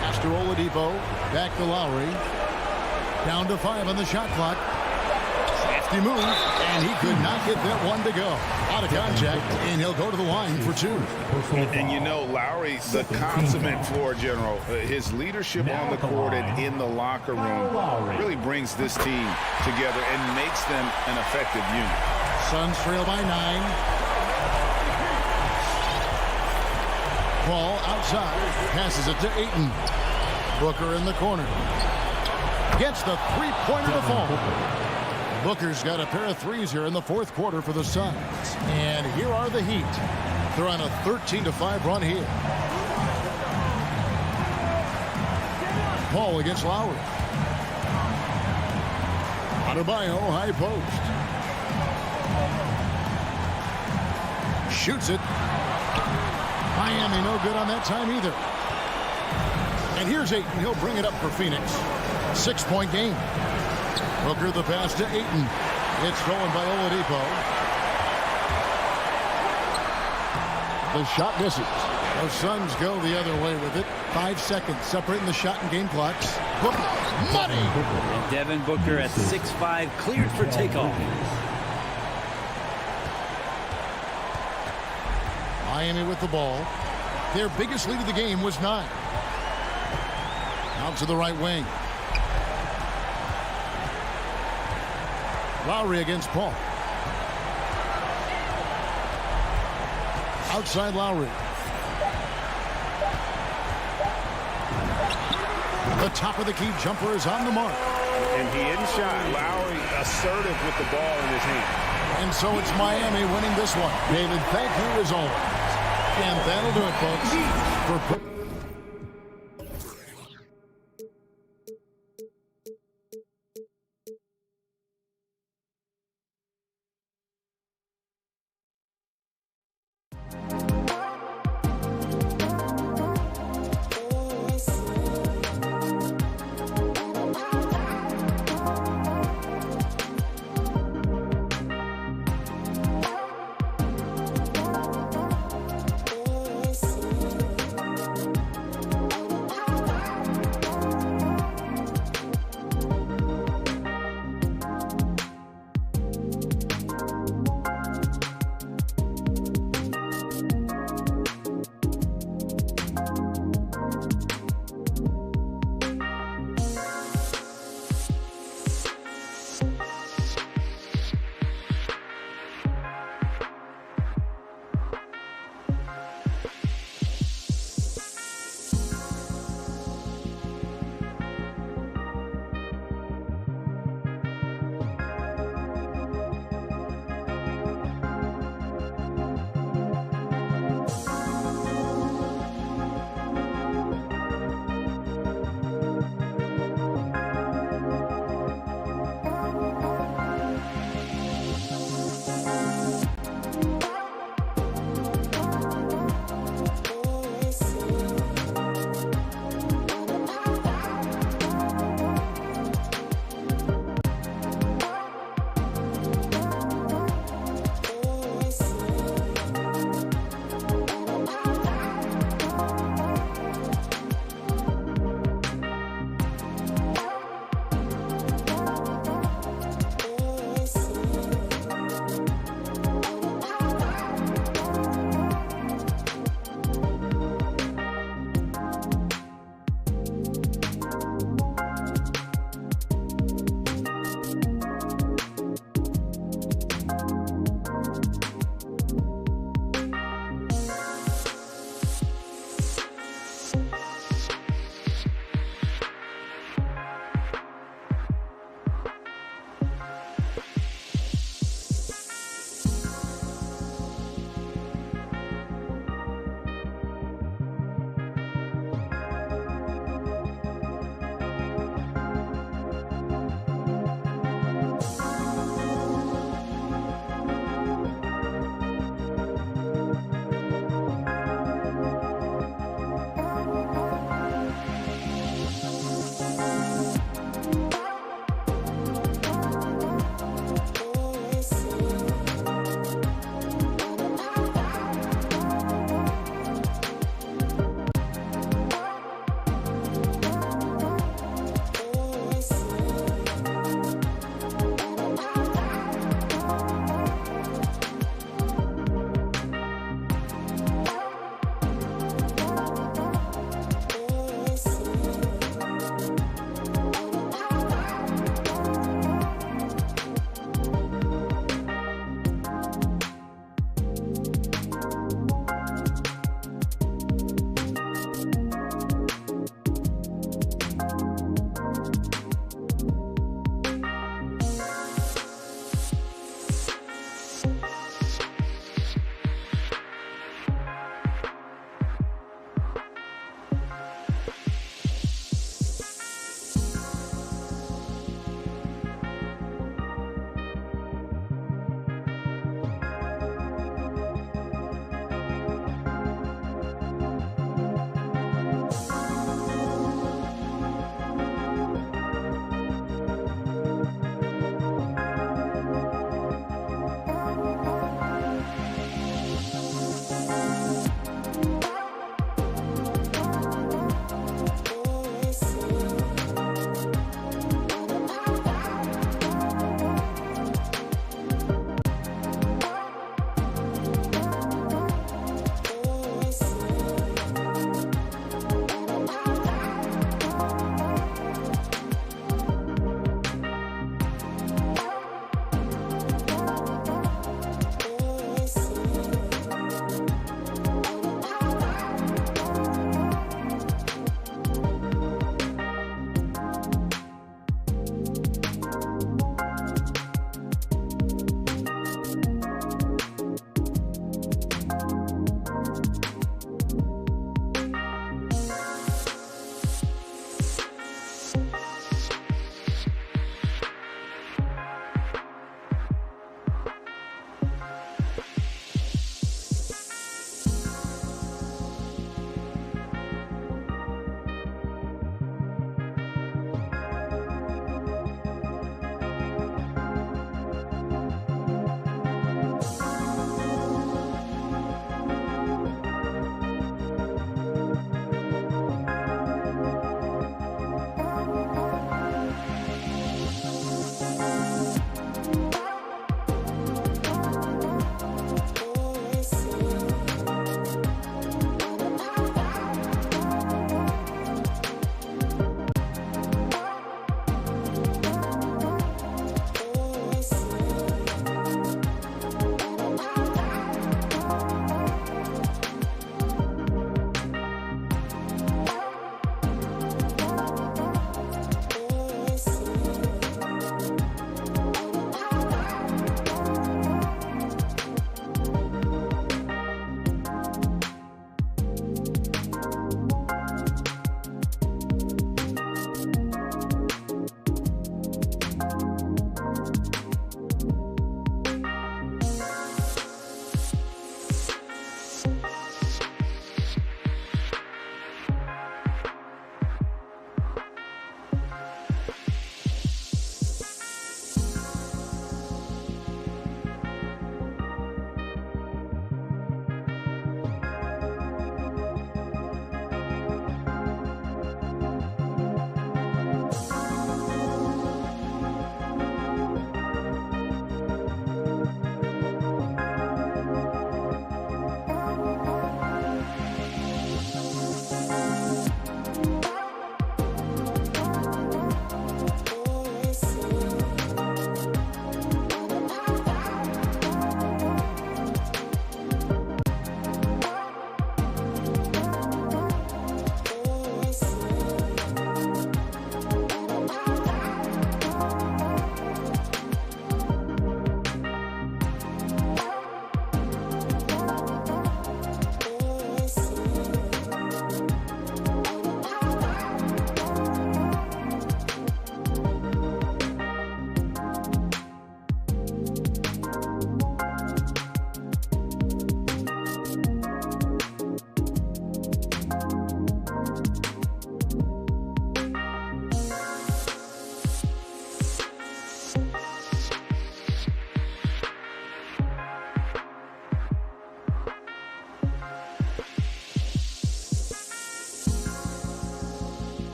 Pass to Oladipo. Back to Lowry. Down to 5 on the shot clock. Crafty move, and he could not get that one to go. Out of contact, and he'll go to the line for 2. And you know, Lowry, the consummate floor general, his leadership on the court and in the locker room really brings this team together and makes them an effective unit. Suns trail by 9. Ball outside, passes it to Ayton. Booker in the corner. Gets the three-pointer to fall. Booker's got a pair of threes here in the 4th quarter for the Suns. And here are the Heat. They're on a 13-5 run here. Paul against Lowry. Adebayo, high post. Shoots it. Miami no good on that time either. And here's Ayton. He'll bring it up for Phoenix. 6-point game. Booker the pass to Ayton. It's stolen by Oladipo. The shot misses. The Suns go the other way with it. 5 seconds separating the shot and game clocks. Booker, money! And Devin Booker at 6'5", cleared for takeoff. Miami with the ball. Their biggest lead of the game was 9. Out to the right wing. Lowry against Paul. Outside Lowry. The top of the key jumper is on the mark. And he isn't shy. Lowry assertive with the ball in his hand. And so it's Miami winning this one. David, thank you as always. And that'll do it, folks.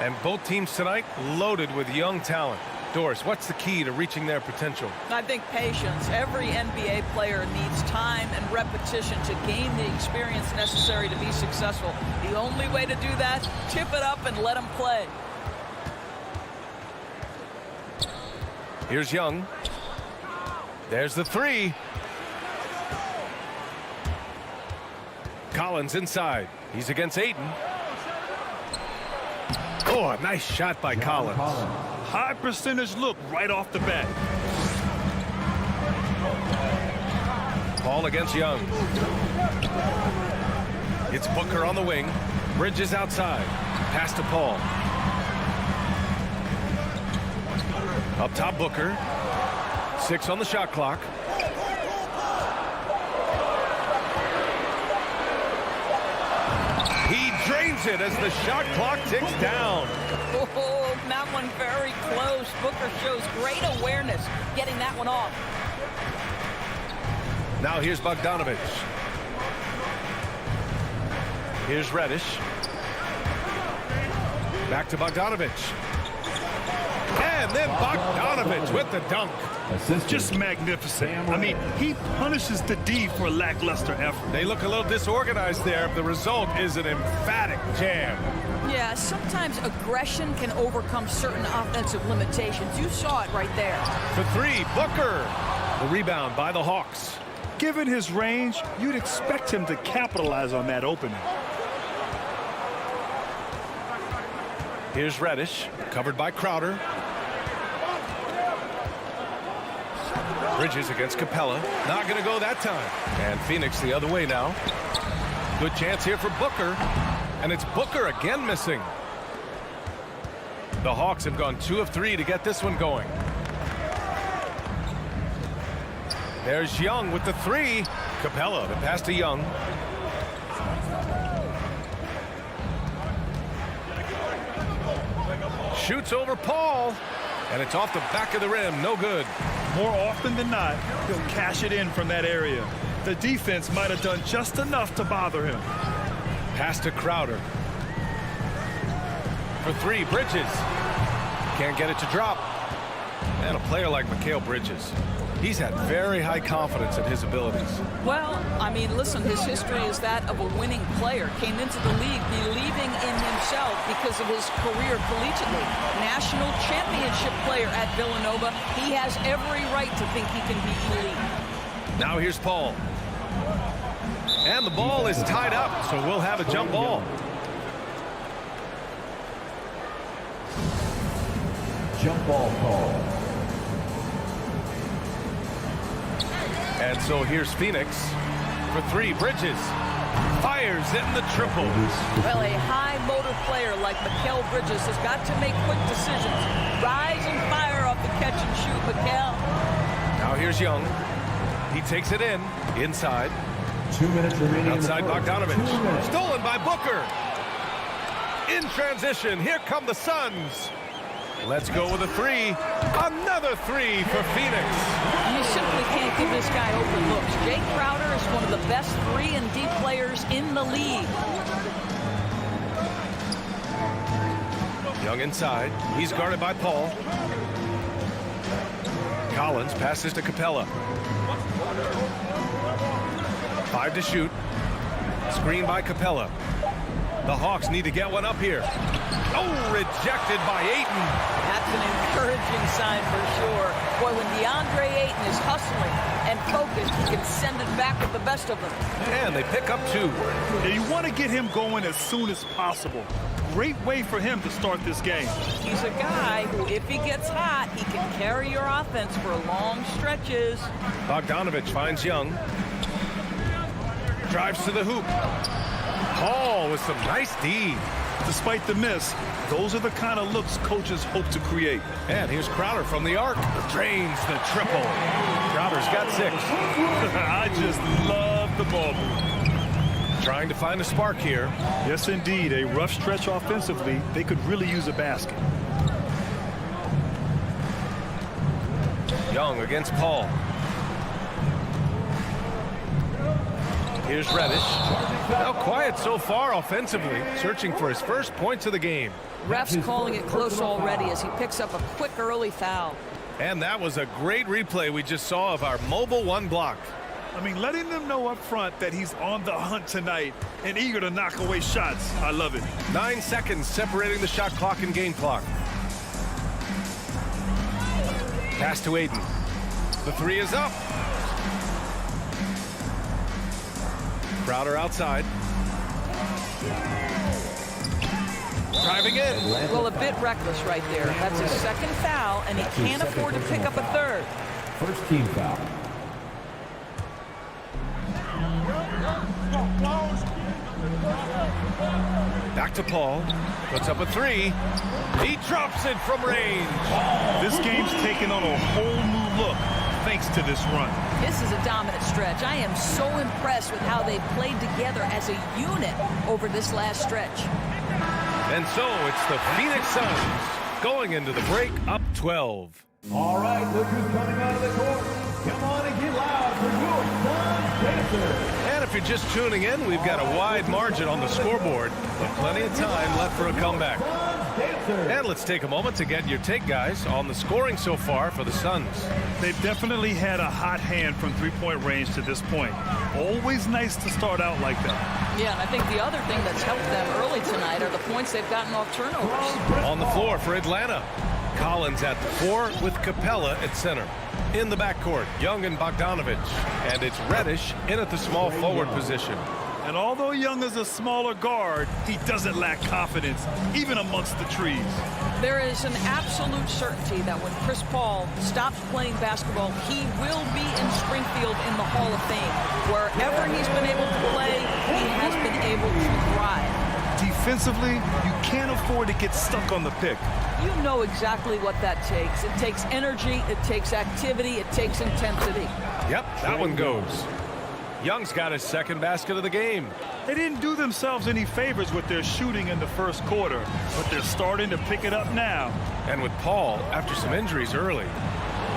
And both teams tonight loaded with young talent. Doris, what's the key to reaching their potential? I think patience. Every NBA player needs time and repetition to gain the experience necessary to be successful. The only way to do that, tip it up and let them play. Here's Young. There's the three. Collins inside. He's against Ayton. Oh, a nice shot by Collins. High percentage look right off the bat. Paul against Young. It's Booker on the wing. Bridges outside. Pass to Paul. Up top, Booker. 6 on the shot clock. He drains it as the shot clock ticks down. Oh, that one very close. Booker shows great awareness getting that one off. Now here's Bogdanovich. Here's Reddish. Back to Bogdanovich. And then Bogdanovich with the dunk. Just magnificent. I mean, he punishes the D for lackluster effort. They look a little disorganized there. The result is an emphatic jam. Yeah, sometimes aggression can overcome certain offensive limitations. You saw it right there. For three, Booker. The rebound by the Hawks. Given his range, you'd expect him to capitalize on that opening. Here's Reddish, covered by Crowder. Bridges against Capella. Not going to go that time. And Phoenix the other way now. Good chance here for Booker. And it's Booker again missing. The Hawks have gone 2 of 3 to get this one going. There's Young with the 3. Capella, the pass to Young. Shoots over Paul. And it's off the back of the rim. No good. More often than not, he'll cash it in from that area. The defense might have done just enough to bother him. Pass to Crowder. For 3, Bridges. Can't get it to drop. And a player like Mikal Bridges, he's had very high confidence in his abilities. Well, I mean, listen, his history is that of a winning player. Came into the league believing in himself because of his career collegiately. National championship player at Villanova. He has every right to think he can be elite. Now here's Paul. And the ball is tied up, so we'll have a jump ball. Jump ball call. And so here's Phoenix. For 3, Bridges. Fires in the triple. Well, a high motor player like Mikal Bridges has got to make quick decisions. Rise and fire off the catch and shoot, Mikal. Now here's Young. He takes it in. Inside. 2 minutes remaining. Outside Bogdanovich. Stolen by Booker. In transition. Here come the Suns. Let's go with a 3. Another 3 for Phoenix. You simply can't give this guy open looks. Jay Crowder is one of the best 3 and D players in the league. Young inside. He's guarded by Paul. Collins passes to Capella. 5 to shoot. Screen by Capella. The Hawks need to get one up here. Oh, rejected by Ayton. That's an encouraging sign for sure. Boy, when DeAndre Ayton is hustling and focused, he can send it back with the best of them. And they pick up 2. Yeah, you want to get him going as soon as possible. Great way for him to start this game. He's a guy who, if he gets hot, he can carry your offense for long stretches. Bogdanovich finds Young. Drives to the hoop. Paul with some nice D. Despite the miss, those are the kind of looks coaches hope to create. And here's Crowder from the arc. Drains the triple. Crowder's got 6. I just love the ball. Trying to find a spark here. Yes, indeed. A rough stretch offensively. They could really use a basket. Young against Paul. Here's Reddish. Now quiet so far offensively, searching for his first points of the game. Refs calling it close already as he picks up a quick early foul. And that was a great replay we just saw of our mobile one block. I mean, letting them know up front that he's on the hunt tonight and eager to knock away shots. I love it. 9 seconds separating the shot clock and game clock. Pass to Aiden. The three is up. Crowder outside. Driving in. Well, a bit reckless right there. That's his second foul, and he can't afford to pick up a third. First team foul. Back to Paul. Puts up a three. He drops it from range. This game's taken on a whole new look thanks to this run. This is a dominant stretch. I am so impressed with how they've played together as a unit over this last stretch. And so it's the Phoenix Suns going into the break up 12. All right, look who's coming out of the court. Come on and get loud for your Suns Pacers. And if you're just tuning in, we've got a wide margin on the scoreboard, but plenty of time left for a comeback. And let's take a moment to get your take, guys, on the scoring so far for the Suns. They've definitely had a hot hand from three-point range to this point. Always nice to start out like that. Yeah, and I think the other thing that's helped them early tonight are the points they've gotten off turnovers. On the floor for Atlanta, Collins at the 4 with Capella at center. In the backcourt, Young and Bogdanovich. And it's Reddish in at the small forward position. And although Young is a smaller guard, he doesn't lack confidence, even amongst the trees. There is an absolute certainty that when Chris Paul stops playing basketball, he will be in Springfield in the Hall of Fame. Wherever he's been able to play, he has been able to thrive. Defensively, you can't afford to get stuck on the pick. You know exactly what that takes. It takes energy, it takes activity, it takes intensity. Yep, that one goes. Young's got his second basket of the game. They didn't do themselves any favors with their shooting in the first quarter, but they're starting to pick it up now. And with Paul, after some injuries early,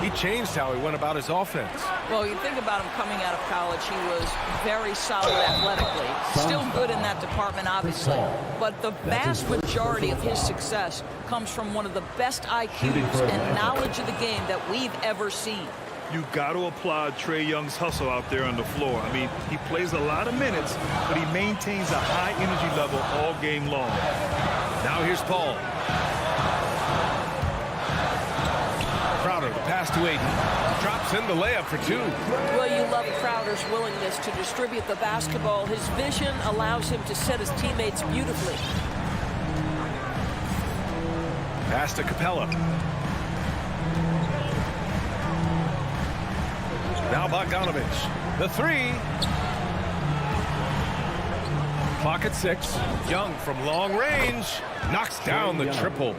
he changed how he went about his offense. Well, you think about him coming out of college, he was very solid athletically. Still good in that department, obviously. But the vast majority of his success comes from one of the best IQs and knowledge of the game that we've ever seen. You got to applaud Trae Young's hustle out there on the floor. I mean, he plays a lot of minutes, but he maintains a high energy level all game long. Now here's Paul. Crowder, the pass to Aiden. Drops in the layup for two. Well, you love Crowder's willingness to distribute the basketball. His vision allows him to set his teammates beautifully. Pass to Capella. Now Bogdanovich. The three. Clock at 6. Young from long range. Knocks down the triple.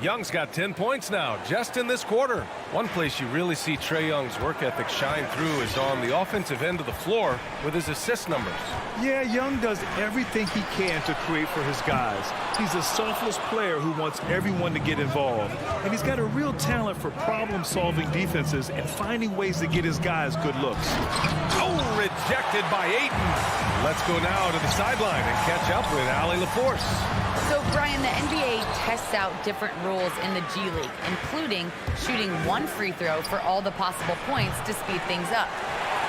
Young's got 10 points now, just in this quarter. One place you really see Trae Young's work ethic shine through is on the offensive end of the floor with his assist numbers. Yeah, Young does everything he can to create for his guys. He's a selfless player who wants everyone to get involved. And he's got a real talent for problem-solving defenses and finding ways to get his guys good looks. Oh, rejected by Ayton. Let's go now to the sideline and catch up with Allie LaForce. So, Brian, the NBA tests out different rules in the G League, including shooting one free throw for all the possible points to speed things up.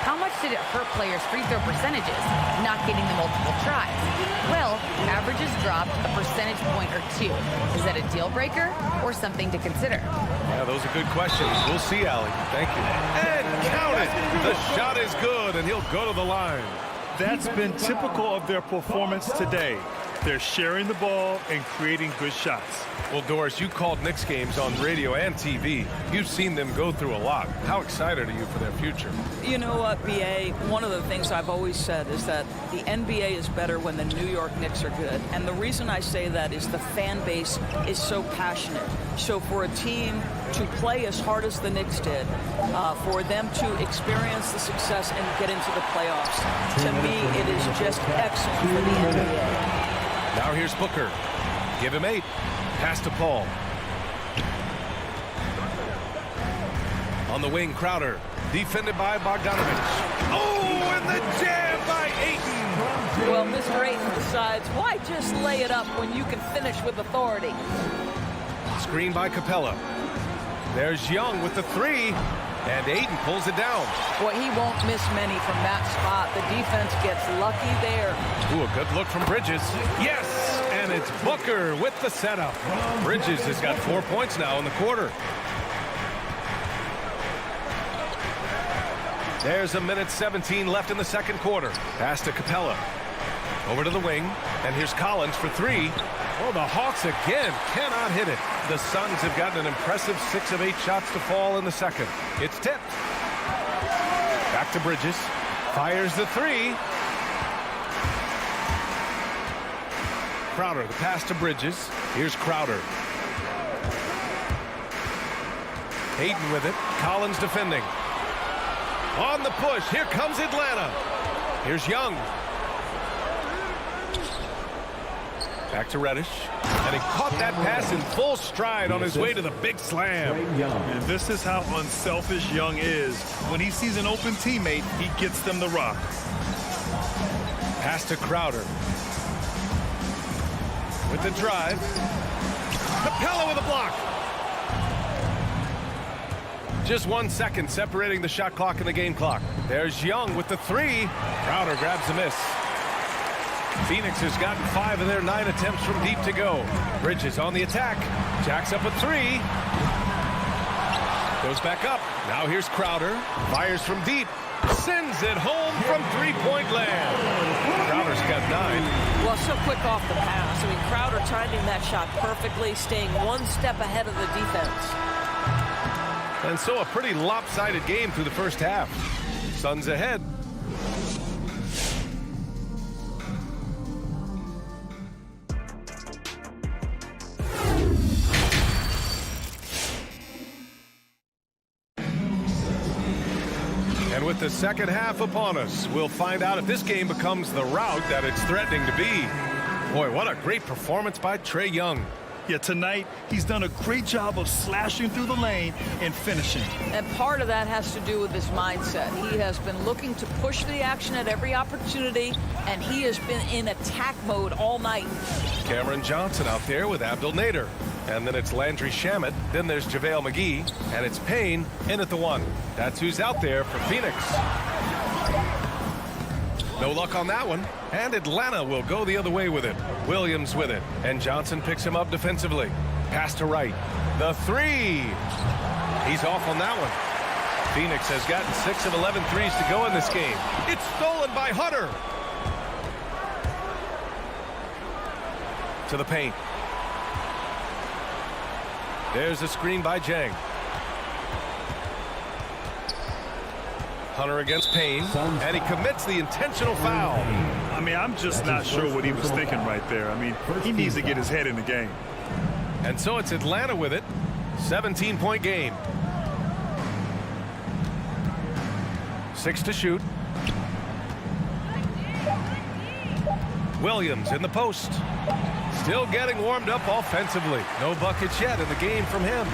How much did it hurt players' free throw percentages, not getting the multiple tries? Well, averages dropped a percentage point or two. Is that a deal breaker or something to consider? Yeah, those are good questions. We'll see, Allie. Thank you. And count it. The shot is good, and he'll go to the line. That's been typical of their performance today. They're sharing the ball and creating good shots. Well, Doris, you called Knicks games on radio and TV. You've seen them go through a lot. How excited are you for their future? You know what, B.A., one of the things I've always said is that the NBA is better when the New York Knicks are good. And the reason I say that is the fan base is so passionate. So for a team to play as hard as the Knicks did, for them to experience the success and get into the playoffs, to me, it is just excellent for the NBA. Now here's Booker. Give him 8. Pass to Paul. On the wing, Crowder. Defended by Bogdanovich. Oh, and the jam by Ayton. Well, Mr. Ayton decides, why just lay it up when you can finish with authority? Screen by Capella. There's Young with the three, and Ayton pulls it down. Boy, he won't miss many from that spot. The defense gets lucky there. Ooh, a good look from Bridges. Yes, and it's Booker with the setup. Bridges has got 4 points now in the quarter. There's 1:17 left in the second quarter. Pass to Capella. Over to the wing, and here's Collins for three. Oh, the Hawks again cannot hit it. The Suns have gotten an impressive 6 of 8 shots to fall in the second. It's tipped. Back to Bridges. Fires the three. Crowder, the pass to Bridges. Here's Crowder. Hayden with it. Collins defending. On the push. Here comes Atlanta. Here's Young. Back to Reddish. And he caught that pass in full stride on his way to the big slam. And this is how unselfish Young is. When he sees an open teammate, he gets them the rock. Pass to Crowder. With the drive. Capella with a block. Just 1 second separating the shot clock and the game clock. There's Young with the three. Crowder grabs a miss. Phoenix has gotten 5 of their 9 attempts from deep to go. Bridges on the attack. Jacks up a three. Goes back up. Now here's Crowder. Fires from deep. Sends it home from three-point land. Crowder's got 9. Well, so quick off the pass. I mean, Crowder timing that shot perfectly, staying 1 step ahead of the defense. And so a pretty lopsided game through the first half. Suns ahead. And with the second half upon us, we'll find out if this game becomes the rout that it's threatening to be. Boy, what a great performance by Trae Young. Yeah, tonight, he's done a great job of slashing through the lane and finishing. And part of that has to do with his mindset. He has been looking to push the action at every opportunity, and he has been in attack mode all night. Cameron Johnson out there with Abdel Nader. And then it's Landry Shamet. Then there's JaVale McGee. And it's Payne in at the 1. That's who's out there for Phoenix. No luck on that one. And Atlanta will go the other way with it. Williams with it. And Johnson picks him up defensively. Pass to Wright. The three. He's off on that one. Phoenix has gotten 6 of 11 threes to go in this game. It's stolen by Hunter. To the paint. There's a screen by Jang. Hunter against Payne, and he commits the intentional foul. I mean, I'm just not sure what he was thinking right there. I mean, he needs to get his head in the game. And so it's Atlanta with it. 17-point game. 6 to shoot. Williams in the post. Still getting warmed up offensively. No buckets yet in the game from him.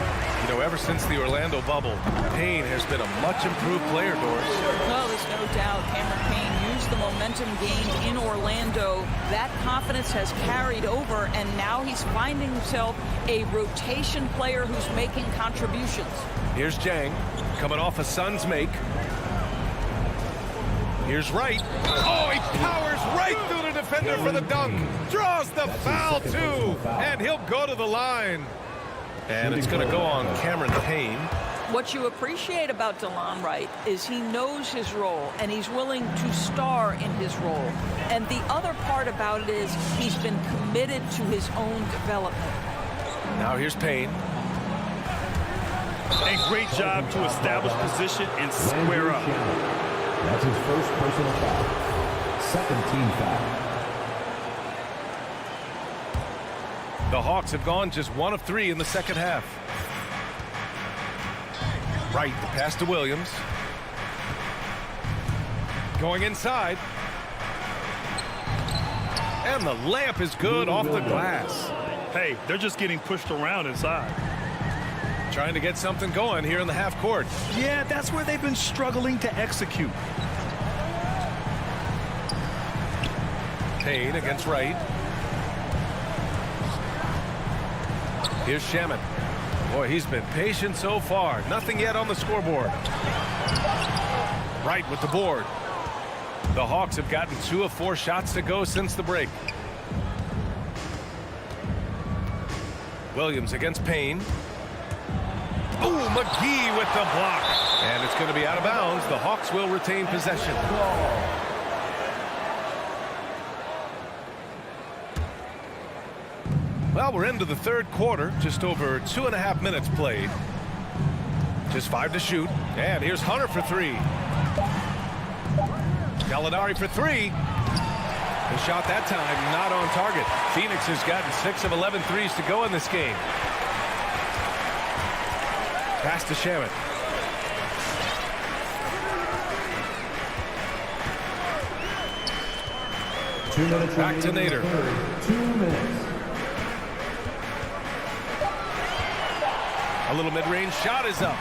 You know, ever since the Orlando bubble, Payne has been a much improved player, Doris. Well, there's no doubt Cameron Payne used the momentum gained in Orlando. That confidence has carried over, and now he's finding himself a rotation player who's making contributions. Here's Jang coming off a Suns make. Here's Wright. Oh, he powers right through the defender for the dunk. Draws the foul, too. And he'll go to the line. And it's going to go on Cameron Payne. What you appreciate about DeLon Wright is he knows his role, and he's willing to star in his role. And the other part about it is he's been committed to his own development. Now here's Payne. A great job to establish position and square up. That's his first personal foul. Second team foul. The Hawks have gone just 1 of 3 in the second half. Wright, the pass to Williams. Going inside. And the layup is good off the glass. Hey, they're just getting pushed around inside. Trying to get something going here in the half court. Yeah, that's where they've been struggling to execute. Payne against Wright. Here's Shaman. Boy, he's been patient so far. Nothing yet on the scoreboard. Wright with the board. The Hawks have gotten 2 of 4 shots to go since the break. Williams against Payne. Oh, McGee with the block. And it's going to be out of bounds. The Hawks will retain possession. Well, we're into the third quarter. Just over 2.5 minutes played. Just 5 to shoot. And here's Hunter for 3. Gallinari for 3. The shot that time not on target. Phoenix has gotten 6 of 11 threes to go in this game. Pass to Shaman. Back to Nader. 2 minutes. A little mid-range shot is up.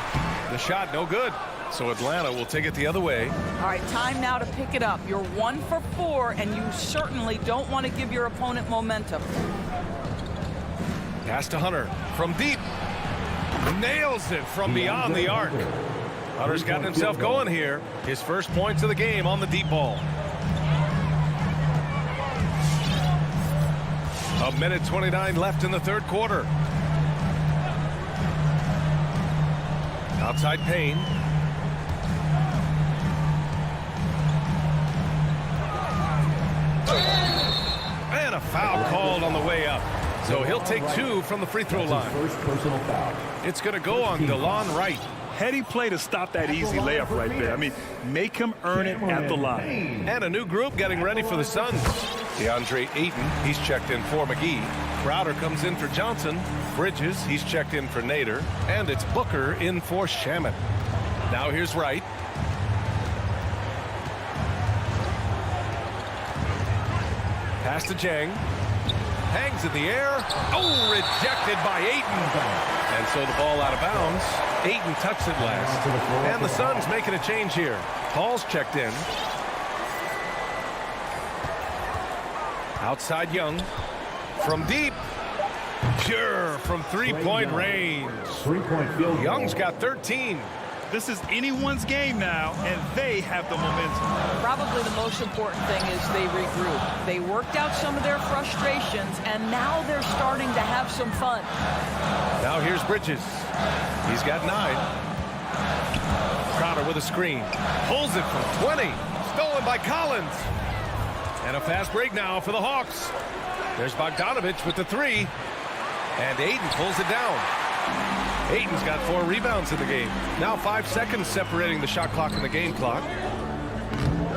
The shot no good. So Atlanta will take it the other way. All right, time now to pick it up. You're 1 for 4, and you certainly don't want to give your opponent momentum. Pass to Hunter from deep. Nails it from beyond the arc. Hunter's gotten himself going here. His first points of the game on the deep ball. A minute 29 left in the third quarter. Outside Payne. And a foul called on the way up. So he'll take 2 from the free throw line. First personal foul. It's going to go on DeLon Wright. Heady play to stop that easy layup right there. I mean, make him earn it at the line. And a new group getting ready for the Suns. DeAndre Ayton, he's checked in for McGee. Crowder comes in for Johnson. Bridges, he's checked in for Nader. And it's Booker in for Shaman. Now here's Wright. Pass to Jang. Hangs in the air. Oh, rejected by Ayton. And so the ball out of bounds. Ayton touched it last. And the Suns making a change here. Hall's checked in. Outside Young. From deep. Pure from three-point range. 3-point field goal. Young's got 13. This is anyone's game now, and they have the momentum. Probably the most important thing is they regroup. They worked out some of their frustrations, and now they're starting to have some fun. Now here's Bridges. He's got 9. Crowder with a screen. Pulls it from 20. Stolen by Collins. And a fast break now for the Hawks. There's Bogdanovich with the 3. And Ayton pulls it down. Ayton's got 4 rebounds in the game. Now 5 seconds separating the shot clock and the game clock.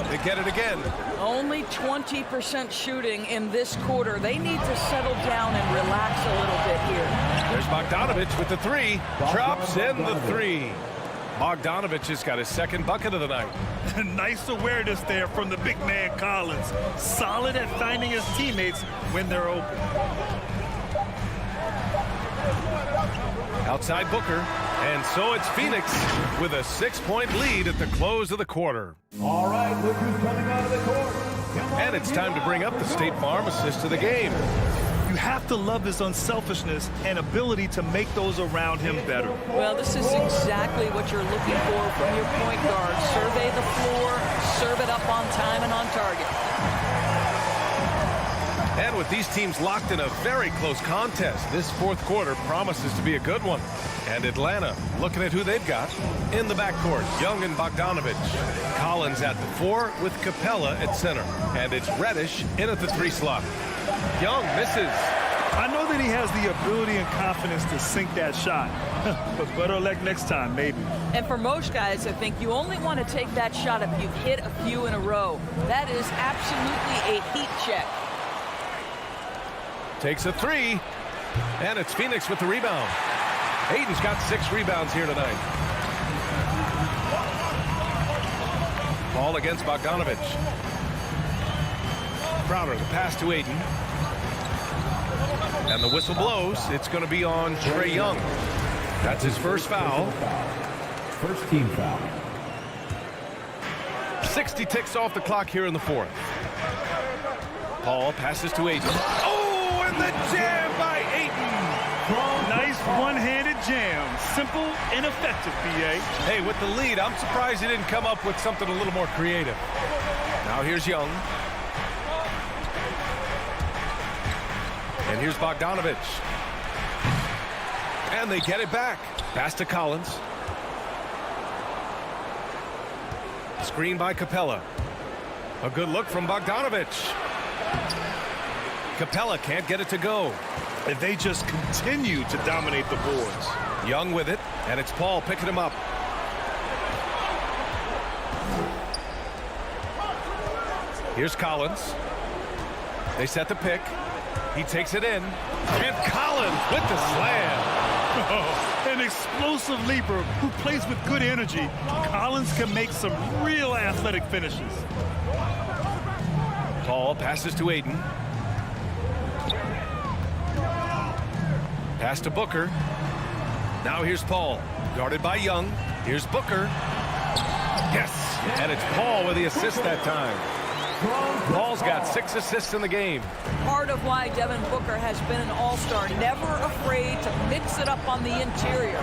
They get it again. Only 20% shooting in this quarter. They need to settle down and relax a little bit here. There's Bogdanovich with the 3. Drops in the 3. Bogdanovich has got his second bucket of the night. Nice awareness there from the big man Collins. Solid at finding his teammates when they're open. Outside Booker, and so it's Phoenix with a 6-point lead at the close of the quarter. All right, look who's coming out of the court. And it's time to bring up the State Farm assist of the game. You have to love his unselfishness and ability to make those around him better. Well, this is exactly what you're looking for from your point guard. Survey the floor, serve it up on time and on target. And with these teams locked in a very close contest, this fourth quarter promises to be a good one. And Atlanta, looking at who they've got in the backcourt, Young and Bogdanovich. Collins at the 4 with Capella at center. And it's Reddish in at the 3 slot. Young misses. I know that he has the ability and confidence to sink that shot. But better luck next time, maybe. And for most guys, I think you only want to take that shot if you've hit a few in a row. That is absolutely a heat check. Takes a 3, and it's Phoenix with the rebound. Ayton's got 6 rebounds here tonight. Ball against Bogdanovich. Crowder, the pass to Ayton. And the whistle blows. It's going to be on Trae Young. That's his first foul. First team foul. 60 ticks off the clock here in the fourth. Paul passes to Ayton. Oh, and the jam by Ayton. Nice one-handed jam. Simple and effective, B.A. Hey, with the lead, I'm surprised he didn't come up with something a little more creative. Now here's Young. And here's Bogdanovich. And they get it back. Pass to Collins. Screen by Capella. A good look from Bogdanovich. Capella can't get it to go. And they just continue to dominate the boards. Young with it, and it's Paul picking him up. Here's Collins. They set the pick. He takes it in. And Collins with the slam. An explosive leaper who plays with good energy. Collins can make some real athletic finishes. Paul passes to Ayton. Pass to Booker. Now here's Paul. Guarded by Young. Here's Booker. Yes! And it's Paul with the assist that time. Paul's got 6 assists in the game. Part of why Devin Booker has been an all-star, never afraid to mix it up on the interior.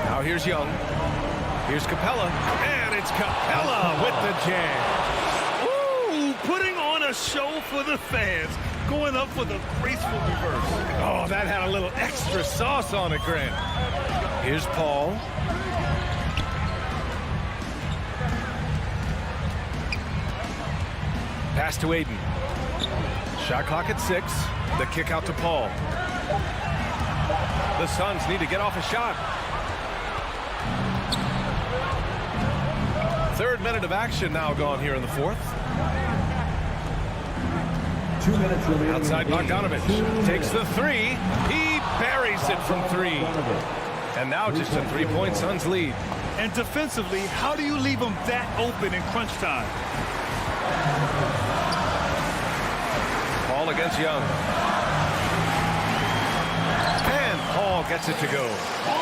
Now here's Young. Here's Capella. And it's Capella with the jam. Ooh, putting on a show for the fans. Going up for the graceful reverse. Oh, that had a little extra sauce on it, Grant. Here's Paul. Pass to Ayton. Shot clock at 6. The kick out to Paul. The Suns need to get off a shot. 3rd minute of action now gone here in the 4th. 2 minutes remaining. Outside Bogdanovich takes the 3. He buries it from 3. And now just a 3-point Suns lead. And defensively, how do you leave them that open in crunch time? Paul against Young. And Paul gets it to go.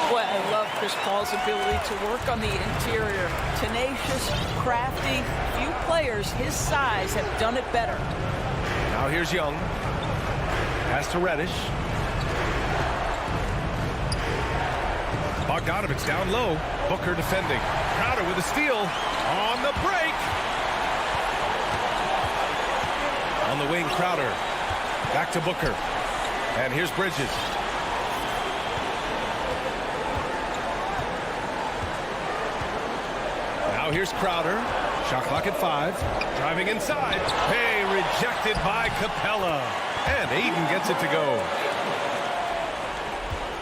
Boy, I love Chris Paul's ability to work on the interior. Tenacious, crafty. Few players his size have done it better. Now here's Young. Pass to Reddish. Bogdanovich down low. Booker defending. Crowder with a steal. On the break. On the wing, Crowder. Back to Booker. And here's Bridges. Now here's Crowder. Shot clock at 5. Driving inside. Hey, rejected by Capella. And Ayton gets it to go.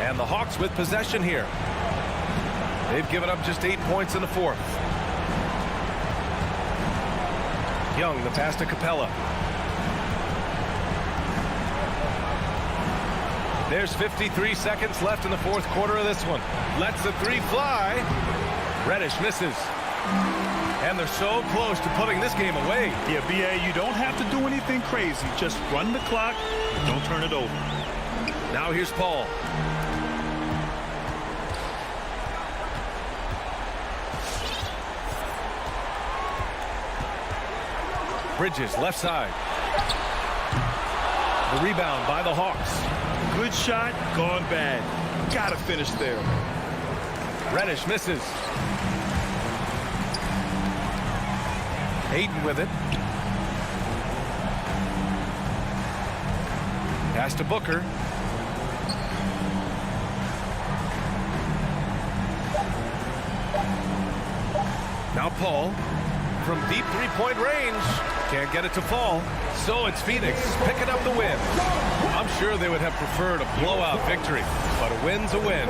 And the Hawks with possession here. They've given up just 8 points in the 4th. Young, the pass to Capella. There's 53 seconds left in the 4th quarter of this one. Lets the 3 fly. Reddish misses. And they're so close to putting this game away. Yeah, B.A., you don't have to do anything crazy. Just run the clock and don't turn it over. Now here's Paul. Bridges, left side. The rebound by the Hawks. Good shot, gone bad. Gotta finish there. Reddish misses. Ayton with it. Pass to Booker. Now Paul from deep 3-point range. Can't get it to fall. So it's Phoenix picking up the win. I'm sure they would have preferred a blowout victory, but a win's a win.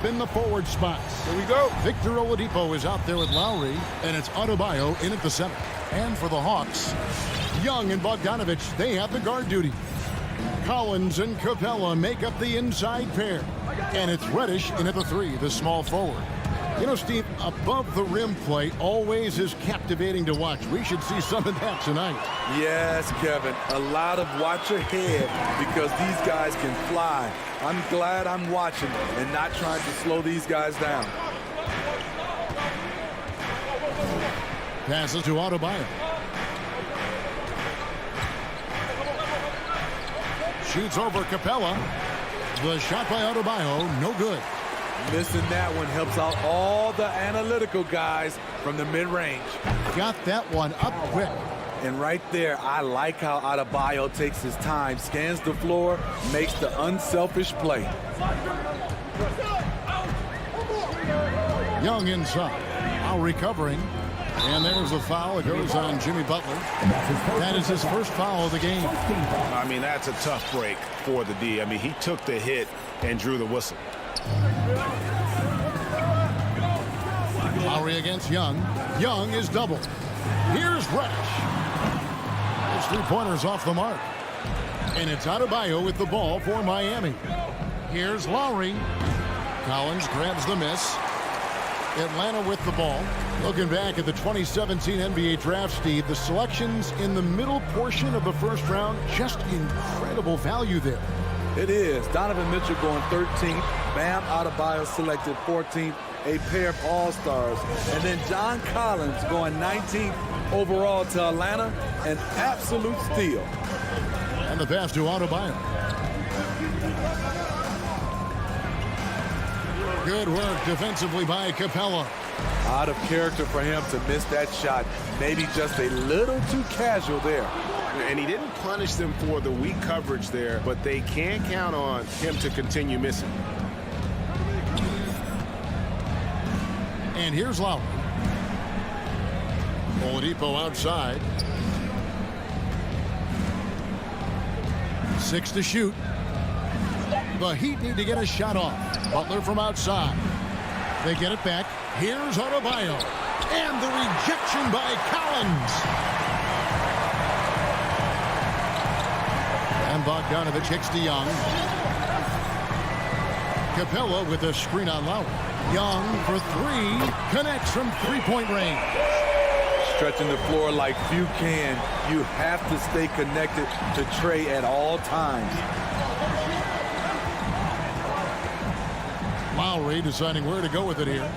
in the forward spots. Here we go. Victor Oladipo is out there with Lowry, and it's Adebayo in at the center. And for the Hawks, Young and Bogdanovich, they have the guard duty. Collins and Capella make up the inside pair. And it's Reddish in at the 3, the small forward. You know, Steve, above the rim play always is captivating to watch. We should see some of that tonight. Yes, Kevin. A lot of watch ahead because these guys can fly. I'm glad I'm watching and not trying to slow these guys down. Passes to Adebayo. Shoots over Capella. The shot by Adebayo, no good. Missing that one helps out all the analytical guys from the mid-range. Got that one up quick. And right there, I like how Adebayo takes his time, scans the floor, makes the unselfish play. Young inside. Now recovering. And there's a foul. It goes on Jimmy Butler. That is his first foul of the game. I mean, that's a tough break for the D. I mean, he took the hit and drew the whistle. Lowry against Young. Young is doubled. Here's Reddish. His three-pointers off the mark. And it's Adebayo with the ball for Miami. Here's Lowry. Collins grabs the miss. Atlanta with the ball. Looking back at the 2017 NBA draft, Steve, the selections in the middle portion of the first round, just incredible value there. It is. Donovan Mitchell going 13th. Bam Adebayo selected 14th. A pair of all-stars. And then John Collins going 19th overall to Atlanta. An absolute steal. And the pass to Adebayo. Good work defensively by Capella. Out of character for him to miss that shot. Maybe just a little too casual there. And he didn't punish them for the weak coverage there, but they can count on him to continue missing. And here's Lowry. Oladipo outside. 6 to shoot. The Heat need to get a shot off. Butler from outside. They get it back. Here's Adebayo. And the rejection by Collins. And Bogdanovich kicks to Young. Capella with a screen on Lowry. Young for 3. Connects from three-point range. Stretching the floor like few can. You have to stay connected to Trey at all times. Lowry deciding where to go with it here.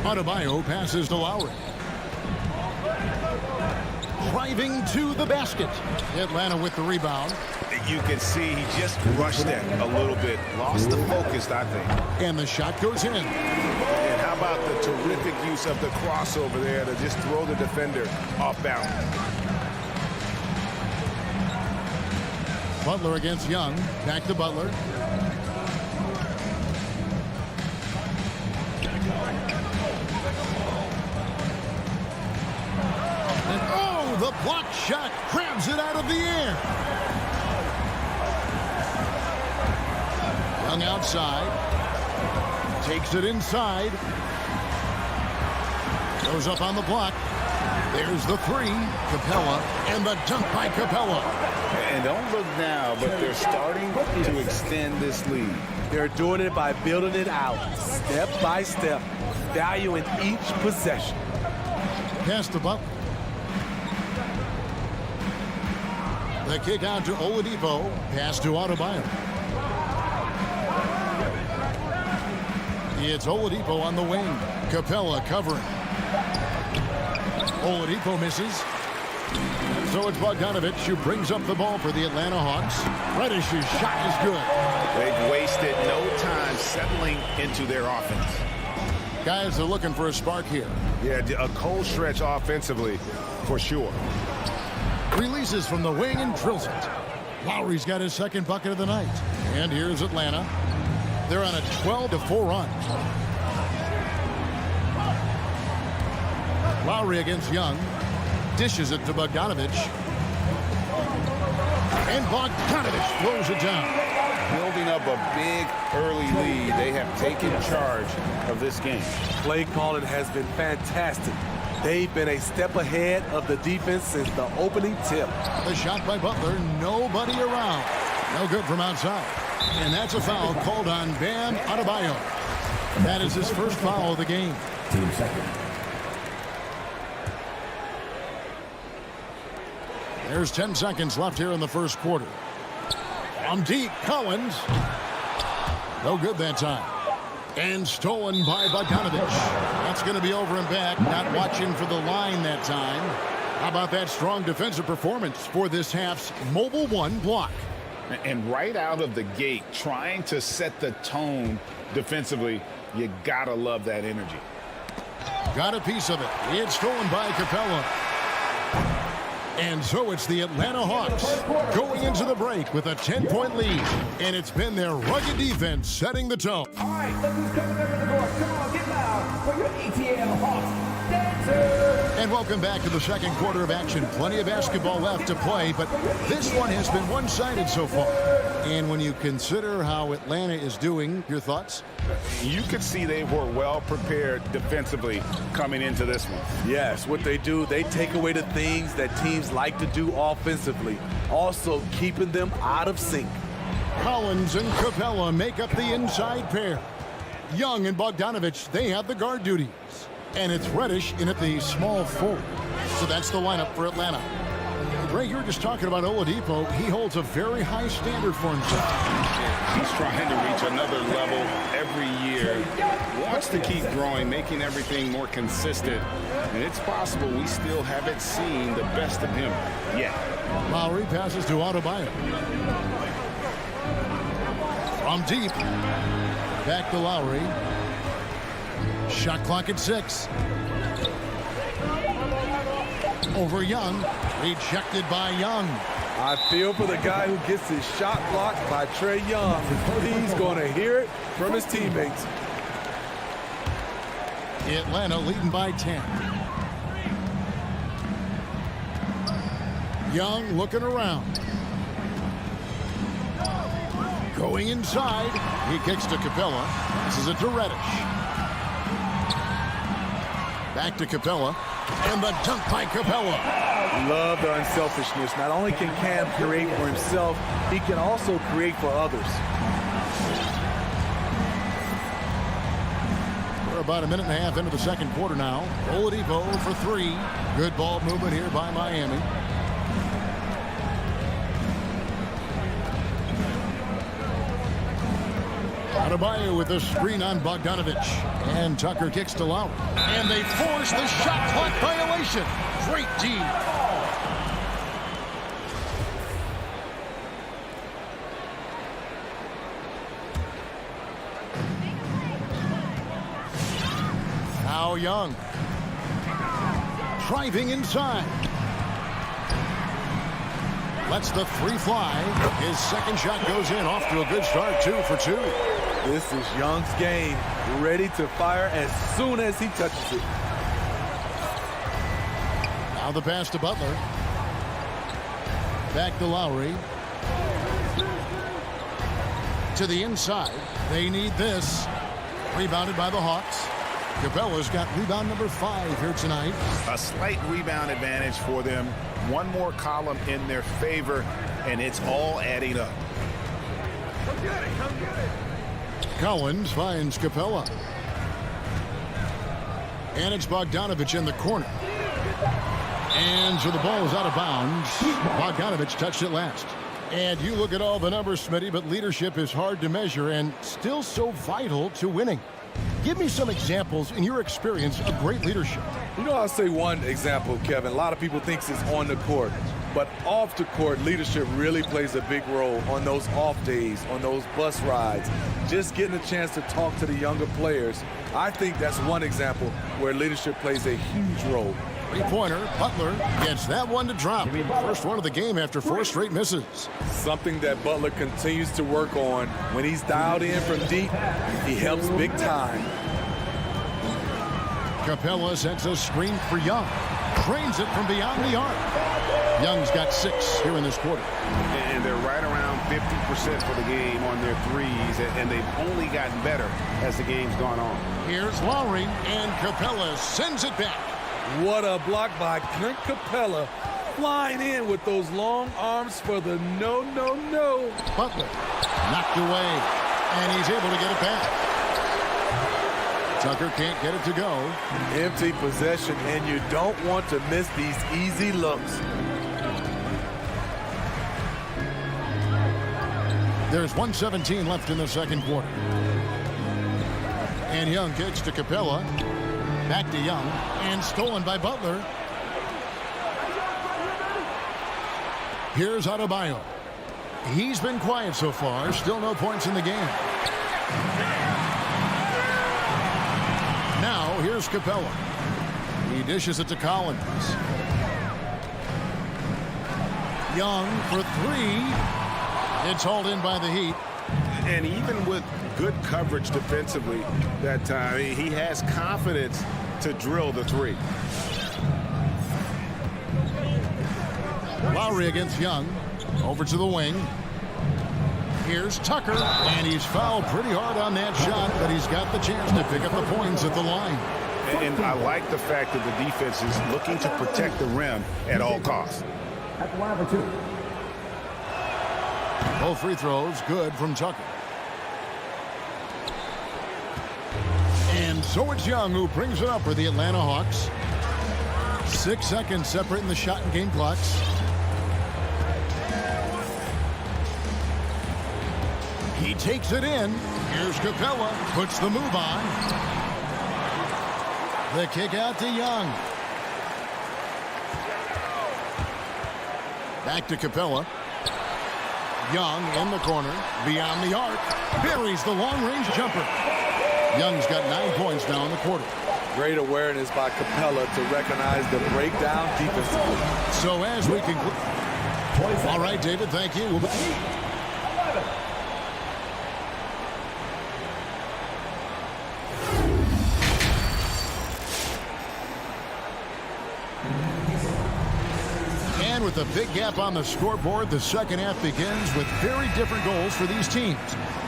Adebayo passes to Lowry. Driving to the basket. Atlanta with the rebound. You can see he just rushed that a little bit. Lost the focus, I think. And the shot goes in. And how about the terrific use of the crossover there to just throw the defender off balance. Butler against Young. Back to Butler. And oh, the block shot grabs it out of the air. Young outside. Takes it inside. Goes up on the block. There's the 3. Capella. And the dunk by Capella. And don't look now, but they're starting to extend this lead. They're doing it by building it out, step by step, valuing each possession. Pass to Butler. The kick out to Oladipo. Pass to Adebayo. It's Oladipo on the wing. Capella covering. Oladipo misses. So it's Bogdanovich who brings up the ball for the Atlanta Hawks. Reddish's shot is good. They've wasted no time settling into their offense. Guys are looking for a spark here. Yeah, a cold stretch offensively, for sure. Releases from the wing and drills it. Lowry's got his second bucket of the night. And here's Atlanta. They're on a 12-4 run. Lowry against Young. Dishes it to Bogdanovich. And Bogdanovich throws it down. building up a big early lead. They have taken charge of this game. Play calling has been fantastic. They've been a step ahead of the defense since the opening tip. The shot by Butler, nobody around. No good from outside. And that's a foul called on Bam Adebayo. That is his first foul of the game. Team second. There's 10 seconds left here in the first quarter. From deep, Collins. No good that time. And stolen by Bogdanovich. That's going to be over and back. Not watching for the line that time. How about that strong defensive performance for this half's Mobile One block? And right out of the gate, trying to set the tone defensively, you gotta love that energy. Got a piece of it. It's stolen by Capella. And so it's the Atlanta Hawks going into the break with a 10-point lead. And it's been their rugged defense setting the tone. All right, look who's coming over the door. Come on, get loud for your ATL Hawks dancer. And welcome back to the second quarter of action. Plenty of basketball left to play, but this one has been one-sided so far. And when you consider how Atlanta is doing, your thoughts? You could see they were well prepared defensively coming into this one. Yes, what they do, they take away the things that teams like to do offensively, also keeping them out of sync. Collins and Capella make up the inside pair. Young and Bogdanovich, they have the guard duties. And it's Reddish in at the small forward. So that's the lineup for Atlanta. Ray, you were just talking about Oladipo. He holds a very high standard for himself. He's trying to reach another level every year. Wants to keep growing, making everything more consistent. And it's possible we still haven't seen the best of him yet. Lowry passes to Adebayo. From deep. Back to Lowry. Shot clock at 6. Over Young. Rejected by Young. I feel for the guy who gets his shot blocked by Trae Young. He's going to hear it from his teammates. Atlanta leading by 10. Young looking around. Going inside. He kicks to Capella. This is it to Reddish. Back to Capella. And the dunk by Capella. Love the unselfishness. Not only can Cam create for himself, he can also create for others. We're about a minute and a half into the second quarter now. Oladipo for 3. Good ball movement here by Miami. Adebayo with a screen on Bogdanovich. And Tucker kicks to Lowry. And they force the shot clock violation. Great D. Now Young. Driving inside. Lets the 3 fly. His second shot goes in. Off to a good start. 2 for 2. This is Young's game. Ready to fire as soon as he touches it. Now the pass to Butler. Back to Lowry. To the inside. They need this. Rebounded by the Hawks. Capella's got rebound number 5 here tonight. A slight rebound advantage for them. One more column in their favor, and it's all adding up. Come get it, come get it. Collins finds Capella. And it's Bogdanovich in the corner. And so the ball is out of bounds. Bogdanovich touched it last. And you look at all the numbers, Smitty, but leadership is hard to measure and still so vital to winning. Give me some examples in your experience of great leadership. You know, I'll say one example, Kevin. A lot of people think it's on the court. But off the court, leadership really plays a big role on those off days, on those bus rides. Just getting a chance to talk to the younger players. I think that's one example where leadership plays a huge role. 3-pointer, Butler gets that one to drop. First one of the game after 4 straight misses. Something that Butler continues to work on. When he's dialed in from deep, he helps big time. Capella sets a screen for Young. Trains it from beyond the arc. Young's got 6 here in this quarter. And they're right around 50% for the game on their threes, and they've only gotten better as the game's gone on. Here's Lowry, and Capella sends it back. What a block by Clint Capella, flying in with those long arms for the no. Butler knocked away, and he's able to get it back. Tucker can't get it to go. Empty possession, and you don't want to miss these easy looks. There's 1:17 left in the second quarter. And Young kicks to Capella. Back to Young, and stolen by Butler. Here's Adebayo. He's been quiet so far. Still no points in the game. Now, here's Capella. He dishes it to Collins. Young for three. It's hauled in by the Heat. And even with good coverage defensively that time, he has confidence to drill the three. Lowry against Young. Over to the wing. Here's Tucker, and he's fouled pretty hard on that shot, but he's got the chance to pick up the points at the line. And I like the fact that the defense is looking to protect the rim at all costs. At the line for two. Both free throws good from Tucker. And so it's Young who brings it up for the Atlanta Hawks. 6 seconds separating the shot and game clocks. He takes it in. Here's Capella. Puts the move on. The kick out to Young. Back to Capella. Young in the corner. Beyond the arc. Buries the long-range jumper. Young's got 9 points now in the quarter. Great awareness by Capella to recognize the breakdown defensively. So as we conclude. All right, David, thank you. We'll be And with a big gap on the scoreboard, the second half begins with very different goals for these teams.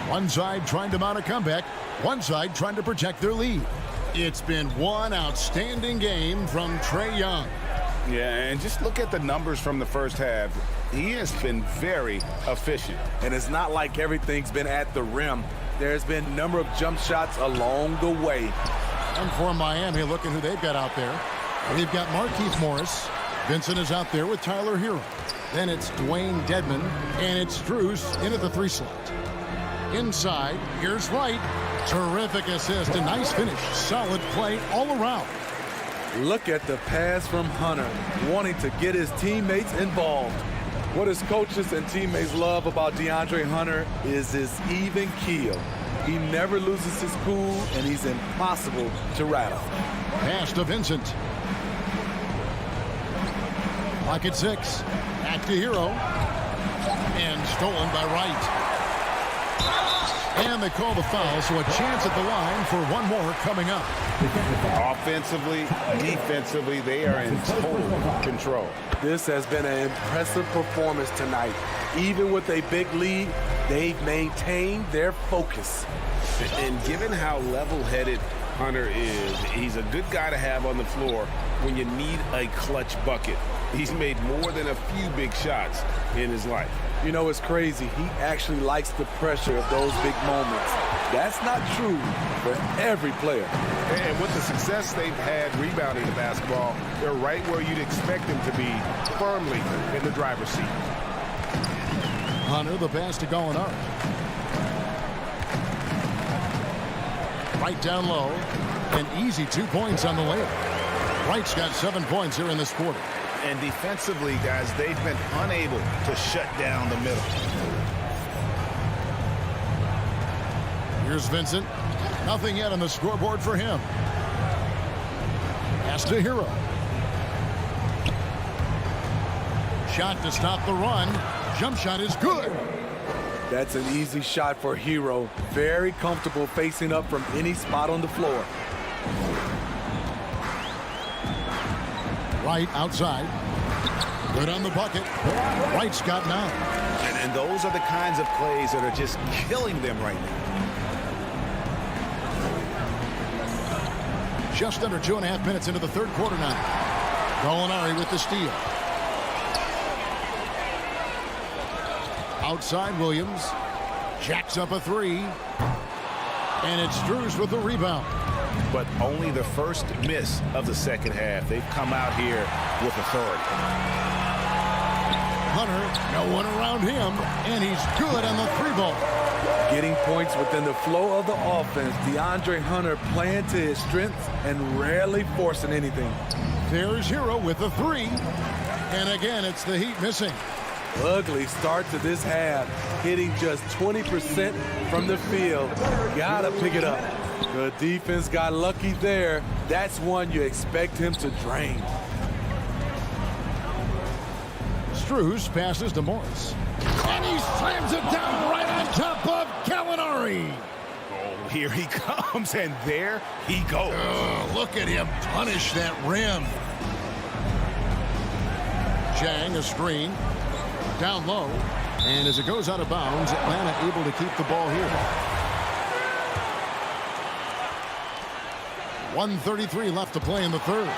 One side trying to mount a comeback, one side trying to protect their lead. It's been one outstanding game from Trae Young. Yeah, and just look at the numbers from the first half. He has been very efficient. And it's not like everything's been at the rim. There's been a number of jump shots along the way. And for Miami, look at who they've got out there. They've got Markieff Morris. Vincent is out there with Tyler Hero. Then it's Dwayne Dedman, and it's Strus in at the 3 slot. Inside, here's Wright. Terrific assist, a nice finish. Solid play all around. Look at the pass from Hunter, wanting to get his teammates involved. What his coaches and teammates love about DeAndre Hunter is his even keel. He never loses his cool, and he's impossible to rattle. Pass to Vincent. Clock at 6. Back to Hero. And stolen by Wright. And they call the foul, so a chance at the line for one more coming up. Offensively, defensively, they are in total control. This has been an impressive performance tonight. Even with a big lead, they've maintained their focus. And given how level-headed Hunter is, he's a good guy to have on the floor when you need a clutch bucket. He's made more than a few big shots in his life. You know, it's crazy. He actually likes the pressure of those big moments. That's not true for every player. And with the success they've had rebounding the basketball, they're right where you'd expect them to be, firmly in the driver's seat. Hunter, the pass to Gallinari. Right down low. An easy 2 points on the layup. Wright's got 7 points here in this quarter. And defensively, guys, they've been unable to shut down the middle. Here's Vincent. Nothing yet on the scoreboard for him. Pass to Hero. Shot to stop the run. Jump shot is good. That's an easy shot for Hero. Very comfortable facing up from any spot on the floor. Wright outside. Good on the bucket. Wright's got 9. And those are the kinds of plays that are just killing them right now. Just under 2.5 minutes into the third quarter now. Gallinari with the steal. Outside Williams. Jacks up a three. And it's Strus with the rebound. But only the first miss of the second half. They've come out here with authority. Hunter, no one around him, and he's good on the three ball. Getting points within the flow of the offense. DeAndre Hunter playing to his strengths and rarely forcing anything. There's Hero with the three. And again, it's the Heat missing. Ugly start to this half. Hitting just 20% from the field. Gotta pick it up. The defense got lucky there. That's one you expect him to drain. Strus passes to Morris. And he slams it down right on top of Gallinari. Oh, here he comes, and there he goes. Look at him punish that rim. Jang, a screen. Down low. And as it goes out of bounds, Atlanta able to keep the ball here. 1:33 left to play in the third.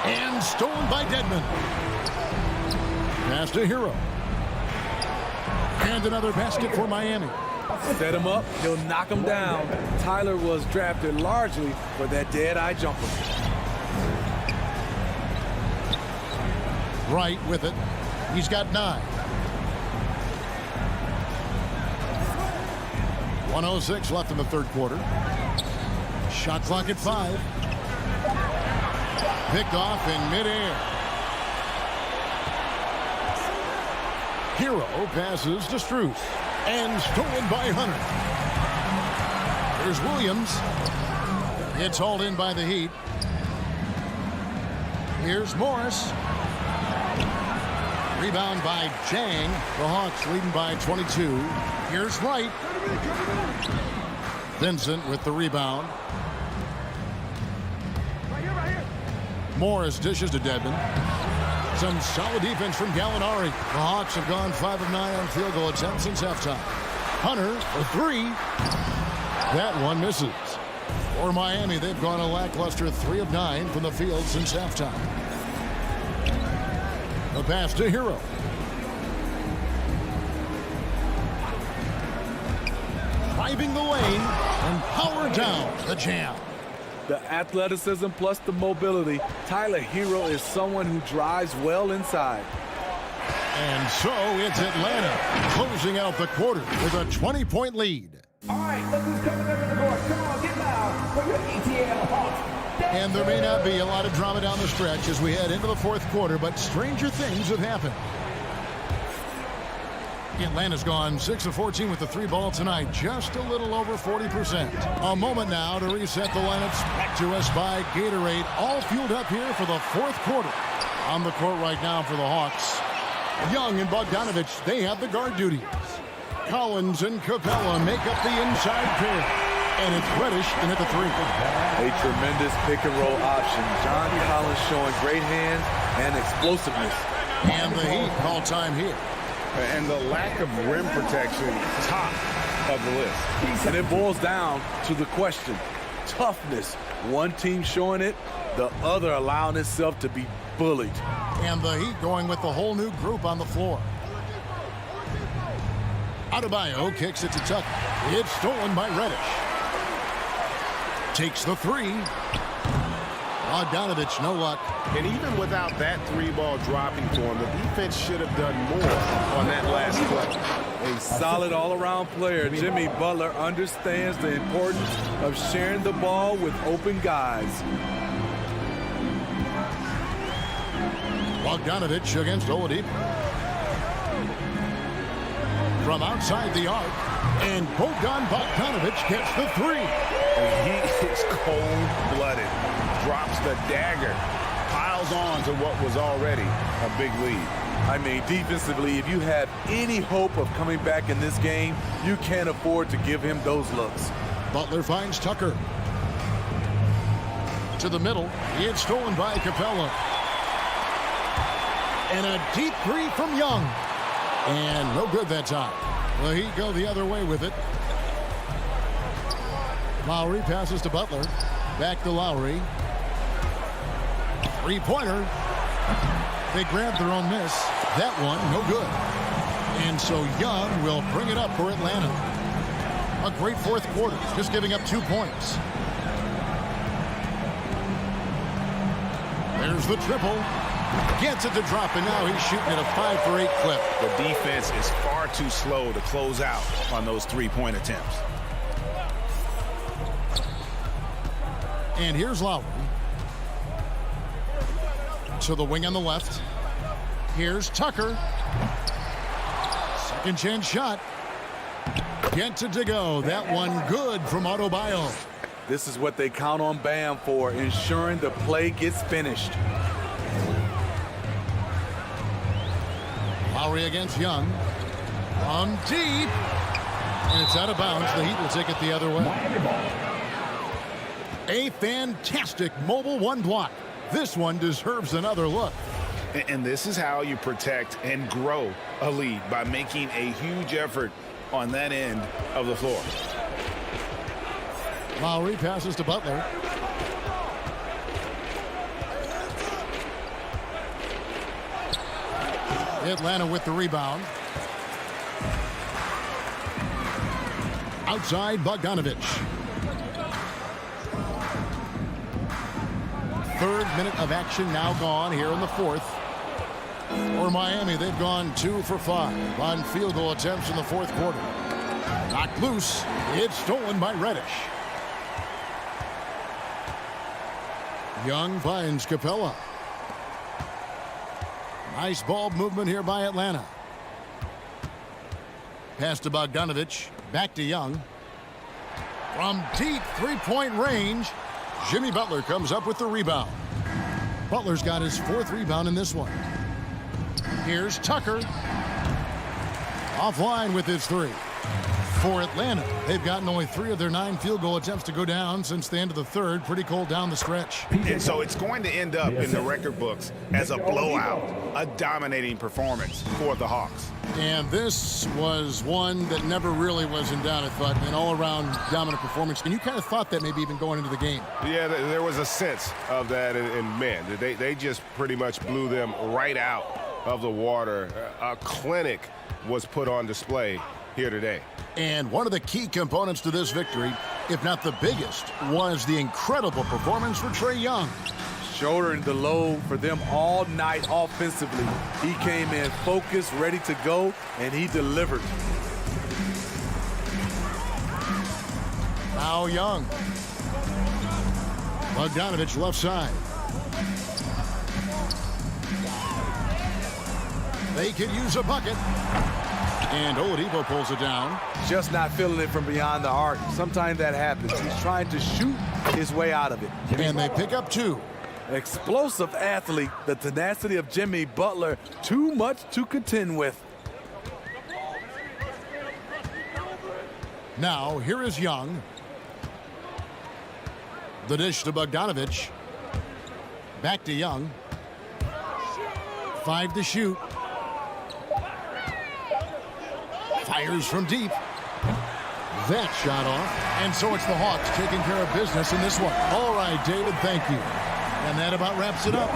And stolen by Dedmon. Pass to Hero. And another basket for Miami. Set him up, he'll knock him down. Tyler was drafted largely for that dead-eye jumper. Wright with it. He's got 9. 1:06 left in the third quarter. Shot clock at 5. Picked off in midair. Hero passes to Strus. And stolen by Hunter. There's Williams. It's hauled in by the Heat. Here's Morris. Rebound by Jang. The Hawks leading by 22. Here's Wright. Vincent with the rebound. Morris dishes to Dedmon. Some solid defense from Gallinari. The Hawks have gone 5 of 9 on field goal attempts since halftime. Hunter for 3. That one misses. For Miami, they've gone a lackluster 3 of 9 from the field since halftime. The pass to Hero. Driving the lane and power down the jam. The athleticism plus the mobility. Tyler Hero is someone who drives well inside. And so it's Atlanta closing out the quarter with a 20-point lead. All right, look who's coming over the court. Come on, get loud for your ATL Hawks. And there may not be a lot of drama down the stretch as we head into the fourth quarter, but stranger things have happened. Atlanta's gone 6 of 14 with the 3 ball tonight, just a little over 40%. A moment now to reset the lineups back to us by Gatorade, all fueled up here for the fourth quarter. On the court right now for the Hawks, Young and Bogdanovich, they have the guard duties. Collins and Capella make up the inside pair. And it's Reddish in at the 3. A tremendous pick-and-roll option. John Collins showing great hands and explosiveness. And the Heat call time here. And the lack of rim protection, top of the list. And it boils down to the question, toughness. One team showing it, the other allowing itself to be bullied. And the Heat going with the whole new group on the floor. Adebayo kicks it to Tucker. It's stolen by Reddish. Takes the 3. Bogdanovich, no luck. And even without that 3-ball dropping for him, the defense should have done more on that last play. A solid all-around player. Jimmy Butler understands the importance of sharing the ball with open guys. Bogdanovich against Oladipo. From outside the arc, and Bogdanovich gets the 3. And he is cold-blooded. Drops the dagger, piles on to what was already a big lead. I mean, defensively, if you have any hope of coming back in this game, you can't afford to give him those looks. Butler finds Tucker. To the middle, it's stolen by Capella. And a deep 3 from Young. And no good that time. The Heat go the other way with it. Lowry passes to Butler. Back to Lowry. Three-pointer. They grabbed their own miss. That one, no good. And so Young will bring it up for Atlanta. A great fourth quarter, just giving up 2 points. There's the triple. Gets it to drop, and now he's shooting at a 5 for 8 clip. The defense is far too slow to close out on those three-point attempts. And here's Lowry. To the wing on the left. Here's Tucker. Second chance shot. Gets it to go. That one good from Adebayo. This is what they count on Bam for, ensuring the play gets finished. Lowry against Young. From deep. And it's out of bounds. The Heat will take it the other way. A fantastic mobile one block. This one deserves another look. And this is how you protect and grow a lead, by making a huge effort on that end of the floor. Lowry passes to Butler. Atlanta with the rebound. Outside Bogdanovich. Third minute of action now gone here in the fourth. For Miami, they've gone 2 for 5 on field goal attempts in the fourth quarter. Knocked loose. It's stolen by Reddish. Young finds Capella. Nice ball movement here by Atlanta. Pass to Bogdanovich. Back to Young. From deep three-point range, Jimmy Butler comes up with the rebound. Butler's got his 4th rebound in this one. Here's Tucker. Offline with his 3. For Atlanta, they've gotten only 3 of their 9 field goal attempts to go down since the end of the third. Pretty cold down the stretch. And so it's going to end up in the record books as a blowout, a dominating performance for the Hawks. And this was one that never really was in doubt, I thought, an all-around dominant performance. And you kind of thought that maybe even going into the game. Yeah, there was a sense of that, and man, they just pretty much blew them right out of the water. A clinic was put on display here today. And one of the key components to this victory, if not the biggest, was the incredible performance for Trae Young. Shouldering the load for them all night offensively. He came in focused, ready to go, and he delivered. Now Young. Bogdanovich left side. They could use a bucket. And Oladipo pulls it down. Just not feeling it from beyond the arc. Sometimes that happens. He's trying to shoot his way out of it. And they pick up 2. Explosive athlete, the tenacity of Jimmy Butler, too much to contend with. Now, here is Young. The dish to Bogdanovich. Back to Young. 5 to shoot. Fires from deep. That shot off. And so it's the Hawks taking care of business in this one. All right, David, thank you. And that about wraps it up.